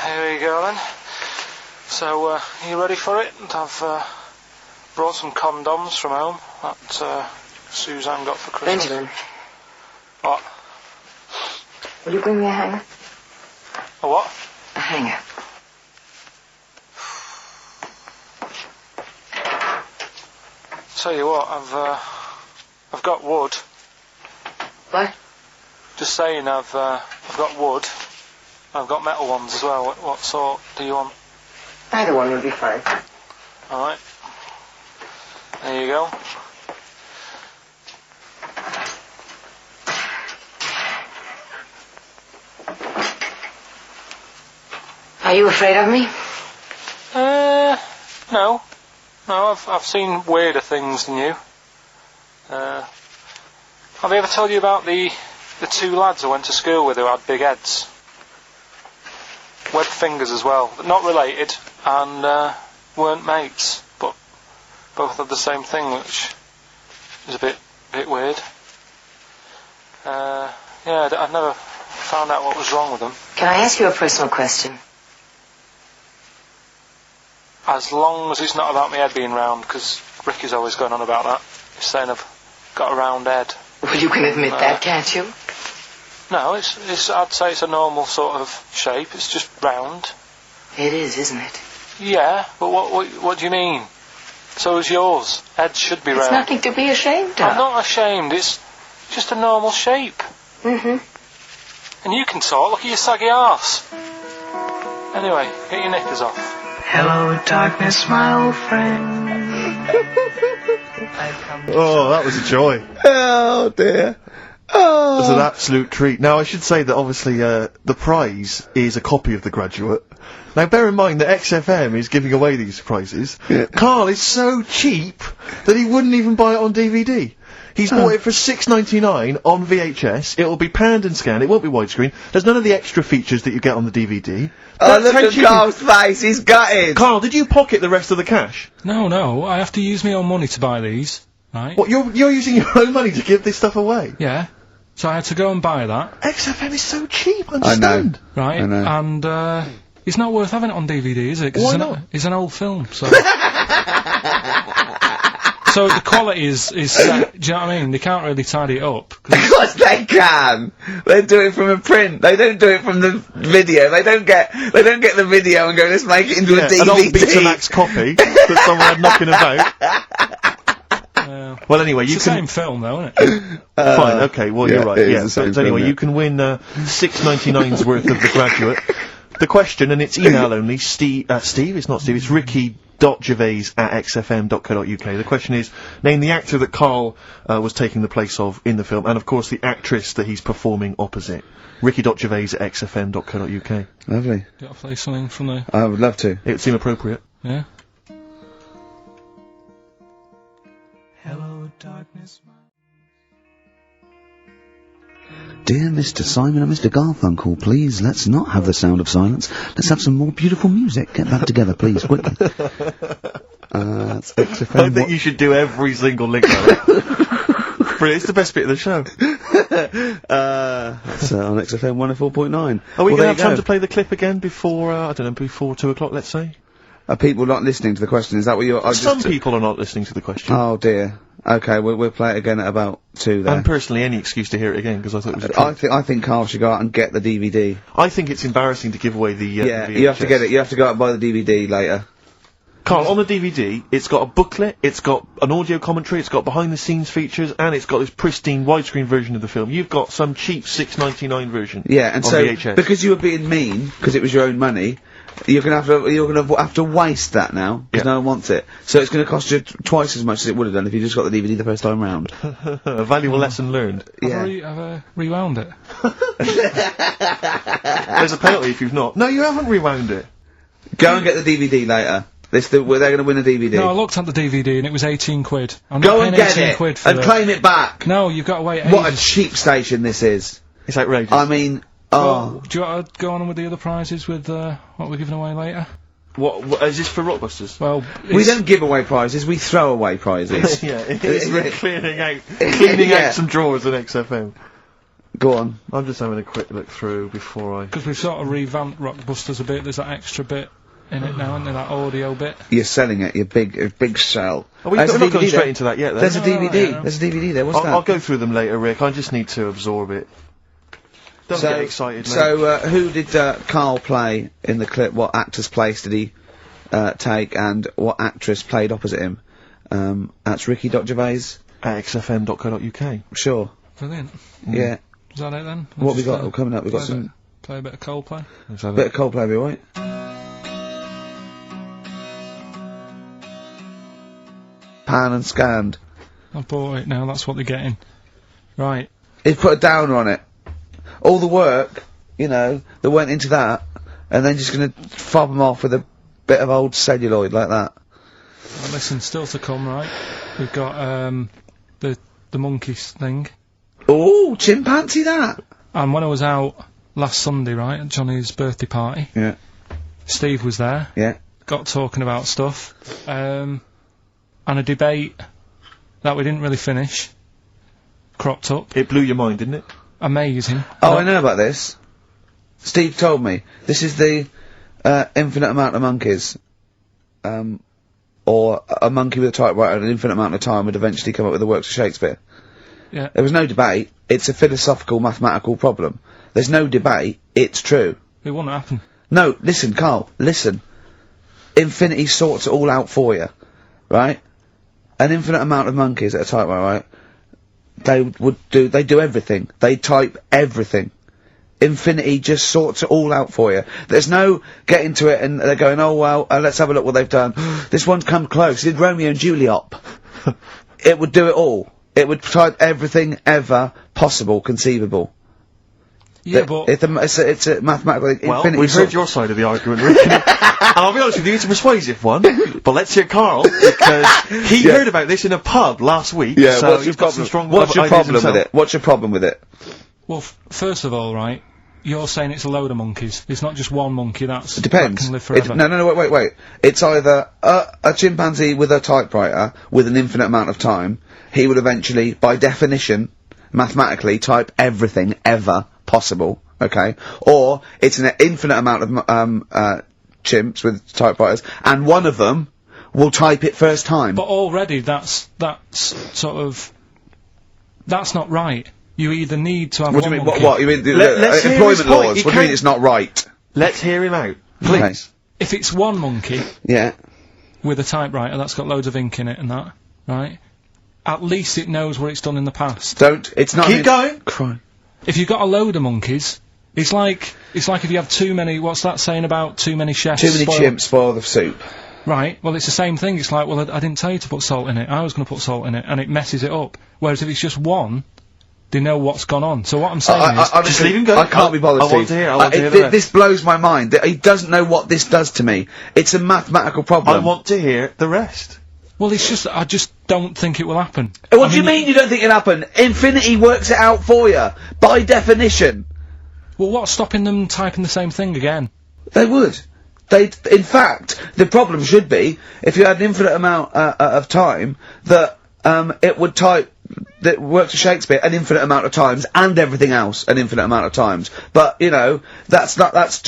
Here we go then. So, are you ready for it? I've brought some condoms from home that Suzanne got for Christmas. Benjamin, What? will you bring me a hanger? A what? A hanger. Tell you what, I've got wood. What? Just saying, I've got wood. I've got metal ones as well. What sort do you want? Either one will be fine. All right. There you go. Are you afraid of me? No. No, I've seen weirder things than you. Have I ever told you about the two lads I went to school with who had big heads? Webbed fingers as well, but not related, and weren't mates, but both had the same thing, which is a bit weird. Yeah, I've never found out what was wrong with them. Can I ask you a personal question? As long as it's not about my head being round, because Ricky's always going on about that. He's saying I've got a round head. Well, you can admit that, can't you? No, it's. I'd say it's a normal sort of shape. It's just round. It is, isn't it? Yeah, but what do you mean? So is yours. Heads should be round. It's nothing to be ashamed of. I'm not ashamed. It's just a normal shape. Mm-hmm. And you can talk. Look at your saggy arse. Anyway, get your knickers off. Hello, darkness, my old friend. Oh, that was a joy. Oh dear. It was an absolute treat. Now, I should say that obviously the prize is a copy of The Graduate. Now, bear in mind that XFM is giving away these prizes. Yeah. Carl is so cheap that he wouldn't even buy it on DVD. He's bought it for $6.99 on VHS. It'll be panned and scanned. It won't be widescreen. There's none of the extra features that you get on the DVD. Oh, look at Carl's face. He's gutted. Carl, did you pocket the rest of the cash? No, I have to use my own money to buy these, right? What, you're using your own money to give this stuff away? Yeah. So I had to go and buy that. XFM is so cheap, understand? Right, I know. and it's not worth having it on DVD, is it? 'Cause Why not? It's an old film, so... So the quality is set, do you know what I mean? They can't really tidy it up. Of course they can. They do it from a print. They don't do it from the video. They don't get the video and go, let's make it into a DVD. An old Betamax copy that someone had knocking about. Well, anyway, It's you the can... same film, though, isn't it? Fine, okay, well, you're right, it is yeah. the same So anyway, film, yeah. you can win $6.99's worth of The Graduate. The question, and it's email only, Steve, it's not Steve, it's ricky.gervais@xfm.co.uk. The question is, name the actor that Carl was taking the place of in the film, and of course the actress that he's performing opposite. ricky.gervais@xfm.co.uk. Lovely. You got to play something from the... I would love to. It would seem appropriate. Yeah? Hello, darkness, my... Dear Mr. Simon and Mr. Garfunkel, please, let's not have the sound of silence. Let's have some more beautiful music. Get back together, please, quickly. That's XFM. I think you should do every single link on it. Brilliant, it's the best bit of the show. That's on XFM 104.9. Are we Well, going to there have you time go. to play the clip again before, I don't know, before 2 o'clock, let's say? Are people not listening to the question? Is that what you're... Some people are not listening to the question. Oh dear. Okay, we'll play it again at about 2 then. And personally, any excuse to hear it again, because I thought it was a treat. I think Carl should go out and get the DVD. I think it's embarrassing to give away the Yeah, the you have to VHS. get it. You have to go out and buy the DVD later. Carl, on the DVD, it's got a booklet, it's got an audio commentary, it's got behind-the-scenes features, and it's got this pristine widescreen version of the film. You've got some cheap $6.99 version. Yeah, and on so VHS. because you were being mean, because it was your own money, you're gonna have to waste that now because Yeah. no one wants it. So it's gonna cost you twice as much as it would have done if you just got the DVD the first time round. A valuable lesson learned. Yeah. Have I rewound it? There's a penalty if you've not. No, you haven't rewound it. Go and get the DVD later. They're gonna win a DVD. No, I looked at the DVD and it was 18 quid. I'm Go not and paying get 18 it quid for and the... claim it back. No, you've got to wait What a ages. cheap station this is. It's outrageous. I mean, Well, do you want to go on with the other prizes with what we're giving away later? What is this for Rockbusters? Well, we don't give away prizes, we throw away prizes. Yeah, it's really- cleaning out Yeah. out some drawers in XFM. Go on. I'm just having a quick look through before I... Because we've sort of revamped Rockbusters a bit. There's that extra bit in it now, isn't there? That audio bit. You're selling it, your big sell. Are we There's not a going DVD straight there. into that yet, then? There's a DVD. yeah. There's a DVD there. What's that? I'll go through them later, Rick. I just need to absorb it. Don't get excited, mate. So, who did Carl play in the clip? What actor's place did he take, and what actress played opposite him? That's Ricky.Gervais. At xfm.co.uk. Sure. Brilliant. Yeah. Is that it then? What we got coming up? We got some Play a bit of Coldplay. Is that bit it? of Coldplay, be alright? panned and scanned. I bought it now, that's what they're getting. Right. He's put a downer on it. All the work, you know, that went into that, and then just gonna fob them off with a bit of old celluloid like that. Well, listen, still to come, right? We've got, the monkeys thing. Oh, chimpanzee that! And when I was out last Sunday, right, at Johnny's birthday party, Yeah. Steve was there, Yeah. got talking about stuff, and a debate that we didn't really finish cropped up. It blew your mind, didn't it? Amazing. Oh, I know about this. Steve told me. This is the, infinite amount of monkeys. Or a monkey with a typewriter and an infinite amount of time would eventually come up with the works of Shakespeare. Yeah. There was no debate. It's a philosophical, mathematical problem. There's no debate. It's true. It wouldn't happen. No, listen, Carl, listen. Infinity sorts it all out for you, right? An infinite amount of monkeys at a typewriter, right? They do everything. They type everything. Infinity just sorts it all out for you. There's no getting to it and they're going, oh well, let's have a look what they've done. This one's come close. It did Romeo and Juliet. It would do it all. It would type everything ever possible, conceivable. Yeah, but... It's a mathematical thing. Well, Infinity we've heard your side of the argument, Rick. And I'll be honest with you, it's a persuasive one, but let's hear Carl, because he heard about this in a pub last week, Yeah, so what's your he's got some problem? strong What's your ideas problem with himself. it? What's your problem with it? Well, first of all, right, you're saying it's a load of monkeys. It's not just one monkey, that Depends. can live forever. No, wait. It's either a chimpanzee with a typewriter with an infinite amount of time. He would eventually, by definition, mathematically, type everything ever possible. Okay, or it's an infinite amount of chimps with typewriters, and one of them will type it first time. But already that's sort of... That's not right. You either need to have What do one you mean? monkey... What? You mean Let's hear his employment point. laws? He What do you mean can't- it's not right? Let's hear him out, Okay. please. If it's one monkey Yeah. with a typewriter that's got loads of ink in it and that, right, at least it knows what it's done in the past. It's not. Keep going. Cry. If you've got a load of monkeys, it's like if you have too many, what's that saying about too many chefs? Too many spoil- chimps spoil the soup. Right, well it's the same thing, it's like, well I didn't tell you to put salt in it, I was going to put salt in it, and it messes it up. Whereas if it's just one, they know what's gone on. So what I'm saying is... Honestly, Just leave him go. I can't be bothered, I want Steve. to hear- I want to hear the rest. This blows my mind. He doesn't know what this does to me. It's a mathematical problem. I want to hear the rest. Well, it's just, I just don't think it will happen. What do you mean you don't think it'll happen? Infinity works it out for you, by definition. Well, what's stopping them typing the same thing again? They would. In fact, the problem should be, if you had an infinite amount of time, that it would type the works of Shakespeare an infinite amount of times, and everything else an infinite amount of times. But, you know, that's not as...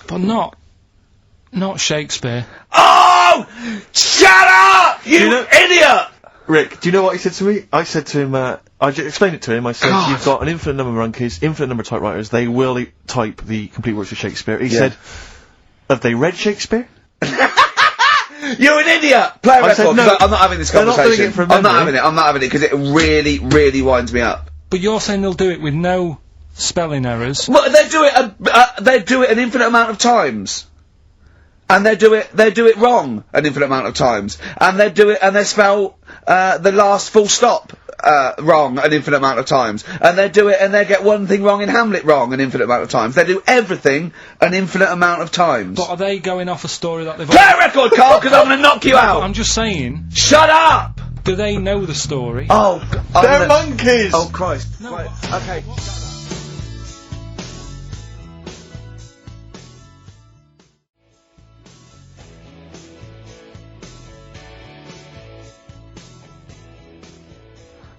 But not Shakespeare. Oh! Shut up! You idiot! Rick, do you know what he said to me? I said to him, I explained it to him, I said, God. you've got an infinite number of monkeys, infinite number of typewriters, they will type the complete works of Shakespeare. He said, have they read Shakespeare? You're an idiot! Play a I said record, 'cause no, I'm not having this they're not conversation. doing it from I'm not memory. having it, because it really, really winds me up. But you're saying they'll do it with no spelling errors. Well, they do it an infinite amount of times. And they do it wrong an infinite amount of times. And they spell, the last full stop, wrong an infinite amount of times. And they get one thing wrong in Hamlet wrong an infinite amount of times. They do everything an infinite amount of times. But are they going off a story that they've... Play a record, Carl, because I'm gonna knock you out! I'm just saying, Shut up! do they know the story? Oh, They're monkeys! Oh, Christ. No, Right, okay.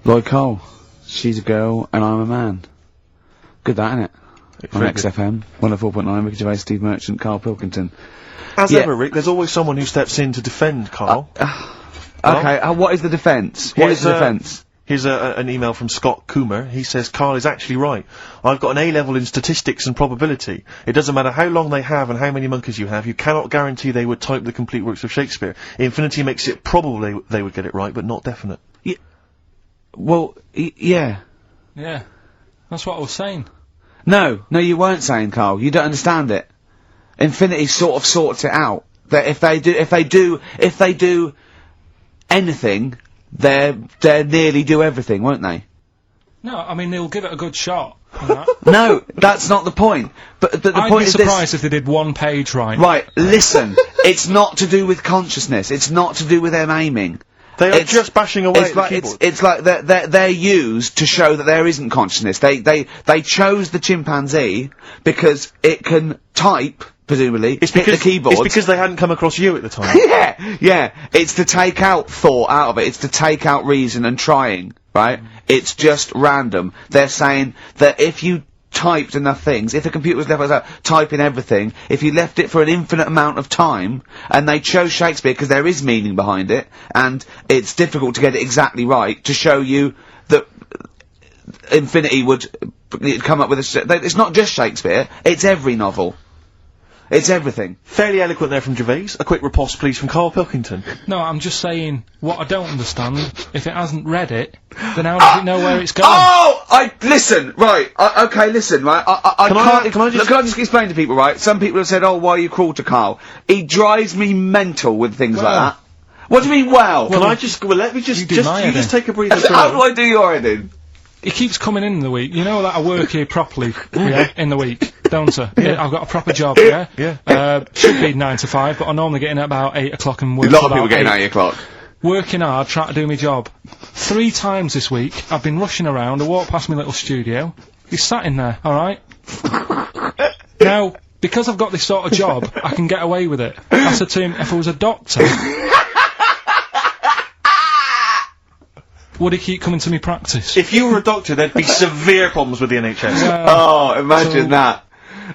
Lloyd Cole. She's a girl and I'm a man. Good that, innit? On Very good. XFM, 104.9, Ricky Gervais, Steve Merchant, Karl Pilkington. As Yeah. ever, Rick, there's always someone who steps in to defend Carl. Okay, what is the defence? What is the defence? Here's an email from Scott Coomer. He says, Carl is actually right. I've got an A-level in statistics and probability. It doesn't matter how long they have and how many monkeys you have, you cannot guarantee they would type the complete works of Shakespeare. Infinity makes it probable they would get it right, but not definite. Well, yeah. Yeah. That's what I was saying. No, you weren't saying, Carl. You don't understand it. Infinity sort of sorts it out. That if they do anything, they're nearly do everything, won't they? No, I mean, they'll give it a good shot. and that. No, that's not the point. But the I'd point be is this. surprised if they did one page right. Right, listen, it's not to do with consciousness, it's not to do with them aiming. They are just bashing away at the keyboard. It's like they're used to show that there isn't consciousness. They chose the chimpanzee because it can type, presumably, hit the keyboard. It's because they hadn't come across you at the time. Yeah, it's to take out thought out of it, it's to take out reason and trying, right? It's just random. They're saying that if you typed enough things, if the computer was left without typing everything, if you left it for an infinite amount of time, and they chose Shakespeare because there is meaning behind it, and it's difficult to get it exactly right, to show you that infinity would come up with it's not just Shakespeare, it's every novel. It's everything. Fairly eloquent there from Gervais. A quick riposte, please, from Karl Pilkington. No, I'm just saying, what I don't understand, if it hasn't read it, then how does it know where it's going? Listen, right, okay, listen, right, Can I just explain to people, right, some people have said, oh, why are you cruel to Karl? He drives me mental with things like that. What do you mean, well? Let me just take a breather. How do I do your editing? He keeps coming in the week. You know that I work here properly, in the week, don't I? Yeah. I've got a proper job, yeah? Should be 9 to 5, but I normally get in at about 8 o'clock and work A lot of till people about getting 8. 8 o'clock. Working hard, trying to do my job. 3 times this week, I've been rushing around, I walked past my little studio. He's sat in there, alright? Now, because I've got this sort of job, I can get away with it. I said to him, if I was a doctor, would he keep coming to me practice? If you were a doctor, there'd be severe problems with the NHS. Oh, imagine that.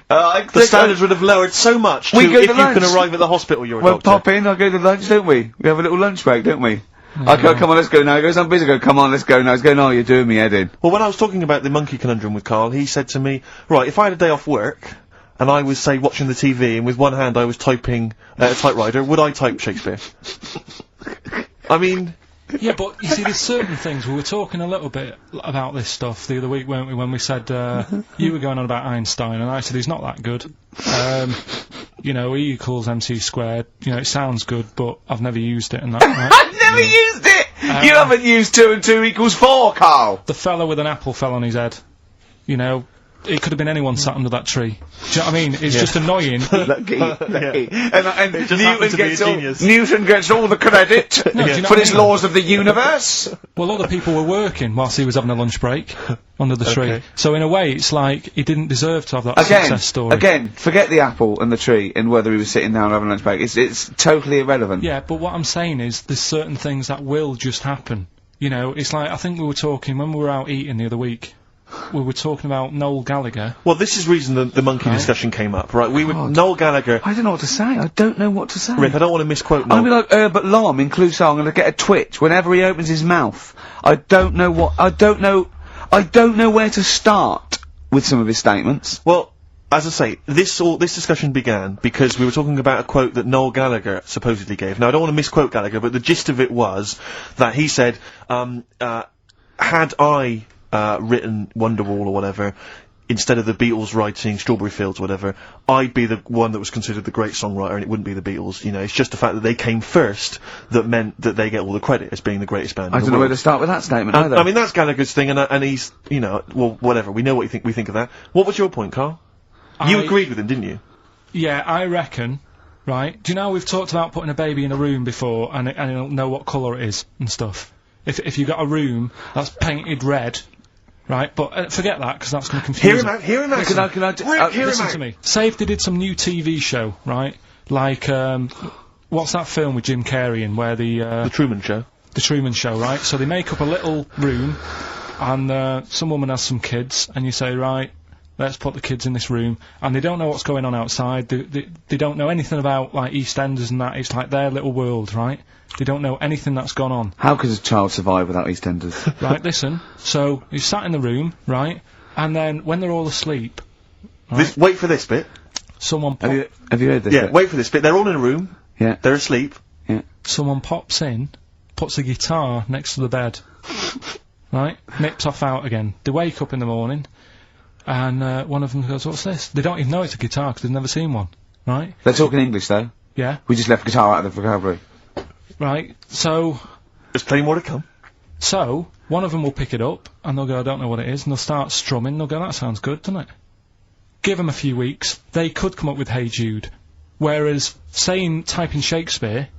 The standards would have lowered so much if you can arrive at the hospital, you're a doctor. Pop in, I'll go to lunch, don't we? We have a little lunch break, don't we? I go, come on, let's go now. He goes, I'm busy. I go, come on, let's go now. He's going, oh, you're doing me head in. Well, when I was talking about the monkey conundrum with Karl, he said to me, right, if I had a day off work, and I was, say, watching the TV, and with one hand I was typing a typewriter, would I type Shakespeare? I mean... Yeah, but, you see, there's certain things, we were talking a little bit about this stuff the other week, weren't we, when we said, you were going on about Einstein, and I said he's not that good. You know, E equals MC squared, you know, it sounds good, but I've never used it and that, right? I've never used it! You haven't used 2 and 2 equals 4, Karl! The fella with an apple fell on his head. You know, it could have been anyone sat under that tree. Do you know what I mean? It's just annoying. Lucky. And It just happened to be a genius. Newton gets all the credit No, do you know for what his I mean? laws of the universe. Well, other people were working whilst he was having a lunch break under the tree. Okay. So in a way, it's like he didn't deserve to have that success story. Again, forget the apple and the tree and whether he was sitting down having a lunch break. It's totally irrelevant. Yeah, but what I'm saying is, there's certain things that will just happen. You know, it's like, I think we were talking, when we were out eating the other week, we were talking about Noel Gallagher. Well, this is reason the monkey discussion came up, right? Noel Gallagher... I don't know what to say. I don't know what to say. Rick, I don't want to misquote I'm Noel. gonna be like Herbert Lom in Clouseau. I'm gonna get a twitch whenever he opens his mouth. I don't know where to start with some of his statements. Well, as I say, this discussion began because we were talking about a quote that Noel Gallagher supposedly gave. Now, I don't want to misquote Gallagher, but the gist of it was that he said, had I... written Wonderwall or whatever, instead of the Beatles writing Strawberry Fields or whatever, I'd be the one that was considered the great songwriter and it wouldn't be the Beatles, you know, it's just the fact that they came first that meant that they get all the credit as being the greatest band in the I don't know world. where to start with that statement either. I mean, that's Gallagher's thing and he's, you know, well, whatever, we know what we think of that. What was your point, Karl? You agreed with him, didn't you? Yeah, I reckon, right, do you know we've talked about putting a baby in a room before and it'll know what colour it is and stuff? If you've got a room that's painted red, right, but forget that, because that's going to confuse Hear him out. Listen to me. Say if they did some new TV show, right, like, what's that film with Jim Carrey in, where The Truman Show. The Truman Show, right, so they make up a little room, and, some woman has some kids, and you say, right, let's put the kids in this room, and they don't know what's going on outside, they don't know anything about, like, EastEnders and that, it's like their little world, right? They don't know anything that's gone on. How could a child survive without EastEnders? Right, listen, so you sat in the room, right, and then when they're all asleep... Right, Wait for this bit. Someone Have you heard this? Yeah, bit? wait for this bit. They're all in a room. Yeah. They're asleep. Yeah. Someone pops in, puts a guitar next to the bed, right, nips off out again. They wake up in the morning, and one of them goes, what's this? They don't even know it's a guitar, because they've never seen one, right? They're talking English, though. Yeah. We just left guitar out of the vocabulary. Right, so There's plenty more to come. So, one of them will pick it up, and they'll go, I don't know what it is, and they'll start strumming, they'll go, that sounds good, doesn't it? Give them a few weeks, they could come up with Hey Jude. Whereas, typing Shakespeare,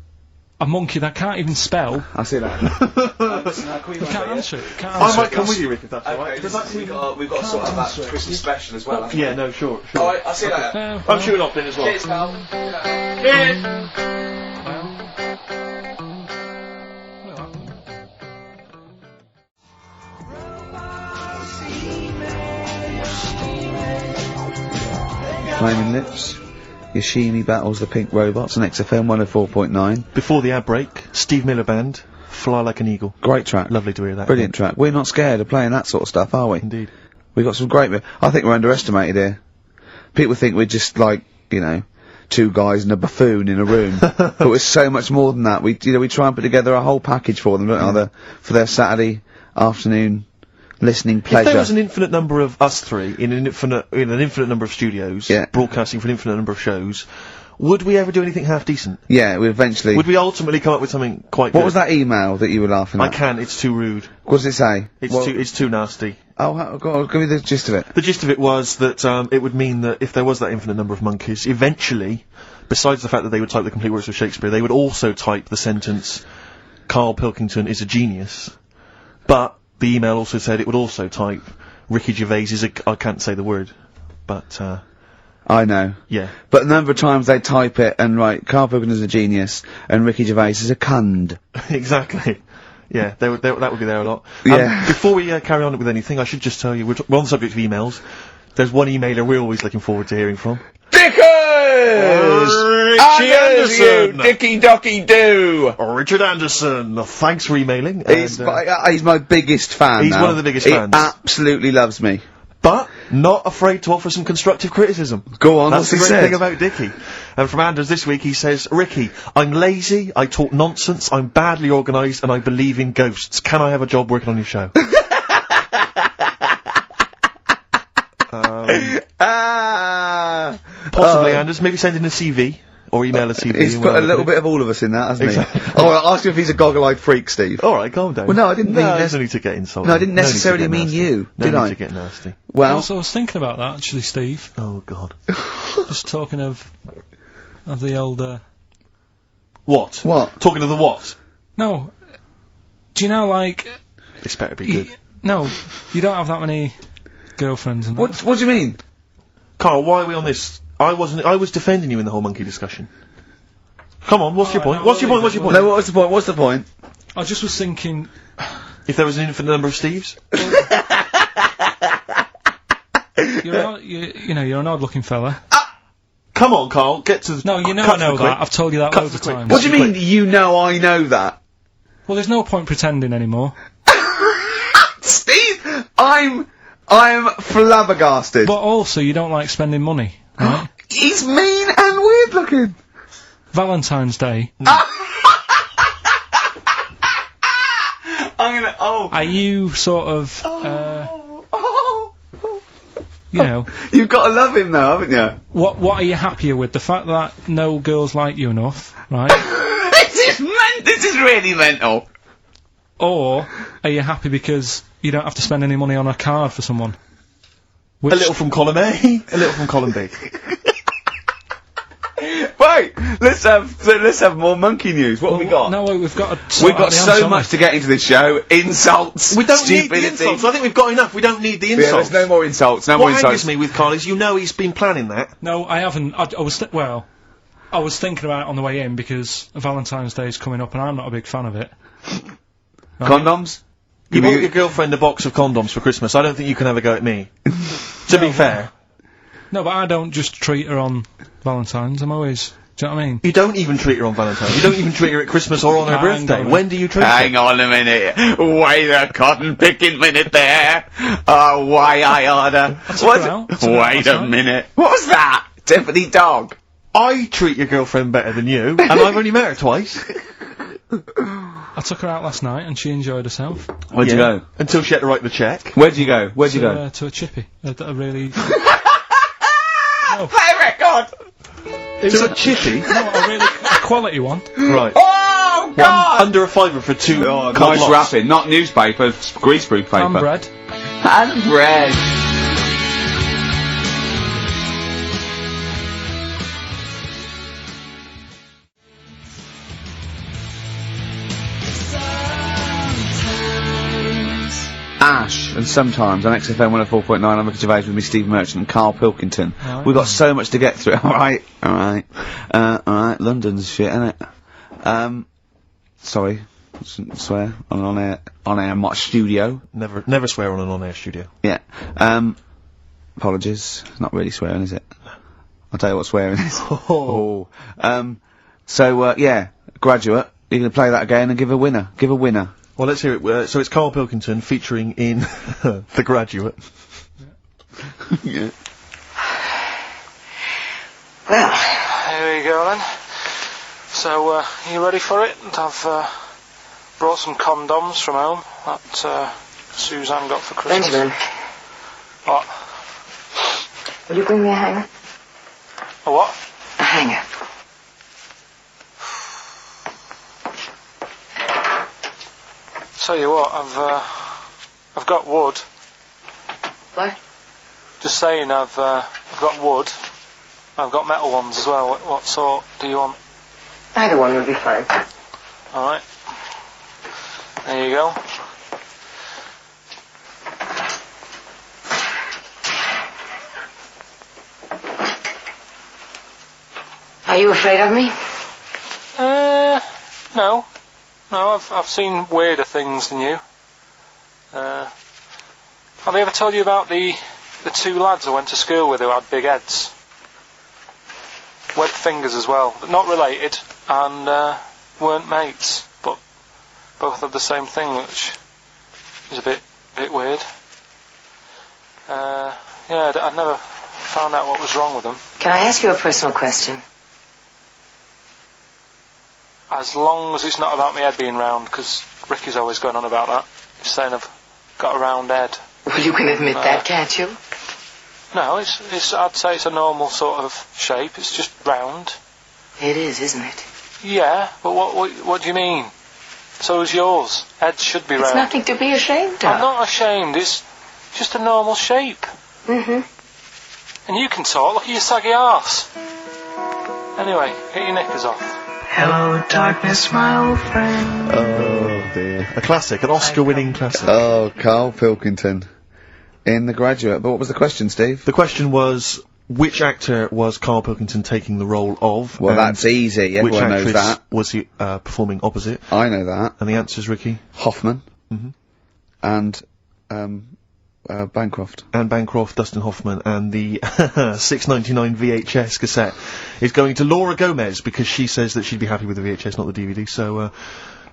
a monkey that can't even spell, I see that. you can't answer it, I might come with you, Rick, if that's alright. We've got to sort of that Christmas special as well. Yeah, no, sure. Alright, I'll see you later. I'm shooting off then as well. Cheers, pal. Flaming Lips, Yoshimi battles the Pink Robots on XFM 104.9. Before the ad break, Steve Miller Band, Fly Like an Eagle. Great track. Lovely to hear that. Brilliant track. We're not scared of playing that sort of stuff, are we? Indeed. We've got some great... I think we're underestimated here. People think we're just like, you know, two guys and a buffoon in a room. But we're so much more than that. We try and put together a whole package for them, don't we? For their Saturday afternoon listening pleasure. If there was an infinite number of us three in an infinite number of studios, broadcasting for an infinite number of shows, would we ever do anything half decent? Yeah, we eventually... Would we ultimately come up with something quite good? What was that email that you were laughing at? I can't, it's too rude. What does it say? It's too nasty. Oh, go on, give me the gist of it. The gist of it was that, it would mean that if there was that infinite number of monkeys, eventually, besides the fact that they would type the complete works of Shakespeare, they would also type the sentence, Karl Pilkington is a genius. But the email also said it would also type, Ricky Gervais is I can't say the word, but, I know. Yeah. But the number of times they type it and write, Karl Pilkington is a genius, and Ricky Gervais is a cund. Exactly. Yeah, that would be there a lot. Yeah. Before we carry on with anything, I should just tell you, we're on the subject of emails. There's one emailer we're always looking forward to hearing from. Richie Anderson! Dicky Docky Doo! Richard Anderson, thanks for emailing. He's my biggest fan. He's now. one of the biggest fans. He absolutely loves me. But not afraid to offer some constructive criticism. Go on, that's what's the he great said? thing about Dicky. And from Anders this week he says, Ricky, I'm lazy, I talk nonsense, I'm badly organised, and I believe in ghosts. Can I have a job working on your show? Possibly, Anders. Maybe send in a CV. Or email a CV. He's put a little bit of all of us in that, hasn't Exactly. he? Oh, I'll ask you if he's a goggle-eyed freak, Steve. Alright, calm down. Well, no, I didn't mean there's no need to get insulted. No, I didn't No need to necessarily get mean nasty. you, No did need I? to get nasty. Well, Also, I was thinking about that, actually, Steve. Oh, God. Just talking of the old, What? What? Talking to the what? No. Do you know, like... This better be good. No, you don't have that many girlfriends and that. what do you mean? Carl, why are we on this? I was defending you in the whole monkey discussion. Come on, what's your point? no, What's your we'll point? leave What's your it, point? No, what's the point? What's the point? I just was thinking... If there was an infinite number of Steves? You're an odd-looking fella. Come on, Carl, get to the... No, you know cut I know to the that. quick. I've told you that Cut loads to of the quick. times. What do you mean, you know I know that? Well, there's no point pretending anymore. Steve, I'm flabbergasted. But also, you don't like spending money, right? He's mean and weird looking. Valentine's Day. I'm gonna, Are you sort of, you know... You've got to love him though, haven't you? What are you happier with? The fact that no girls like you enough, right? This is really mental. Or are you happy because you don't have to spend any money on a card for someone? A little from column A, a little from column B. Right, let's have more monkey news. What have we got? No, we've got We've got so much to get into this show. Insults, We don't need stupidity. the insults. I think we've got enough. We don't need the Yeah, insults. there's no more insults. No more What insults. angers me with Carl is you know he's been planning that. No, I haven't. I was thinking about it on the way in because Valentine's Day is coming up and I'm not a big fan of it. Condoms? You bought your girlfriend a box of condoms for Christmas. I don't think you can have a go at me. To be fair. No, but I don't just treat her on Valentine's. I'm always... Do you know what I mean? You don't even treat her on Valentine's. You don't even treat her at Christmas or on her Hang birthday. on. When do you treat Hang her? on a minute. Wait a cotton picking minute there. Oh, why I order. took her out. Wait a minute. What was that? Tiffany Dog. I treat your girlfriend better than you, and I've only met her twice. I took her out last night and she enjoyed herself. Where'd you go? Until she had to write the check. Where'd you go? Where'd you go? To a chippy. A really... Play a record! It's a chippy. No, a quality one. Right. Oh, Oh, God! Under a fiver for 2 Oh, cod nice lots. wrapping. Not newspaper, greaseproof paper. And bread. And bread. Ash, and sometimes on XFM 104.9, I'm Ricky Gervais with me, Steve Merchant and Karl Pilkington. Right. We've got so much to get through. Alright. London's shit, innit? Sorry. Shouldn't swear on air my studio. Never swear on an on-air studio. Yeah. Apologies. Not really swearing, is it? I'll tell you what swearing is. Oh. Yeah, Graduate. You're gonna play that again and give a winner. Give a winner. Well, let's hear it. So it's Karl Pilkington featuring in The Graduate. Yeah. Well, Here we go then. So, you ready for it? I've brought some condoms from home that Suzanne got for Christmas. Benjamin, What? will you bring me a hanger? A what? A hanger. Tell you what, I've got wood. What? Just saying, I've got wood. I've got metal ones as well. What sort do you want? Either one would be fine. All right. There you go. Are you afraid of me? No. No, I've seen weirder things than you. Have I ever told you about the 2 lads I went to school with who had big heads? Webbed fingers as well, but not related, and weren't mates, but both had the same thing, which is a bit weird. Yeah, I never found out what was wrong with them. Can I ask you a personal question? As long as it's not about my head being round, because Ricky's always going on about that. He's saying I've got a round head. Well, you can admit that, can't you? No, it's. I'd say it's a normal sort of shape. It's just round. It is, isn't it? Yeah, but what do you mean? So is yours. Heads should be It's round. nothing to be ashamed of. I'm not ashamed. It's just a normal shape. Mm-hmm. And you can talk. Look at your saggy arse. Anyway, get your knickers off. Hello, darkness, my old friend. Oh dear. A classic, an Oscar-winning classic. Oh, Karl Pilkington. In The Graduate. But what was the question, Steve? The question was, which actor was Karl Pilkington taking the role of? Well, and that's easy. which Everyone knows actress that. was he performing opposite? I know that. And the answer's Ricky? Hoffman. Mhm. And, Bancroft. Anne Bancroft, Dustin Hoffman, and the $6.99 VHS cassette is going to Laura Gomez because she says that she'd be happy with the VHS, not the DVD. So,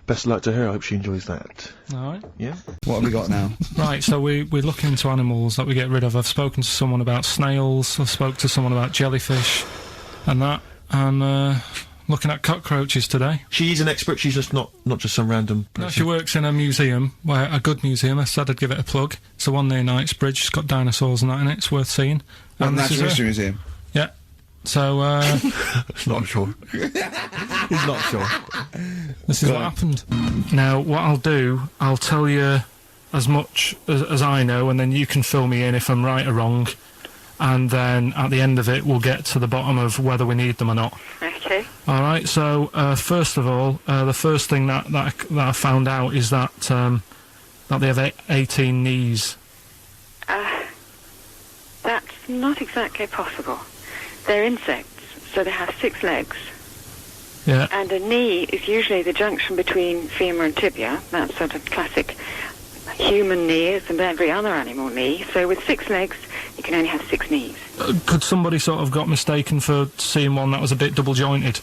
best of luck to her. I hope she enjoys that. All right. Yeah. What have we got now? Right, so we look into animals that we get rid of. I've spoken to someone about snails, I've spoke to someone about jellyfish, and that, and looking at cockroaches today. She's an expert. She's just not just some random person. No, she works in a museum, a good museum. I said I'd give it a plug. It's the one near Knightsbridge. It's got dinosaurs and that in it. It's worth seeing. And this is Natural her. History Museum. Yeah. So, Not sure. He's not sure. this is what happened. Now, what I'll do, I'll tell you as much as I know, and then you can fill me in if I'm right or wrong. And then at the end of it, we'll get to the bottom of whether we need them or not. Okay. All right. So first of all, the first thing that I found out is that they have 18 knees. That's not exactly possible. They're insects, so they have 6 legs. Yeah. And a knee is usually the junction between femur and tibia. That's sort of classic human knee, as in every other animal knee. So with 6 legs, you can only have 6 knees. Could somebody sort of got mistaken for seeing one that was a bit double jointed?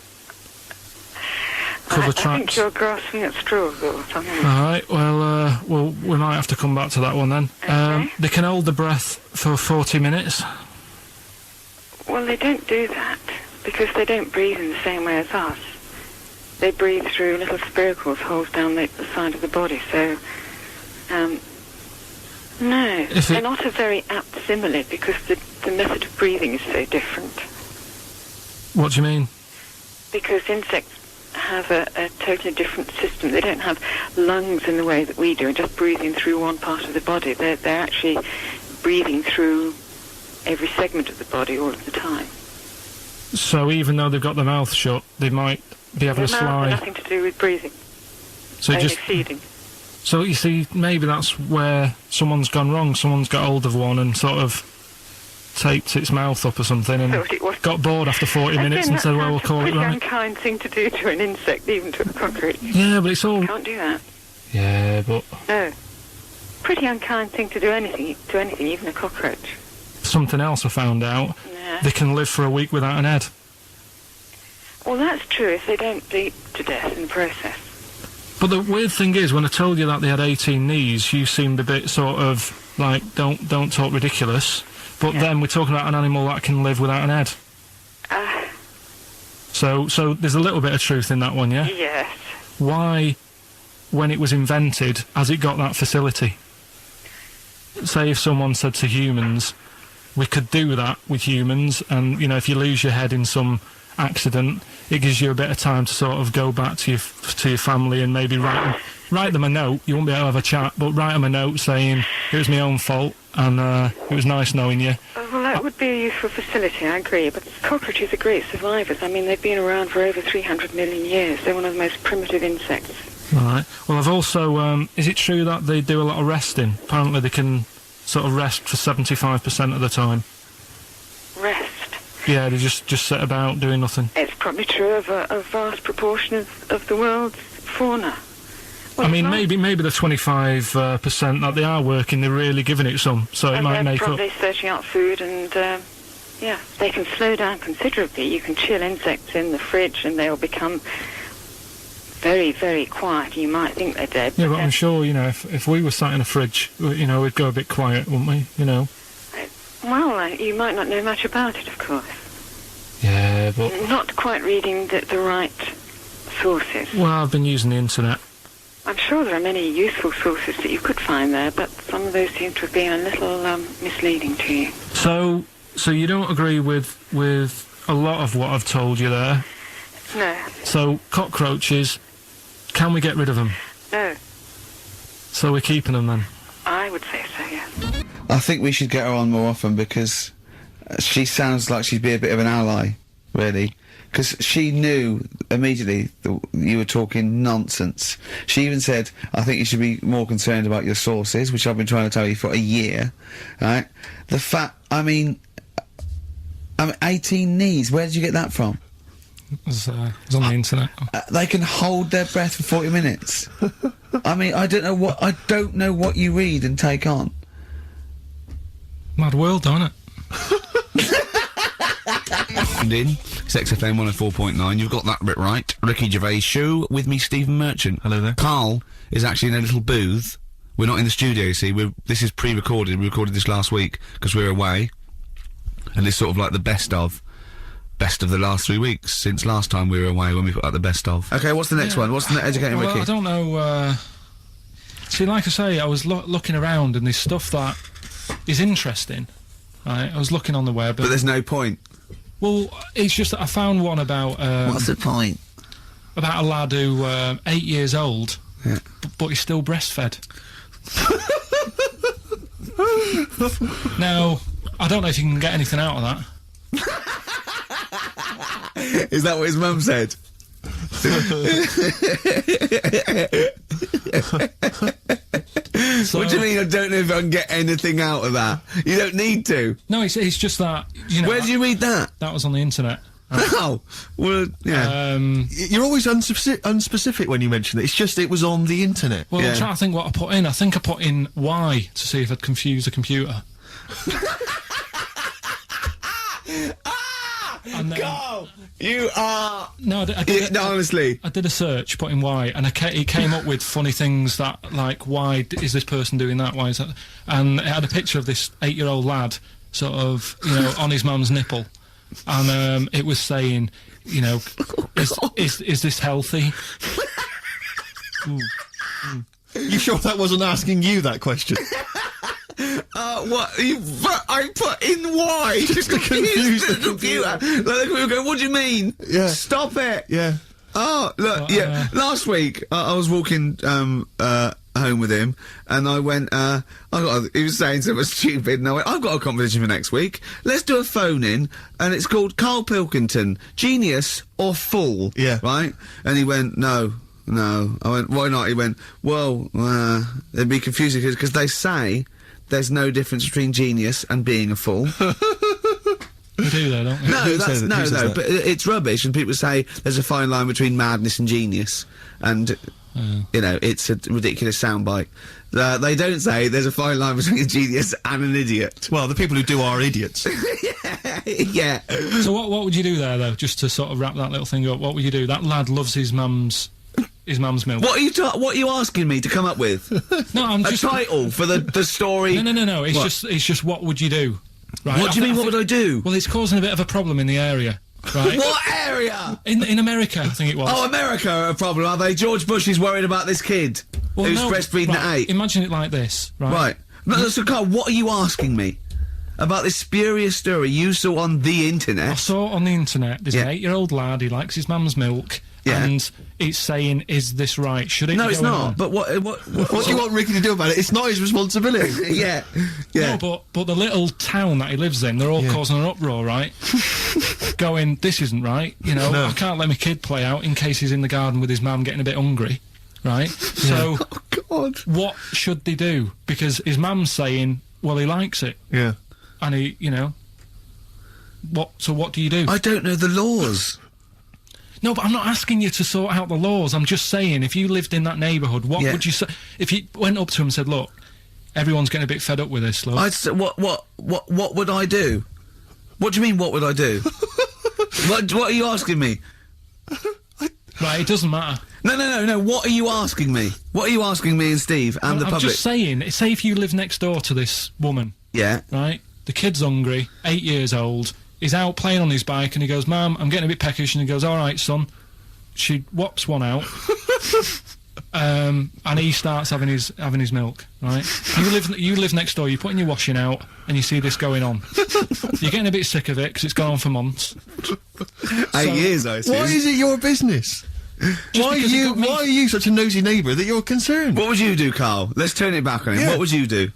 Cover I think tracks. you're grasping at straws or something. All right. Well, we might have to come back to that one then. Okay. They can hold the breath for 40 minutes. Well, they don't do that because they don't breathe in the same way as us. They breathe through little spiracles, holes down the side of the body. So, no, they're not a very apt simile because the method of breathing is so different. What do you mean? Because insects have a totally different system. They don't have lungs in the way that we do, and just breathing through one part of the body. They're actually breathing through every segment of the body all of the time. So even though they've got their mouth shut, they might be able to Their mouth has slide. nothing to do with breathing. So Only just feeding. so you see, maybe that's where someone's gone wrong. Someone's got hold of one and sort of taped its mouth up or something, and Thought it was- got bored after 40 minutes and that said, "Well, we'll sounds call a it pretty right." unkind thing to do to an insect, even to a cockroach. Yeah, but it's all. Can't do that. Yeah, but No. Pretty unkind thing to do anything, even a cockroach. something else I found out. Yeah. They can live for a week without an head. Well, that's true if they don't bleed to death in the process. But the weird thing is, when I told you that they had 18 knees, you seemed a bit sort of like, don't talk ridiculous. But Yeah. then we're talking about an animal that can live without an head. So there's a little bit of truth in that one, yeah? Yes. Why, when it was invented, has it got that facility? Say if someone said to humans, we could do that with humans, and, you know, if you lose your head in some accident, it gives you a bit of time to sort of go back to your family and maybe write them a note. You won't be able to have a chat, but write them a note saying, it was my own fault, and it was nice knowing you. Well, that would be a useful facility, I agree, but cockroaches are great survivors. I mean, they've been around for over 300 million years. They're one of the most primitive insects. Right. Well, I've also, is it true that they do a lot of resting? Apparently they can sort of rest for 75% of the time. Rest. Yeah, they just sit about doing nothing. It's probably true of a vast proportion of the world's fauna. Well, I mean, it's not- maybe the 25% that they are working, they're really giving it some, so it and might they're make up. probably searching out food, and yeah, they can slow down considerably. You can chill insects in the fridge, and they'll become very, very quiet. You might think they're dead. Yeah, but I'm they're- sure, you know, if we were sat in a fridge, you know, we'd go a bit quiet, wouldn't we? You know. Well, you might not know much about it, of course. Yeah, but Not quite reading the right sources. well, I've been using the internet. I'm sure there are many useful sources that you could find there, but some of those seem to have been a little misleading to you. So you don't agree with a lot of what I've told you there. No, So cockroaches, can we get rid of them? no, So we're keeping them then. I would say so, yes. I think we should get her on more often because she sounds like she'd be a bit of an ally, really. Because she knew immediately that you were talking nonsense. She even said, I think you should be more concerned about your sources, which I've been trying to tell you for a year, right? The fact, I mean 18 knees, where did you get that from? It was on the internet. They can hold their breath for 40 minutes. I mean, I don't know what you read and take on. Mad world, don't it? And in Sex FM 104.9, you've got that bit right. Ricky Gervais show with me, Stephen Merchant. Hello there. Karl is actually in a little booth. We're not in the studio, you see. This is pre-recorded. We recorded this last week because we're away, and it's sort of like the best of the last 3 weeks since last time we were away when we put out the best of. Okay, what's the next one? What's the educating Well, Ricky? I don't know. See, like I say, I was looking around and there's stuff that is interesting. Right, I was looking on the web. But there's no point. Well, it's just that I found one about What's the point? about a lad who 8 years old, Yeah. but he's still breastfed. Now, I don't know if you can get anything out of that. Is that what his mum said? So, What do you mean I don't know if I can get anything out of that? You don't need to. No, it's just that, you know, Where did you read that? that was on the internet. Oh, well, yeah. You're always unspecific when you mention it. It's just it was on the internet. Well, Yeah. I'm trying to think what I put in. I think I put in Y to see if I'd confuse a computer. And then, Go! You are... no, I did No, honestly. I did a search, put in Y, and it came up with funny things that, like, why is this person doing that? Why is that? And it had a picture of this 8-year-old lad, sort of, you know, on his mum's nipple, and it was saying, you know, is this healthy? You sure that wasn't asking you that question? What? I put in Y just to confuse the computer. Like, we go, what do you mean? Yeah. Stop it! Yeah. Oh, look, yeah. Last week, I was walking, home with him, and I went, he was saying something stupid, and I went, I've got a competition for next week. Let's do a phone-in, and it's called Karl Pilkington, Genius or Fool. Yeah. Right? And he went, no. I went, why not? He went, well, it'd be confusing, because they say there's no difference between genius and being a fool. You do though, don't you? No, says that? but it's rubbish, and people say there's a fine line between madness and genius, and you know, it's a ridiculous soundbite. They don't say there's a fine line between a genius and an idiot. Well, the people who do are idiots. Yeah. So what would you do there though, just to sort of wrap that little thing up? What would you do? That lad loves his mum's milk. What are you asking me to come up with? No, I'm just a title for the story. No. It's just what would you do? Right. What do you mean? What would I do? Well, it's causing a bit of a problem in the area. Right. What area? In America, I think it was. Oh, America are a problem, are they? George Bush is worried about this kid who's breastfeeding at 8. Imagine it like this, right? Right. No, so Carl, what are you asking me? About this spurious story you saw on the internet? I saw it on the internet. There's an 8-year-old lad, he likes his mum's milk, and it's saying, is this right? Should it No, be it's going not. on? But what What do you want Ricky to do about it? It's not his responsibility. Yeah. No, but the little town that he lives in, they're all causing an uproar, right? Going, this isn't right, you know, I can't let my kid play out in case he's in the garden with his mum getting a bit hungry, right? So, Oh, God. what should they do? Because his mum's saying, well, he likes it. Yeah. And he, you know, so what do you do? I don't know the laws. No, but I'm not asking you to sort out the laws. I'm just saying, if you lived in that neighbourhood, what would you say? If you went up to him and said, look, everyone's getting a bit fed up with this, look. I'd say, what would I do? What do you mean, what would I do? what are you asking me? Right, it doesn't matter. No, what are you asking me? What are you asking me and Steve and the I'm public? just saying, say if you live next door to this woman, Yeah. right? The kid's hungry, 8 years old, he's out playing on his bike and he goes, Mum, I'm getting a bit peckish, and he goes, alright son. She whops one out. And he starts having his milk, right? You live next door, you're putting your washing out, and you see this going on. You're getting a bit sick of it, because it's gone on for months. 8 years, I assume. Why is it your business? Why are you such a nosy neighbour that you're concerned? What would you do, Carl? Let's turn it back on him. Yeah. What would you do?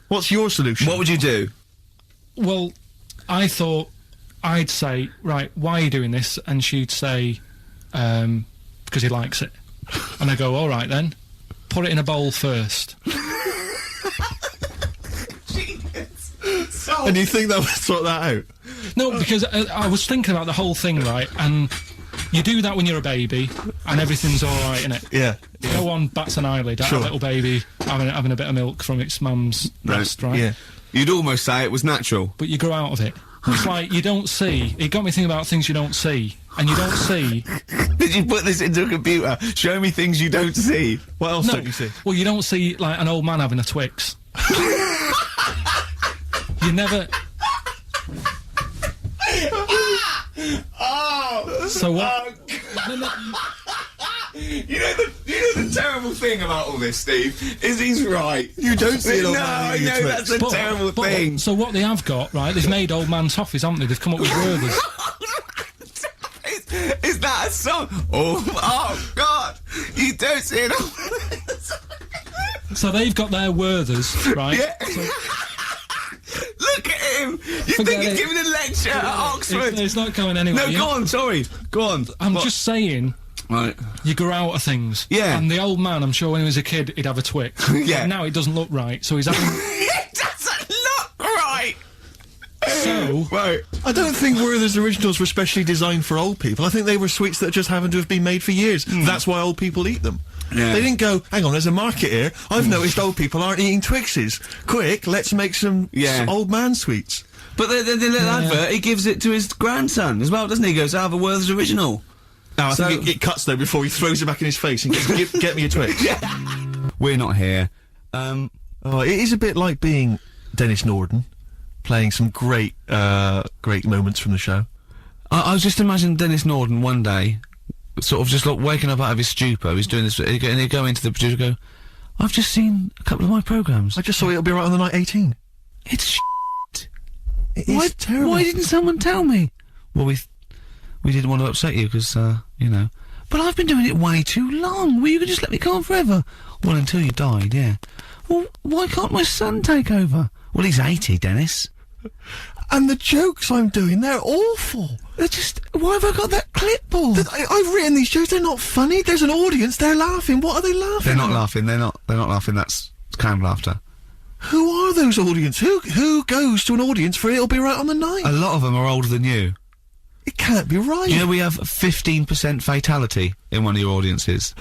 What's your solution? What would you do? Well, I thought I'd say, right, why are you doing this? And she'd say, because he likes it. And I go, all right then, put it in a bowl first. And you think that would sort that out? No, because I was thinking about the whole thing, right? And you do that when you're a baby, and everything's all right, innit? Yeah. No one bats an eyelid at a little baby having a bit of milk from its mum's breast, right? Yeah. You'd almost say it was natural. But you grow out of it. It's like you don't see. It got me thinking about things you don't see, and you don't see. Did you put this into a computer? Show me things you don't see. What else don't you see? Well, you don't see like an old man having a Twix. You never. Oh. So what? You know the terrible thing about all this, Steve, is he's right. You don't see an old No, man I eating a know Twix. that's a terrible thing. So what they have got, right? They've made old man toffees, haven't they? They've come up with Werthers. Is that a song? Oh God! You don't see it. So they've got their Werthers, right? Yeah. Look at him! You think he's giving a lecture at Oxford? It's not going anywhere. No, go on. Sorry, go on. I'm just saying. Right. You grow out of things. Yeah. And the old man, I'm sure when he was a kid, he'd have a Twix. Yeah. Now it doesn't look right, so he's having. It doesn't look right. So. Right. I don't think Werther's originals were specially designed for old people. I think they were sweets that just happened to have been made for years. That's why old people eat them. Yeah. They didn't go, hang on, there's a market here. I've noticed old people aren't eating Twixes. Quick, let's make some old man sweets. But the little advert, he gives it to his grandson as well, doesn't he? He goes, I have a Werther's original. No, I think it cuts though before he throws it back in his face and goes, get me a Twix. We're not here. Oh, it is a bit like being Dennis Norden, playing some great moments from the show. I was just imagining Dennis Norden one day, sort of just like waking up out of his stupor. He's doing this, and he'd go into the producer and go, I've just seen a couple of my programmes. I just saw It'll Be Right on the Night 18. It's shit. It is terrible. Why didn't someone tell me? Well, we didn't want to upset you because, you know. But I've been doing it way too long. Well, you could just let me go on forever. Well, until you died, yeah. Well, why can't my son take over? Well, he's 80, Dennis. And the jokes I'm doing, they're awful. They're just... Why have I got that clipboard? I've written these jokes, they're not funny. There's an audience, they're laughing. What are they laughing They're not at? laughing, they're not laughing, that's canned laughter. Who are those audience? Who goes to an audience for It'll Be Right on the Night? A lot of them are older than you. It can't be right. You know we have 15% fatality in one of your audiences.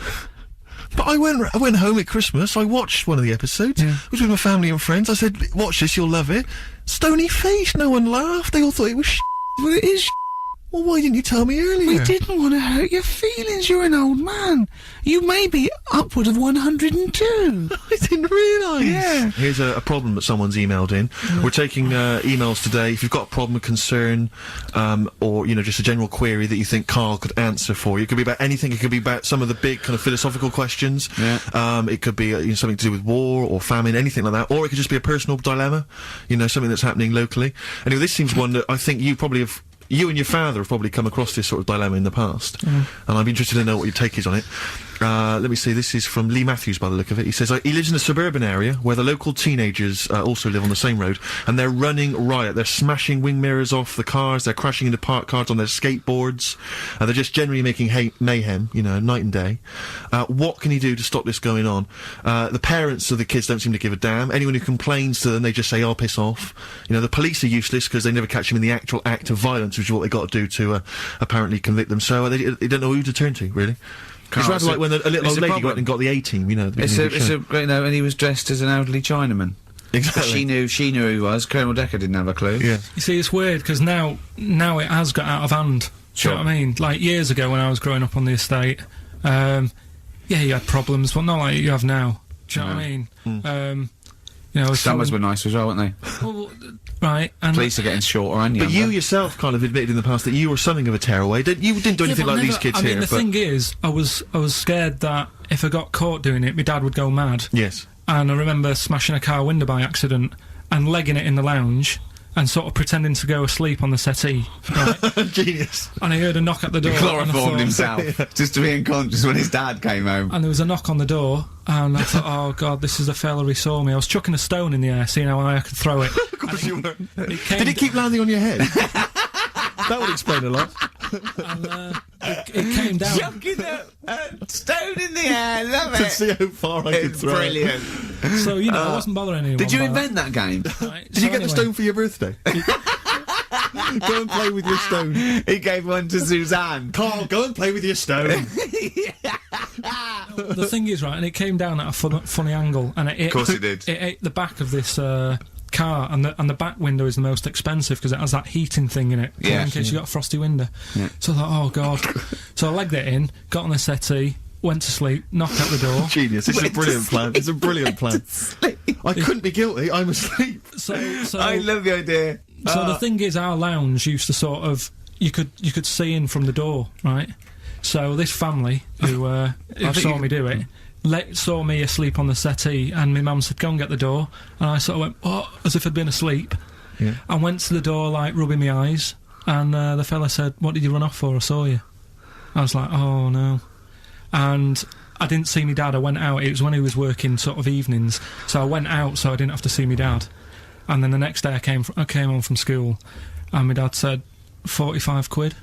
But I went home at Christmas, I watched one of the episodes. Yeah. It was with my family and friends. I said, watch this, you'll love it. Stony face, no one laughed. They all thought it was Well, it is Well, why didn't you tell me earlier? We didn't want to hurt your feelings, you're an old man. You may be upward of 102. I didn't realise. Yeah. Here's a problem that someone's emailed in. We're taking emails today. If you've got a problem, a concern, or, you know, just a general query that you think Karl could answer for you. It could be about anything. It could be about some of the big kind of philosophical questions. Yeah. It could be you know, something to do with war or famine, anything like that. Or it could just be a personal dilemma, you know, something that's happening locally. Anyway, this seems one that I think you probably have... You and your father have probably come across this sort of dilemma in the past, and I'm interested to know what your take is on it. Let me see, this is from Lee Matthews by the look of it. He says, he lives in a suburban area where the local teenagers also live on the same road, and they're running riot. They're smashing wing mirrors off the cars, they're crashing into parked cars on their skateboards, they're just generally making mayhem, you know, night and day. What can he do to stop this going on? The parents of the kids don't seem to give a damn. Anyone who complains to them, they just say, oh, piss off. You know, the police are useless because they never catch them in the actual act of violence, which is what they got to do to apparently convict them. So they don't know who to turn to, really. It's rather like when a little old lady went and got the A-team, you know. It's a great, you know, and he was dressed as an elderly Chinaman. Exactly. She knew who he was. Colonel Decker didn't have a clue. Yeah. You see, it's weird, because now it has got out of hand. Do you know what I mean? Like, years ago when I was growing up on the estate, yeah, you had problems, but not like you have now. Do you know what I mean? You know, Summers were nice as well, weren't they? Well, right, and... Police are getting shorter and But younger. you yourself kind of admitted in the past that you were something of a tearaway. You didn't do anything but like these never- kids I mean, here, the but... thing is, I was scared that if I got caught doing it, my dad would go mad. Yes. And I remember smashing a car window by accident and legging it in the lounge and sort of pretending to go asleep on the settee. Right? Genius. And I heard a knock at the door. and I Chloroformed thought- himself, just to be unconscious when his dad came home. And there was a knock on the door, and I thought, oh god, this is the fella who saw me. I was chucking a stone in the air, seeing how high I could throw it. Of course you were. It came Did it keep landing on your head? That would explain a lot. and, it came down. Chucking a stone in the air, love To it. see how far I could It's throw it. brilliant. So, you know, I wasn't bothering anyone. Did you about invent that game? Right, Did you get the stone for your birthday? Go and play with your stone. He gave one to Suzanne. Karl, go and play with your stone. The thing is, right, and it came down at a funny angle, and it Of course it did. It ate the back of this car, and the back window is the most expensive because it has that heating thing in it, Yeah. in case you got a frosty window. Yeah. So I thought, oh god. So I legged it in, got on the settee, went to sleep, knocked out the door. Genius. It's a brilliant plan. It's a brilliant plan. I couldn't be guilty. I'm asleep. So I love the idea. So the thing is, our lounge used to sort of you could see in from the door, right? So this family who saw me do it saw me asleep on the settee, and my mum said, "Go and get the door," and I sort of went, "What?" as if I'd been asleep. Yeah. I went to the door, like rubbing my eyes, and the fella said, "What did you run off for? I saw you." I was like, "Oh no," and I didn't see my dad. I went out. It was when he was working sort of evenings, so I went out so I didn't have to see my dad. And then the next day I came home from school, and my dad said, 45 quid.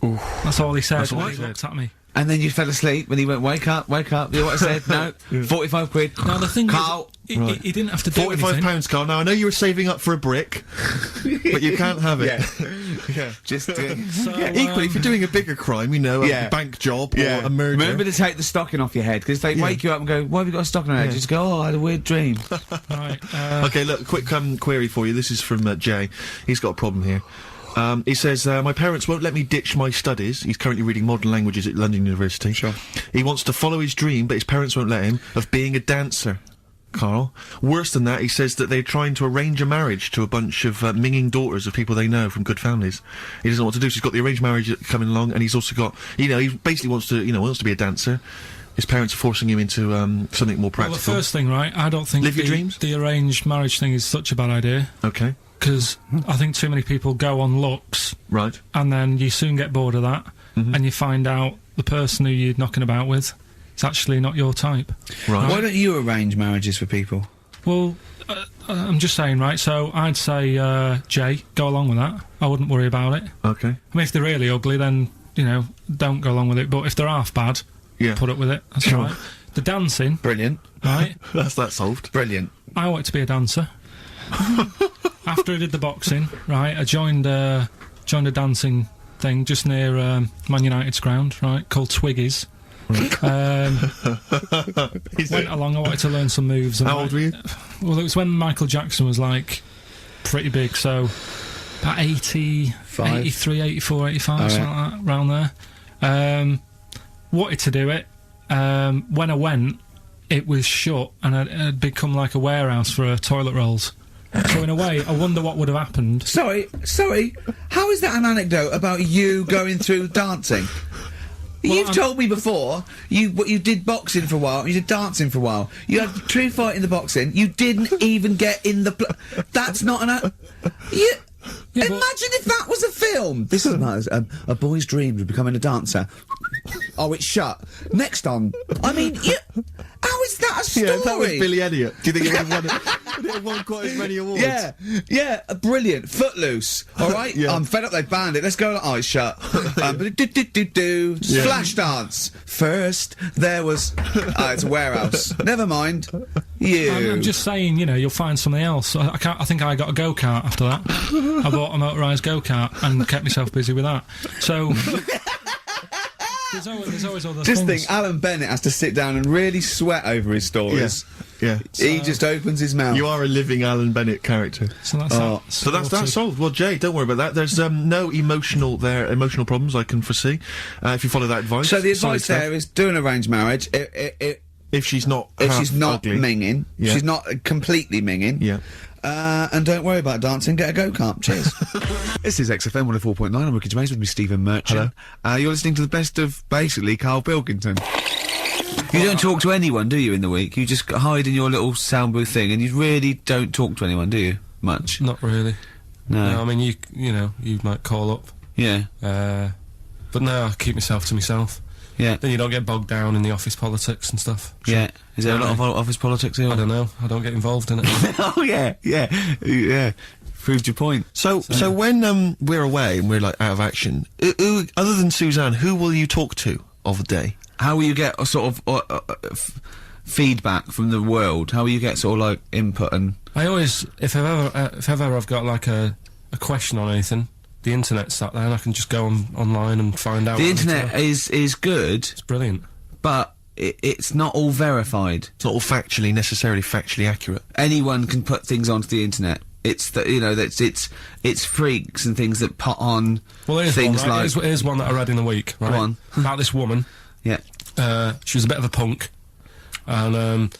Oof. That's all he said That's all when he he said. looked at me. And then you fell asleep when he went, wake up, wake up. You know what I said? No, 45 quid. Now the thing Karl. is, Right. he didn't have to do £45, anything. Karl. Now, I know you were saving up for a brick, but you can't have it. Yeah. Just So, Equally, if you're doing a bigger crime, you know, Yeah. a bank job or yeah. a murder... Remember to take the stocking off your head, because they Yeah. wake you up and go, why have you got a stocking on your head? Yeah. Just go, oh, I had a weird dream. Right, Okay, look, quick query for you. This is from Jay. He's got a problem here. He says, my parents won't let me ditch my studies. He's currently reading modern languages at London University. Sure. He wants to follow his dream, but his parents won't let him, of being a dancer. Karl. Worse than that, he says that they're trying to arrange a marriage to a bunch of minging daughters of people they know from good families. He doesn't know what to do, so he's got the arranged marriage coming along, and he's also got, you know, he basically wants to be a dancer. His parents are forcing him into something more well, practical. the first thing, right, I don't think Live your dreams? the arranged marriage thing is such a bad idea, Okay, because I think too many people go on looks, right. and then you soon get bored of that, and you find out the person who you're knocking about with is actually not your type. Right. Why don't you arrange marriages for people? Well, I'm just saying, right, so I'd say, Jay, go along with that. I wouldn't worry about it. Okay. I mean, if they're really ugly, then, don't go along with it. But if they're half bad, Yeah. put up with it. That's Sure. right. The dancing, Brilliant. right? That's that solved. Brilliant. I wanted to be a dancer. After I did the boxing, right, I joined a dancing thing just near Man United's ground, right, called Twiggies. Went along, I wanted to learn some moves. And How old were you? Well, it was when Michael Jackson was, like, pretty big, so about 83, 84, 85, something like that, around there. Wanted to do it. When I went, it was shut, and it had become like a warehouse for toilet rolls. So in a way, I wonder what would have happened. Sorry. How is that an anecdote about you going through dancing? You've told me before you did boxing for a while, you did dancing for a while. You had a true fight in the boxing. You didn't even get in the. That's not an. Imagine if that was a film. This is not a boy's dream of becoming a dancer. Oh, it's shut. Next on. I mean, how is that a story? Yeah, if that was Billy Elliot. Do you think it would have won quite as many awards? Yeah, brilliant. Footloose. All right, Yeah. I'm fed up. They banned it. Let's go. Oh, it's shut. Flash dance. First, there was. It's a warehouse. Never mind. I'm just saying, you'll find something else. I think I got a go-kart after that. I bought a motorised go-kart and kept myself busy with that. So. There's always other Just things. think, Alan Bennett has to sit down and really sweat over his stories. Yeah. He just opens his mouth. You are a living Alan Bennett character. So that's So that's solved. Well, Jay, don't worry about that. There's no emotional problems I can foresee if you follow that advice. So the Solid advice stuff. there is do an arranged marriage. If she's not ugly. minging, Yeah. she's not completely minging. Yeah. And don't worry about dancing, get a go-kart. Cheers. This is XFM 104.9, I'm Ricky Gervais with me, Stephen Merchant. Hello. You're listening to the best of, basically, Karl Pilkington. You don't talk to anyone, do you, in the week? You just hide in your little sound booth thing, and you really don't talk to anyone, do you? Much? Not really. No. I mean, you might call up. Yeah. But no, I keep myself to myself. Yeah. Then you don't get bogged down in the office politics and stuff. Yeah. Is there a lot of office politics here? I don't know. I don't get involved in it. Oh, yeah. Proved your point. So when we're away and we're like out of action, who, other than Suzanne, who will you talk to of the day? How will you get a sort of feedback from the world? How will you get sort of like input and? I always, if ever I've got like a question on anything, the internet's sat there and I can just go online and find out. The internet is good. It's brilliant, but it's not all verified. It's not all necessarily factually accurate. Anyone can put things onto the internet. It's it's freaks and things that put on things one, right? like. Here's one that I read in the week, right? Go on. About this woman. Yeah. She was a bit of a punk, and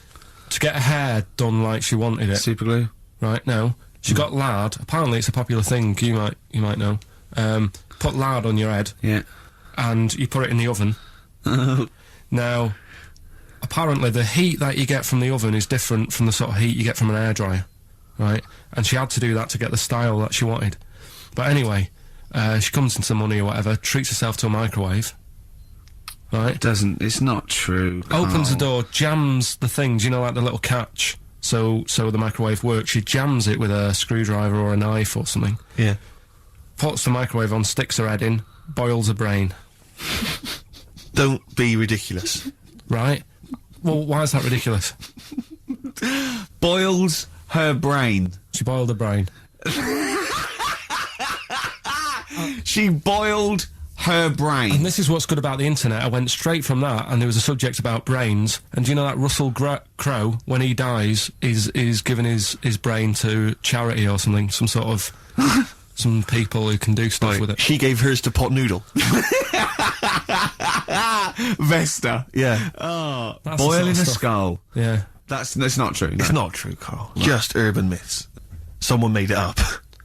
to get her hair done like she wanted it. Super glue. Right now, she got lard. Apparently, it's a popular thing. You might know. Put lard on your head. Yeah. And you put it in the oven. Now, apparently, the heat that you get from the oven is different from the sort of heat you get from an hairdryer, right? And she had to do that to get the style that she wanted. But anyway, she comes into money or whatever, treats herself to a microwave. Right? It's not true. Opens the Carl. door, jams the things, like the little catch, so the microwave works. She jams it with a screwdriver or a knife or something. Yeah. Puts the microwave on, sticks her head in, boils her brain. Don't be ridiculous. Right? Well, why is that ridiculous? Boils her brain. She boiled her brain. She boiled her brain. And this is what's good about the internet. I went straight from that, and there was a subject about brains. And do you know that Russell Crowe, when he dies, is giving his brain to charity or something? Some sort of some people who can do stuff with it. She gave hers to Pot Noodle. Vesta. Yeah. Oh, That's the boiling sort of a stuff. skull. Yeah. That's not true. No. It's not true, Carl. Just urban myths. Someone made it up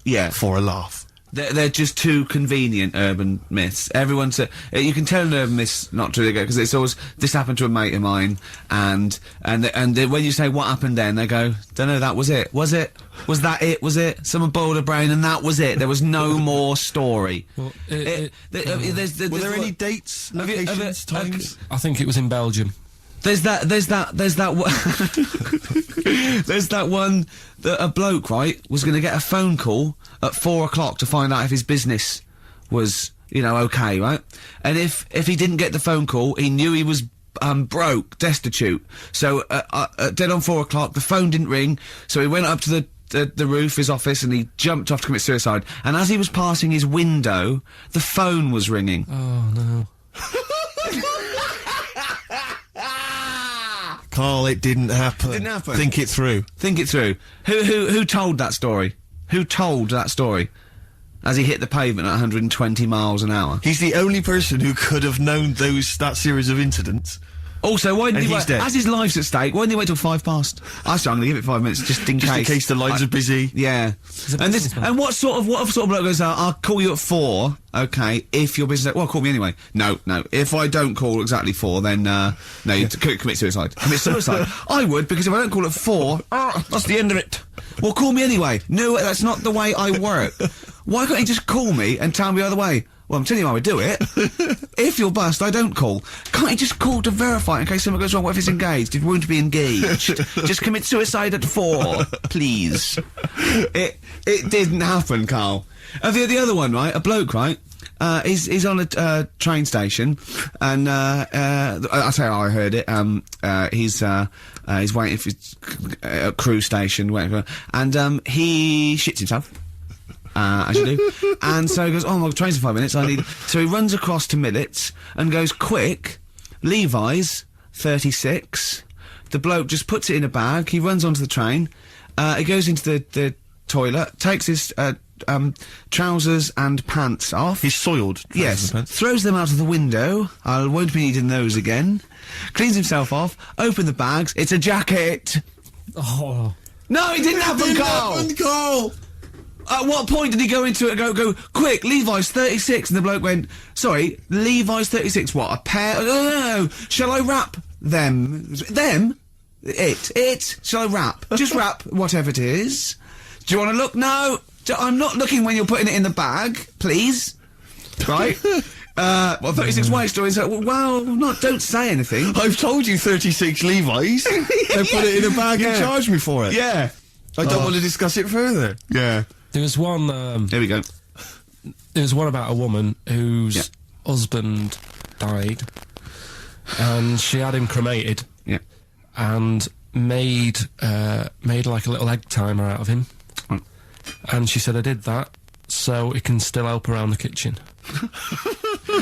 Yeah. for a laugh. They're just too convenient, urban myths. Everyone's you can tell an urban myth's not true because it's always this happened to a mate of mine, and when you say what happened then, they go, don't know, that was it. Was it? Was that it? Was it? Someone boiled a brain and that was it. There was no more story. Were Well, there any dates, locations, times? I think it was in Belgium. There's that one that a bloke, right, was going to get a phone call at 4 o'clock to find out if his business was, you know, okay, right? And if he didn't get the phone call, he knew he was broke, destitute. So dead on 4 o'clock, the phone didn't ring, so he went up to the roof, his office, and he jumped off to commit suicide. And as he was passing his window, the phone was ringing. Oh no. Carl, it didn't happen. It didn't happen. Think it through. Think it through. Who told that story? Who told that story? As he hit the pavement at 120 miles an hour. He's the only person who could have known that series of incidents. Also, why didn't And he he's wait? dead. As his life's at stake, why didn't he wait till 5 past? I said I'm gonna give it 5 minutes just in Just case. in case the lines are busy. Yeah. And what sort of bloke goes, I'll call you at 4, okay, if your business, well, call me anyway. No, if I don't call exactly 4, then, no, you commit suicide. Commit suicide. I would, because if I don't call at 4, that's the end of it. Well, call me anyway. No, that's not the way I work. Why can't you just call me and tell me the other way? Well, I'm telling you how I do it. If you're bust, I don't call. Can't you just call to verify in case something goes wrong? What if it's engaged? It won't be engaged. Just commit suicide at 4, please. It didn't happen, Carl. The other one, right? A bloke, right? He's on a train station, and I say I heard it. He's waiting for his crew station, waiting for, and he shits himself. As you do. And so he goes, oh, my train's in 5 minutes, so he runs across to Millets and goes, quick, Levi's 36. The bloke just puts it in a bag, he runs onto the train, he goes into the toilet, takes his trousers and pants off. He's soiled. Yes. Pants. Throws them out of the window. I won't be needing those again. Cleans himself off, open the bags, it's a jacket. Oh. No, it didn't happen, Carl! At what point did he go into it and go, quick, Levi's 36, and the bloke went, sorry, Levi's 36, what, a pair? No, shall I wrap them? Them? It? Shall I wrap? Just wrap whatever it is. Do you want to look? No, I'm not looking when you're putting it in the bag, please. Right? Well, 36 waist stories, well, don't say anything. I've told you 36 Levi's. They put it in a bag and charged me for it. Yeah. I don't want to discuss it further. Yeah. There was one. Here we go. There was one about a woman whose husband died, and she had him cremated. Yeah. And made like a little egg timer out of him. Mm. And she said, I did that so it can still help around the kitchen.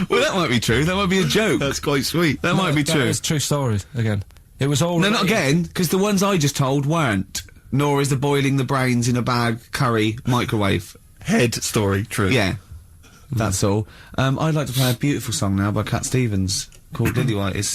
Well, that might be true. That might be a joke. That's quite sweet. That might be true. It's true stories again. It was all. No, not again, because the ones I just told weren't. Nor is the boiling the brains in a bag curry microwave. Head story true. Yeah. That's all. I'd like to play a beautiful song now by Cat Stevens called Lily White. It's